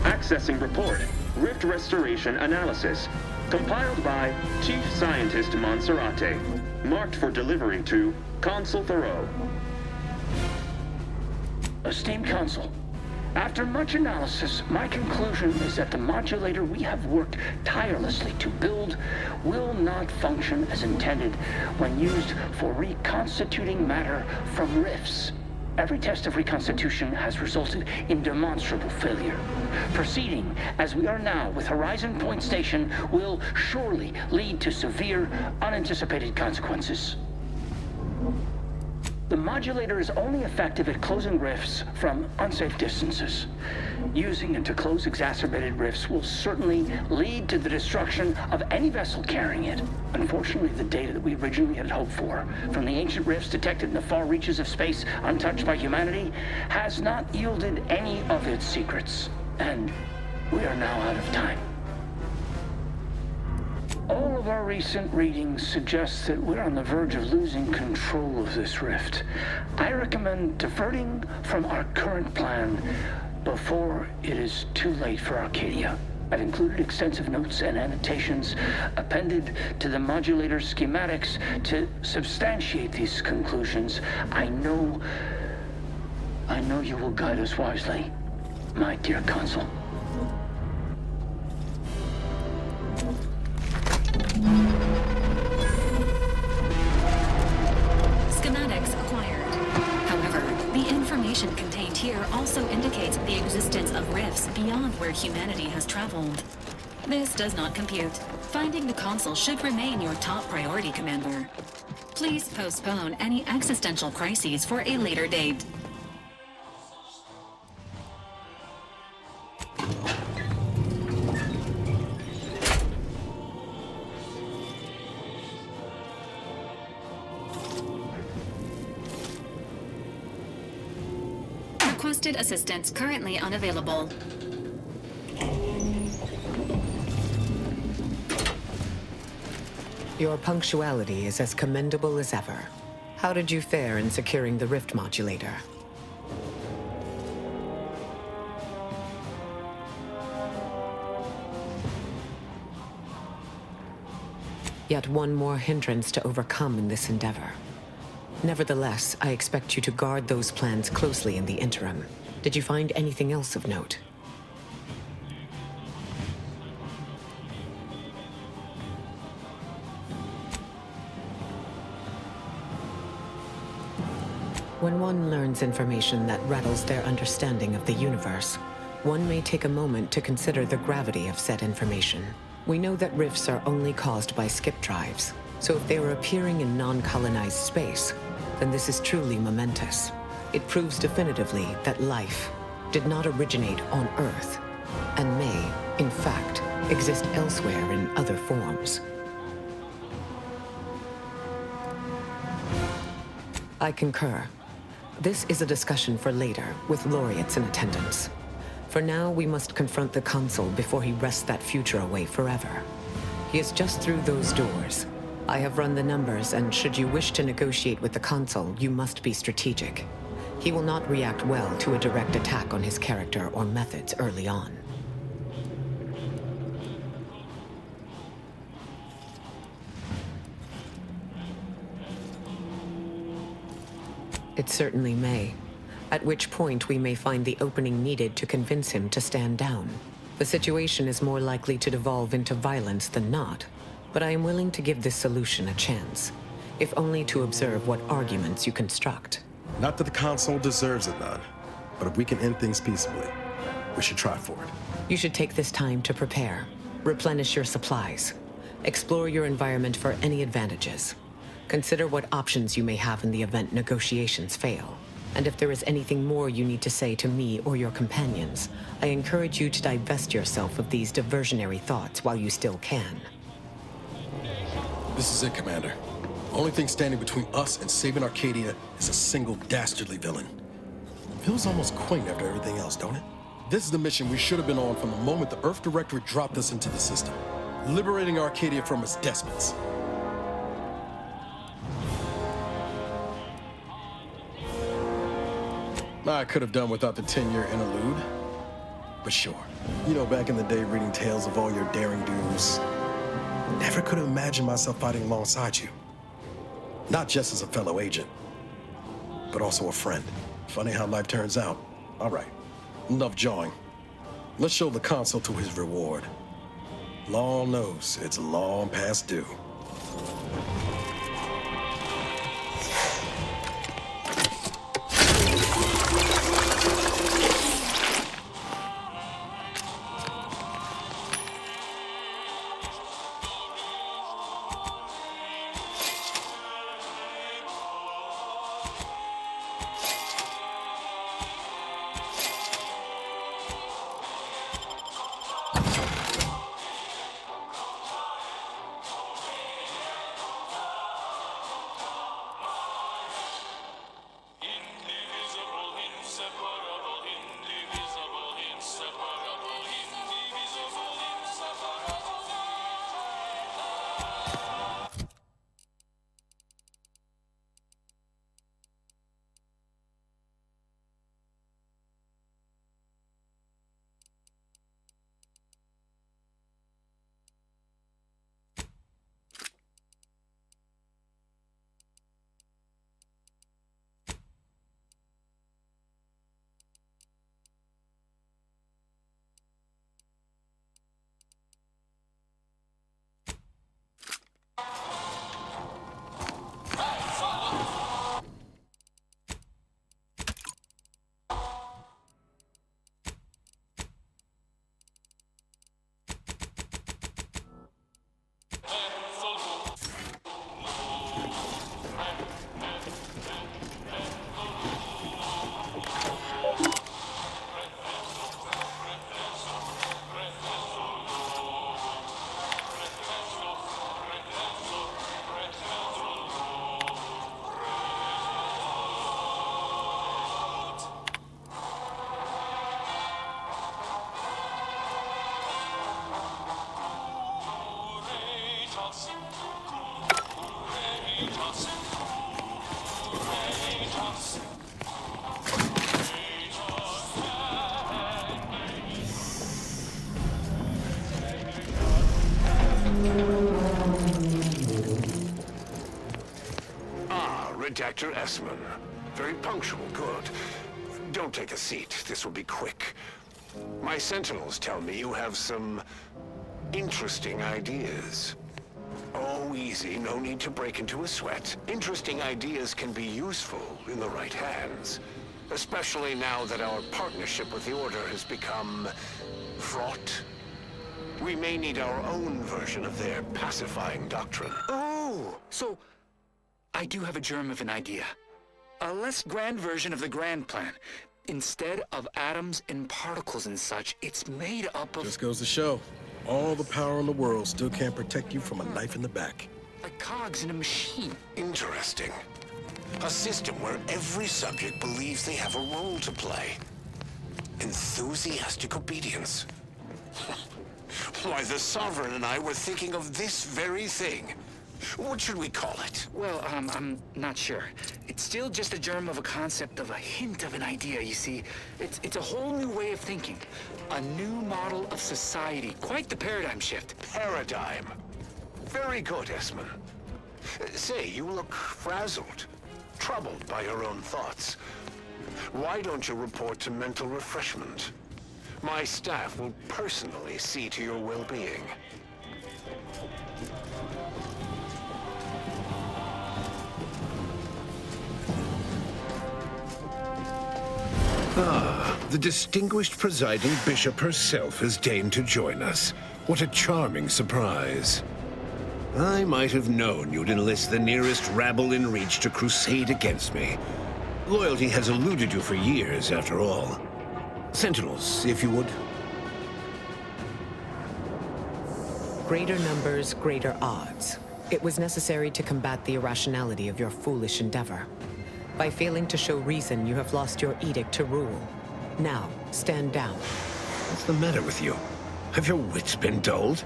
Speaker 19: Accessing report. Rift restoration analysis. Compiled by Chief Scientist Monserrate. Marked for delivery to Consul Thoreau.
Speaker 20: Esteemed Consul, after much analysis, my conclusion is that the modulator we have worked tirelessly to build will not function as intended when used for reconstituting matter from rifts. Every test of reconstitution has resulted in demonstrable failure. Proceeding as we are now with Horizon Point Station will surely lead to severe, unanticipated consequences. The modulator is only effective at closing rifts from unsafe distances. Using it to close exacerbated rifts will certainly lead to the destruction of any vessel carrying it. Unfortunately, the data that we originally had hoped for from the ancient rifts detected in the far reaches of space untouched by humanity has not yielded any of its secrets. And we are now out of time. All of our recent readings suggest that we're on the verge of losing control of this rift. I recommend diverting from our current plan before it is too late for Arcadia. I've included extensive notes and annotations appended to the modulator schematics to substantiate these conclusions. I know you will guide us wisely, my dear Consul.
Speaker 5: Schematics acquired. However, the information contained here also indicates the existence of rifts beyond where humanity has traveled. This does not compute. Finding the console should remain your top priority, Commander. Please postpone any existential crises for a later date. Requested assistance currently unavailable.
Speaker 24: Your punctuality is as commendable as ever. How did you fare in securing the rift modulator? Yet one more hindrance to overcome in this endeavor. Nevertheless, I expect you to guard those plans closely in the interim. Did you find anything else of note? When one learns information that rattles their understanding of the universe, one may take a moment to consider the gravity of said information. We know that rifts are only caused by skip drives, so if they are appearing in non-colonized space, then this is truly momentous. It proves definitively that life did not originate on Earth, and may, in fact, exist elsewhere in other forms. I concur. This is a discussion for later, with laureates in attendance. For now, we must confront the Consul before he wrests that future away forever. He is just through those doors. I have run the numbers, and should you wish to negotiate with the Consul, you must be strategic. He will not react well to a direct attack on his character or methods early on. It certainly may, at which point we may find the opening needed to convince him to stand down. The situation is more likely to devolve into violence than not, but I am willing to give this solution a chance, if only to observe what arguments you construct.
Speaker 4: Not that the Consul deserves it, none, but if we can end things peaceably, we should try for it.
Speaker 24: You should take this time to prepare, replenish your supplies, explore your environment for any advantages. Consider what options you may have in the event negotiations fail. And if there is anything more you need to say to me or your companions, I encourage you to divest yourself of these diversionary thoughts while you still can.
Speaker 4: This is it, Commander. Only thing standing between us and saving Arcadia is a single dastardly villain. Feels almost quaint after everything else, don't it? This is the mission we should have been on from the moment the Earth Directorate dropped us into the system. Liberating Arcadia from its despots. I could have done without the 10-year interlude. But sure, you know, back in the day reading tales of all your daring do's, never could have imagined myself fighting alongside you. Not just as a fellow agent, but also a friend. Funny how life turns out. All right, enough jawing. Let's show the Consul to his reward. Law knows it's long past due.
Speaker 2: Redactor Esmond. Very punctual, good. Don't take a seat. This will be quick. My sentinels tell me you have some interesting ideas. Oh, easy. No need to break into a sweat. Interesting ideas can be useful in the right hands. Especially now that our partnership with the Order has become fraught. We may need our own version of their pacifying doctrine.
Speaker 12: Oh, so I do have a germ of an idea. A less grand version of the grand plan. Instead of atoms and particles and such, it's made up of...
Speaker 4: Just goes to show, all the power in the world still can't protect you from a knife in the back.
Speaker 12: Like cogs in a machine.
Speaker 2: Interesting. A system where every subject believes they have a role to play. Enthusiastic obedience. Why, the Sovereign and I were thinking of this very thing. What should we call it?
Speaker 12: Well, I'm not sure. It's still just a germ of a concept, of a hint of an idea, you see. It's a whole new way of thinking. A new model of society. Quite the paradigm shift.
Speaker 2: Paradigm. Very good, Esmond. Say, you look frazzled, troubled by your own thoughts. Why don't you report to mental refreshment? My staff will personally see to your well-being.
Speaker 15: Ah, the distinguished presiding bishop herself has deigned to join us. What a charming surprise. I might have known you'd enlist the nearest rabble in reach to crusade against me. Loyalty has eluded you for years, after all. Sentinels, if you would.
Speaker 24: Greater numbers, greater odds. It was necessary to combat the irrationality of your foolish endeavor. By failing to show reason, you have lost your edict to rule. Now, stand down.
Speaker 15: What's the matter with you? Have your wits been dulled?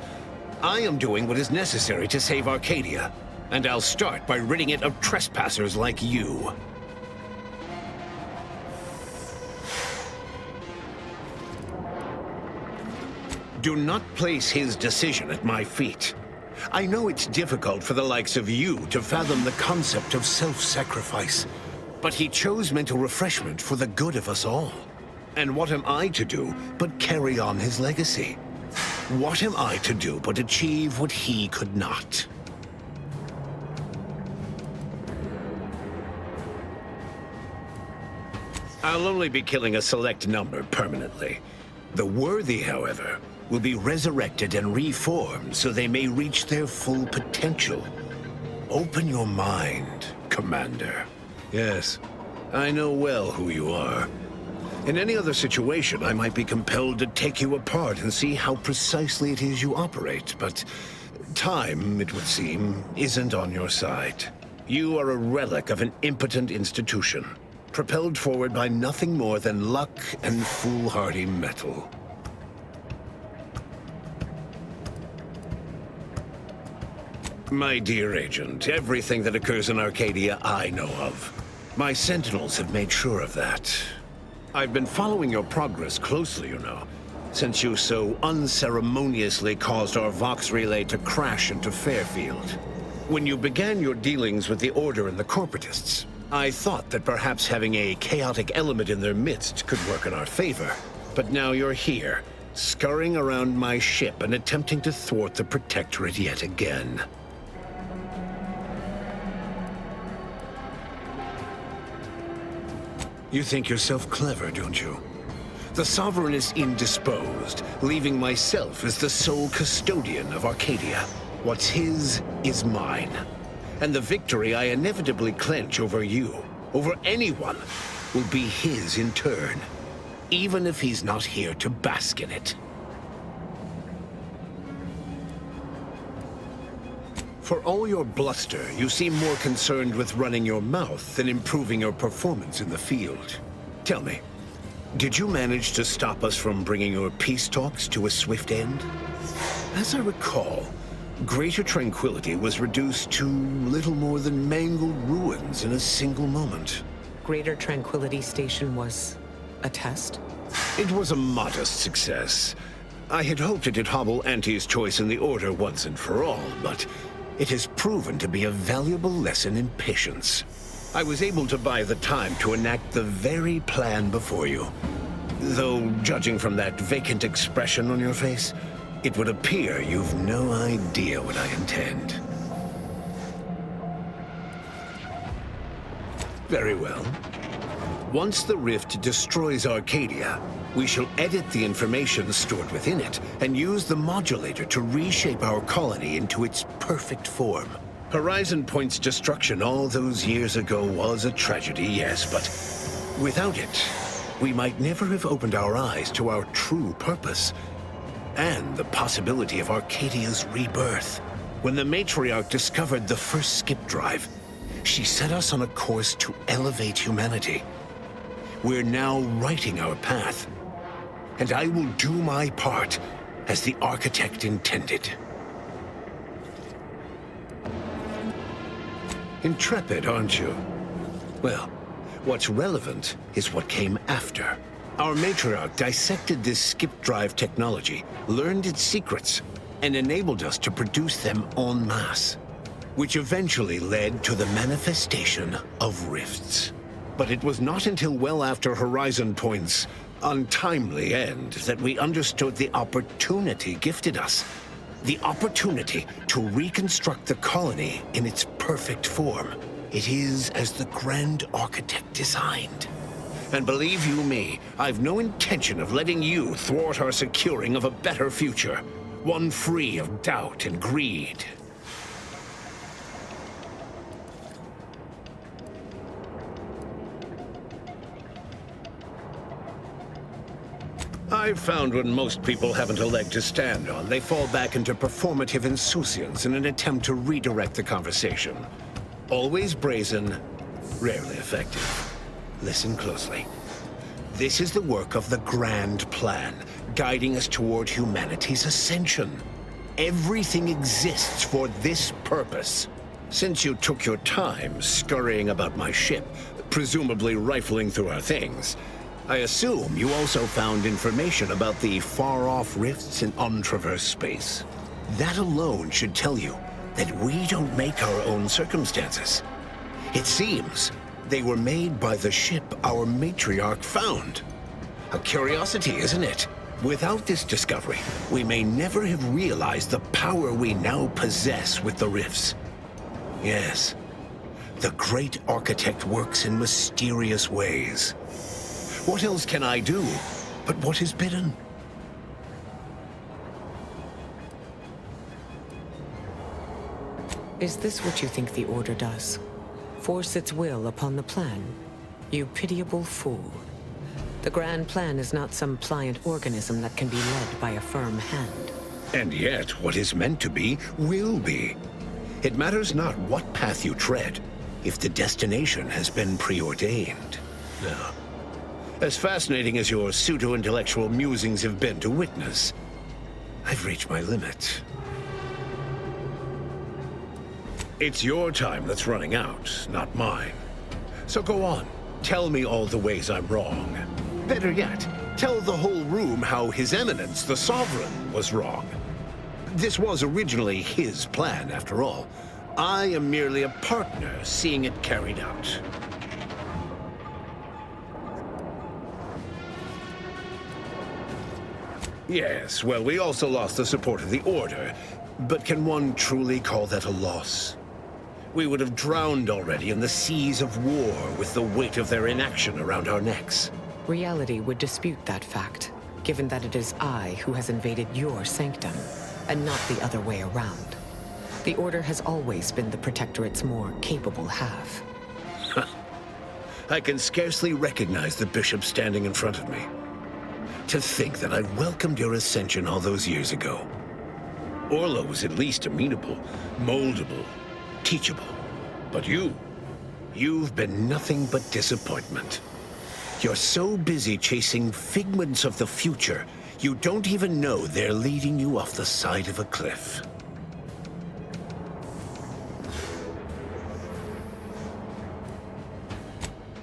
Speaker 15: I am doing what is necessary to save Arcadia, and I'll start by ridding it of trespassers like you. Do not place his decision at my feet. I know it's difficult for the likes of you to fathom the concept of self-sacrifice. But he chose mental refreshment for the good of us all. And what am I to do but carry on his legacy? What am I to do but achieve what he could not? I'll only be killing a select number permanently. The worthy, however, will be resurrected and reformed so they may reach their full potential. Open your mind, Commander. Yes, I know well who you are. In any other situation, I might be compelled to take you apart and see how precisely it is you operate, but time, it would seem, isn't on your side. You are a relic of an impotent institution, propelled forward by nothing more than luck and foolhardy metal. My dear agent, everything that occurs in Arcadia I know of. My sentinels have made sure of that. I've been following your progress closely, you know, since you so unceremoniously caused our Vox relay to crash into Fairfield. When you began your dealings with the Order and the Corporatists, I thought that perhaps having a chaotic element in their midst could work in our favor. But now you're here, scurrying around my ship and attempting to thwart the Protectorate yet again. You think yourself clever, don't you? The Sovereign is indisposed, leaving myself as the sole custodian of Arcadia. What's his is mine. And the victory I inevitably clench over you, over anyone, will be his in turn, even if he's not here to bask in it. For all your bluster, you seem more concerned with running your mouth than improving your performance in the field. Tell me, did you manage to stop us from bringing your peace talks to a swift end? As I recall, Greater Tranquility was reduced to little more than mangled ruins in a single moment.
Speaker 24: Greater Tranquility Station was a test?
Speaker 15: It was a modest success. I had hoped it'd hobble Auntie's choice in the Order once and for all, but it has proven to be a valuable lesson in patience. I was able to buy the time to enact the very plan before you. Though, judging from that vacant expression on your face, it would appear you've no idea what I intend. Very well. Once the rift destroys Arcadia, we shall edit the information stored within it and use the modulator to reshape our colony into its perfect form. Horizon Point's destruction all those years ago was a tragedy, yes, but without it, we might never have opened our eyes to our true purpose and the possibility of Arcadia's rebirth. When the matriarch discovered the first skip drive, she set us on a course to elevate humanity. We're now writing our path, and I will do my part as the architect intended. Intrepid, aren't you? Well, what's relevant is what came after. Our matriarch dissected this skip drive technology, learned its secrets, and enabled us to produce them en masse, which eventually led to the manifestation of rifts. But it was not until well after Horizon Point's untimely end that we understood the opportunity gifted us. The opportunity to reconstruct the colony in its perfect form. It is as the Grand Architect designed. And believe you me, I've no intention of letting you thwart our securing of a better future, one free of doubt and greed. I've found when most people haven't a leg to stand on, they fall back into performative insouciance in an attempt to redirect the conversation. Always brazen, rarely effective. Listen closely. This is the work of the Grand Plan, guiding us toward humanity's ascension. Everything exists for this purpose. Since you took your time scurrying about my ship, presumably rifling through our things, I assume you also found information about the far-off rifts in untraversed space. That alone should tell you that we don't make our own circumstances. It seems they were made by the ship our matriarch found. A curiosity, isn't it? Without this discovery, we may never have realized the power we now possess with the rifts. Yes, the great architect works in mysterious ways. What else can I do but what is bidden?
Speaker 24: Is this what you think the Order does? Force its will upon the plan? You pitiable fool. The Grand Plan is not some pliant organism that can be led by a firm hand.
Speaker 15: And yet, what is meant to be, will be. It matters not what path you tread, if the destination has been preordained. Now, as fascinating as your pseudo-intellectual musings have been to witness, I've reached my limit. It's your time that's running out, not mine. So go on, tell me all the ways I'm wrong. Better yet, tell the whole room how His Eminence, the Sovereign, was wrong. This was originally his plan, after all. I am merely a partner seeing it carried out. Yes, well, we also lost the support of the Order, but can one truly call that a loss? We would have drowned already in the seas of war with the weight of their inaction around our necks.
Speaker 24: Reality would dispute that fact, given that it is I who has invaded your sanctum, and not the other way around. The Order has always been the Protectorate's more capable half.
Speaker 15: I can scarcely recognize the Bishop standing in front of me. To think that I welcomed your ascension all those years ago. Orla was at least amenable, moldable, teachable. But you've been nothing but disappointment. You're so busy chasing figments of the future, you don't even know they're leading you off the side of a cliff.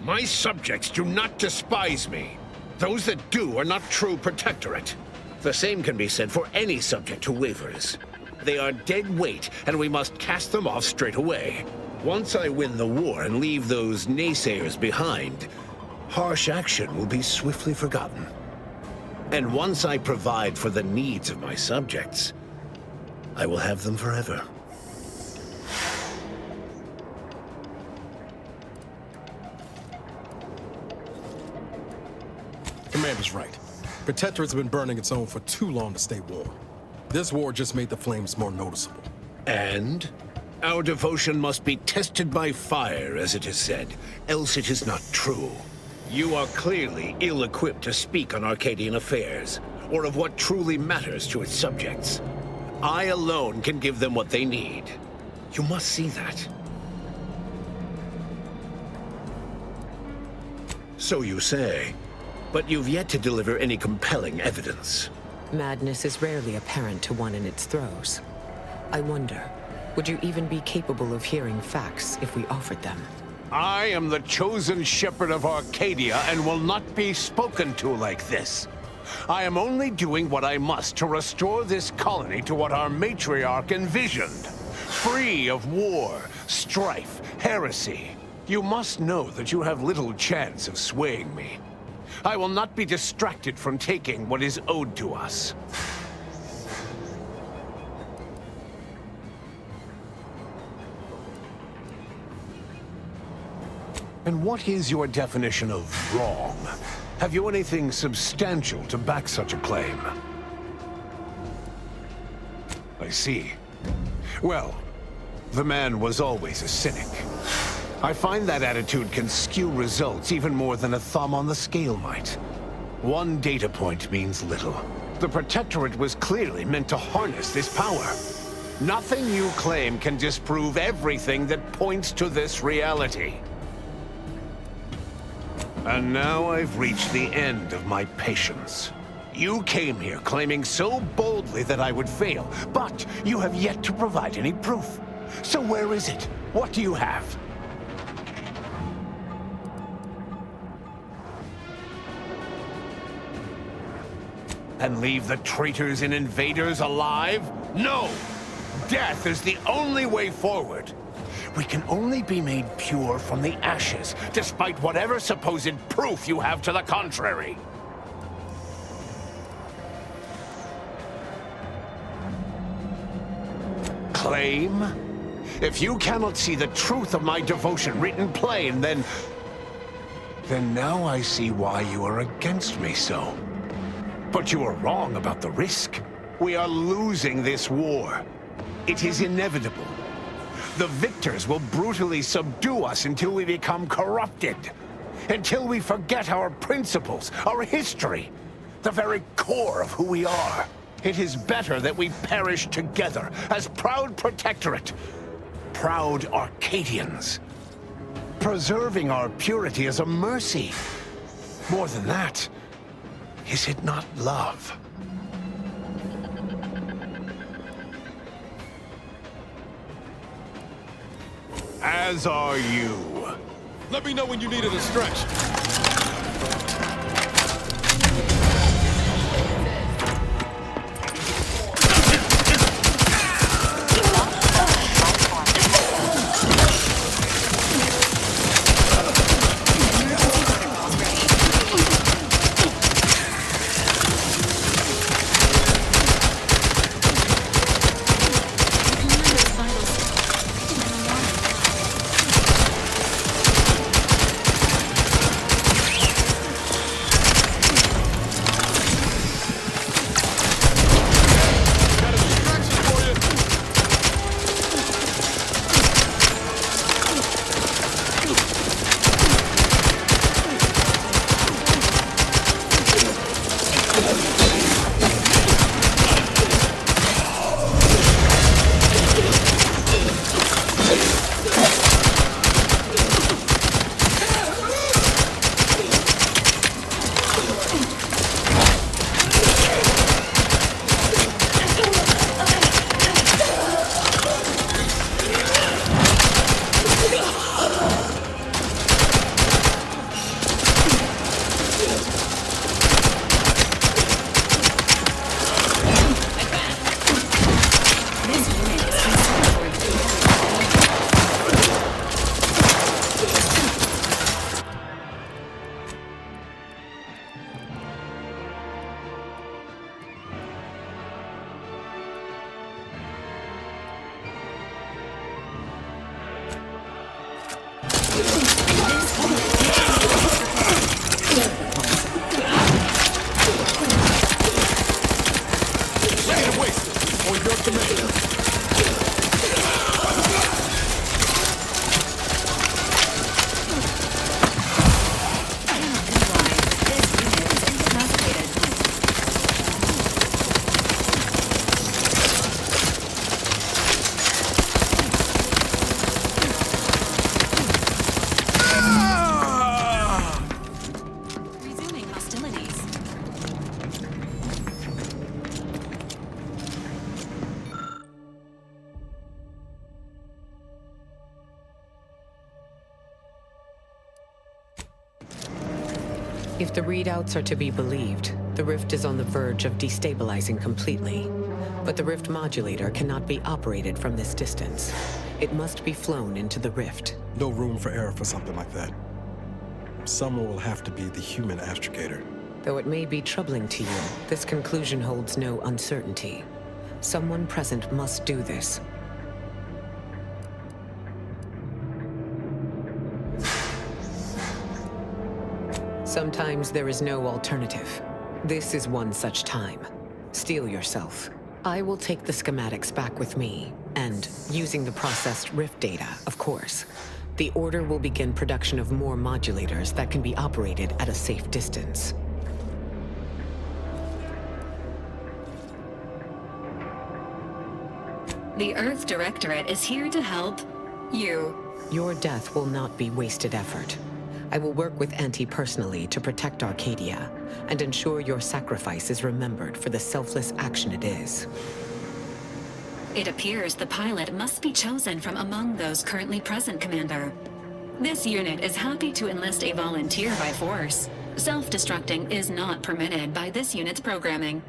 Speaker 15: My subjects do not despise me. Those that do are not true protectorate. The same can be said for any subject who wavers. They are dead weight, and we must cast them off straight away. Once I win the war and leave those naysayers behind, harsh action will be swiftly forgotten. And once I provide for the needs of my subjects, I will have them forever.
Speaker 4: Commander's right. Protectorate's been burning its own for too long to stay warm. This war just made the flames more noticeable.
Speaker 15: And? Our devotion must be tested by fire, as it is said, else it is not true. You are clearly ill-equipped to speak on Arcadian affairs, or of what truly matters to its subjects. I alone can give them what they need. You must see that. So you say, but you've yet to deliver any compelling evidence.
Speaker 24: Madness is rarely apparent to one in its throes. I wonder, would you even be capable of hearing facts if we offered them?
Speaker 15: I am the chosen shepherd of Arcadia and will not be spoken to like this. I am only doing what I must to restore this colony to what our matriarch envisioned. Free of war, strife, heresy. You must know that you have little chance of swaying me. I will not be distracted from taking what is owed to us. And what is your definition of wrong? Have you anything substantial to back such a claim? I see. Well, the man was always a cynic. I find that attitude can skew results even more than a thumb on the scale might. One data point means little. The Protectorate was clearly meant to harness this power. Nothing you claim can disprove everything that points to this reality. And now I've reached the end of my patience. You came here claiming so boldly that I would fail, but you have yet to provide any proof. So where is it? What do you have? And leave the traitors and invaders alive? No! Death is the only way forward. We can only be made pure from the ashes, despite whatever supposed proof you have to the contrary. Claim? If you cannot see the truth of my devotion written plain, then now I see why you are against me so. But you are wrong about the risk. We are losing this war. It is inevitable. The victors will brutally subdue us until we become corrupted. Until we forget our principles, our history, the very core of who we are. It is better that we perish together as proud Protectorate, proud Arcadians. Preserving our purity is a mercy. More than that, is it not love? As are you.
Speaker 4: Let me know when you needed a stretch.
Speaker 24: If the readouts are to be believed, the rift is on the verge of destabilizing completely. But the rift modulator cannot be operated from this distance. It must be flown into the rift.
Speaker 4: No room for error for something like that. Someone will have to be the human astrogator.
Speaker 24: Though it may be troubling to you, this conclusion holds no uncertainty. Someone present must do this. Sometimes there is no alternative. This is one such time. Steel yourself. I will take the schematics back with me, and, using the processed rift data, of course, the Order will begin production of more modulators that can be operated at a safe distance.
Speaker 5: The Earth Directorate is here to help you.
Speaker 24: Your death will not be wasted effort. I will work with Auntie personally to protect Arcadia and ensure your sacrifice is remembered for the selfless action it is.
Speaker 5: It appears the pilot must be chosen from among those currently present, Commander. This unit is happy to enlist a volunteer by force. Self-destructing is not permitted by this unit's programming.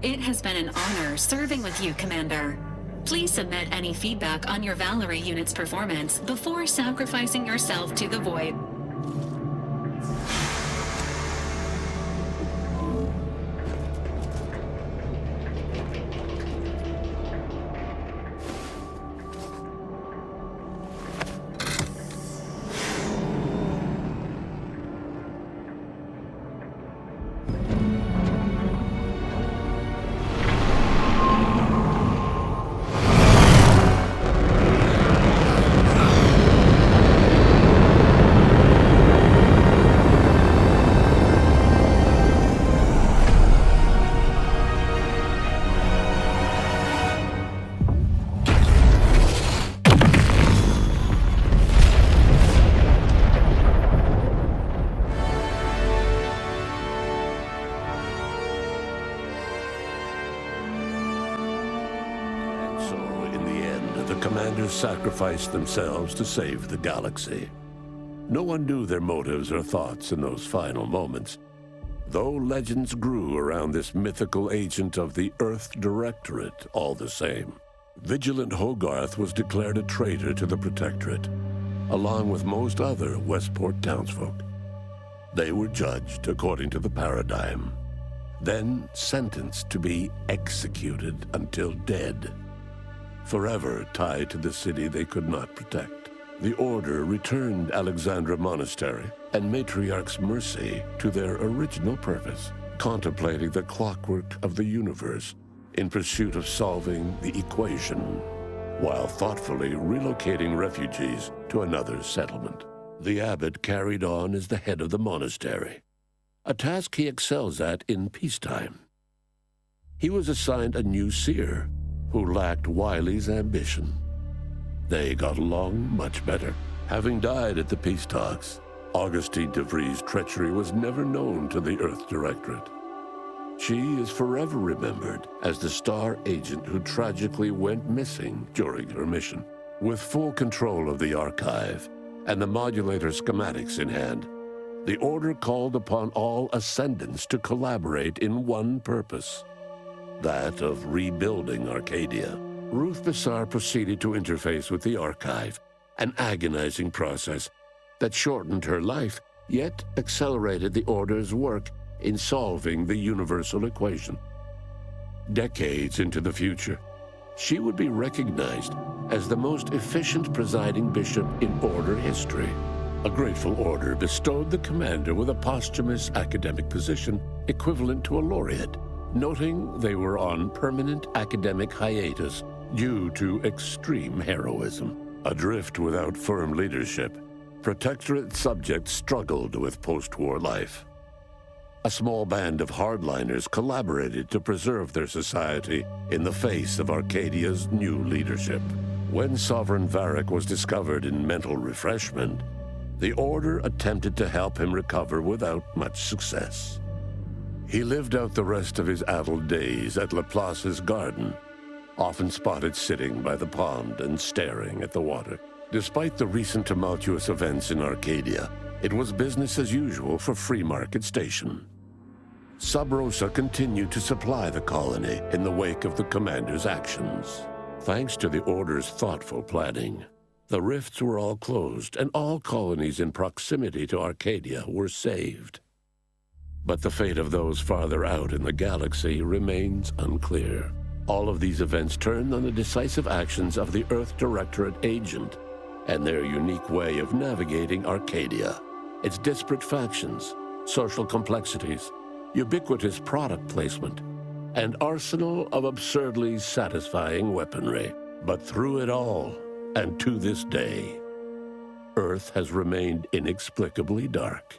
Speaker 5: It has been an honor serving with you, Commander. Please submit any feedback on your Valerie unit's performance before sacrificing yourself to the void.
Speaker 8: Sacrificed themselves to save the galaxy. No one knew their motives or thoughts in those final moments, though legends grew around this mythical agent of the Earth Directorate all the same. Vigilant Hogarth was declared a traitor to the Protectorate, along with most other Westport townsfolk. They were judged according to the paradigm, then sentenced to be executed until dead, forever tied to the city they could not protect. The Order returned Alexandra Monastery and Matriarch's Mercy to their original purpose, contemplating the clockwork of the universe in pursuit of solving the equation, while thoughtfully relocating refugees to another settlement. The abbot carried on as the head of the monastery, a task he excels at in peacetime. He was assigned a new seer, who lacked Wiley's ambition. They got along much better. Having died at the peace talks, Augustine de Vries' treachery was never known to the Earth Directorate. She is forever remembered as the star agent who tragically went missing during her mission. With full control of the archive and the modulator schematics in hand, the Order called upon all ascendants to collaborate in one purpose, that of rebuilding Arcadia. Ruth Bissar proceeded to interface with the archive, an agonizing process that shortened her life, yet accelerated the Order's work in solving the universal equation. Decades into the future, she would be recognized as the most efficient presiding bishop in Order history. A grateful Order bestowed the commander with a posthumous academic position equivalent to a laureate, noting they were on permanent academic hiatus due to extreme heroism. Adrift without firm leadership, Protectorate subjects struggled with post-war life. A small band of hardliners collaborated to preserve their society in the face of Arcadia's new leadership. When Sovereign Varric was discovered in mental refreshment, the Order attempted to help him recover without much success. He lived out the rest of his addled days at Laplace's garden, often spotted sitting by the pond and staring at the water. Despite the recent tumultuous events in Arcadia, it was business as usual for Free Market Station. Sub Rosa continued to supply the colony in the wake of the commander's actions. Thanks to the Order's thoughtful planning, the rifts were all closed and all colonies in proximity to Arcadia were saved. But the fate of those farther out in the galaxy remains unclear. All of these events turn on the decisive actions of the Earth Directorate agent and their unique way of navigating Arcadia, its disparate factions, social complexities, ubiquitous product placement, and arsenal of absurdly satisfying weaponry. But through it all, and to this day, Earth has remained inexplicably dark.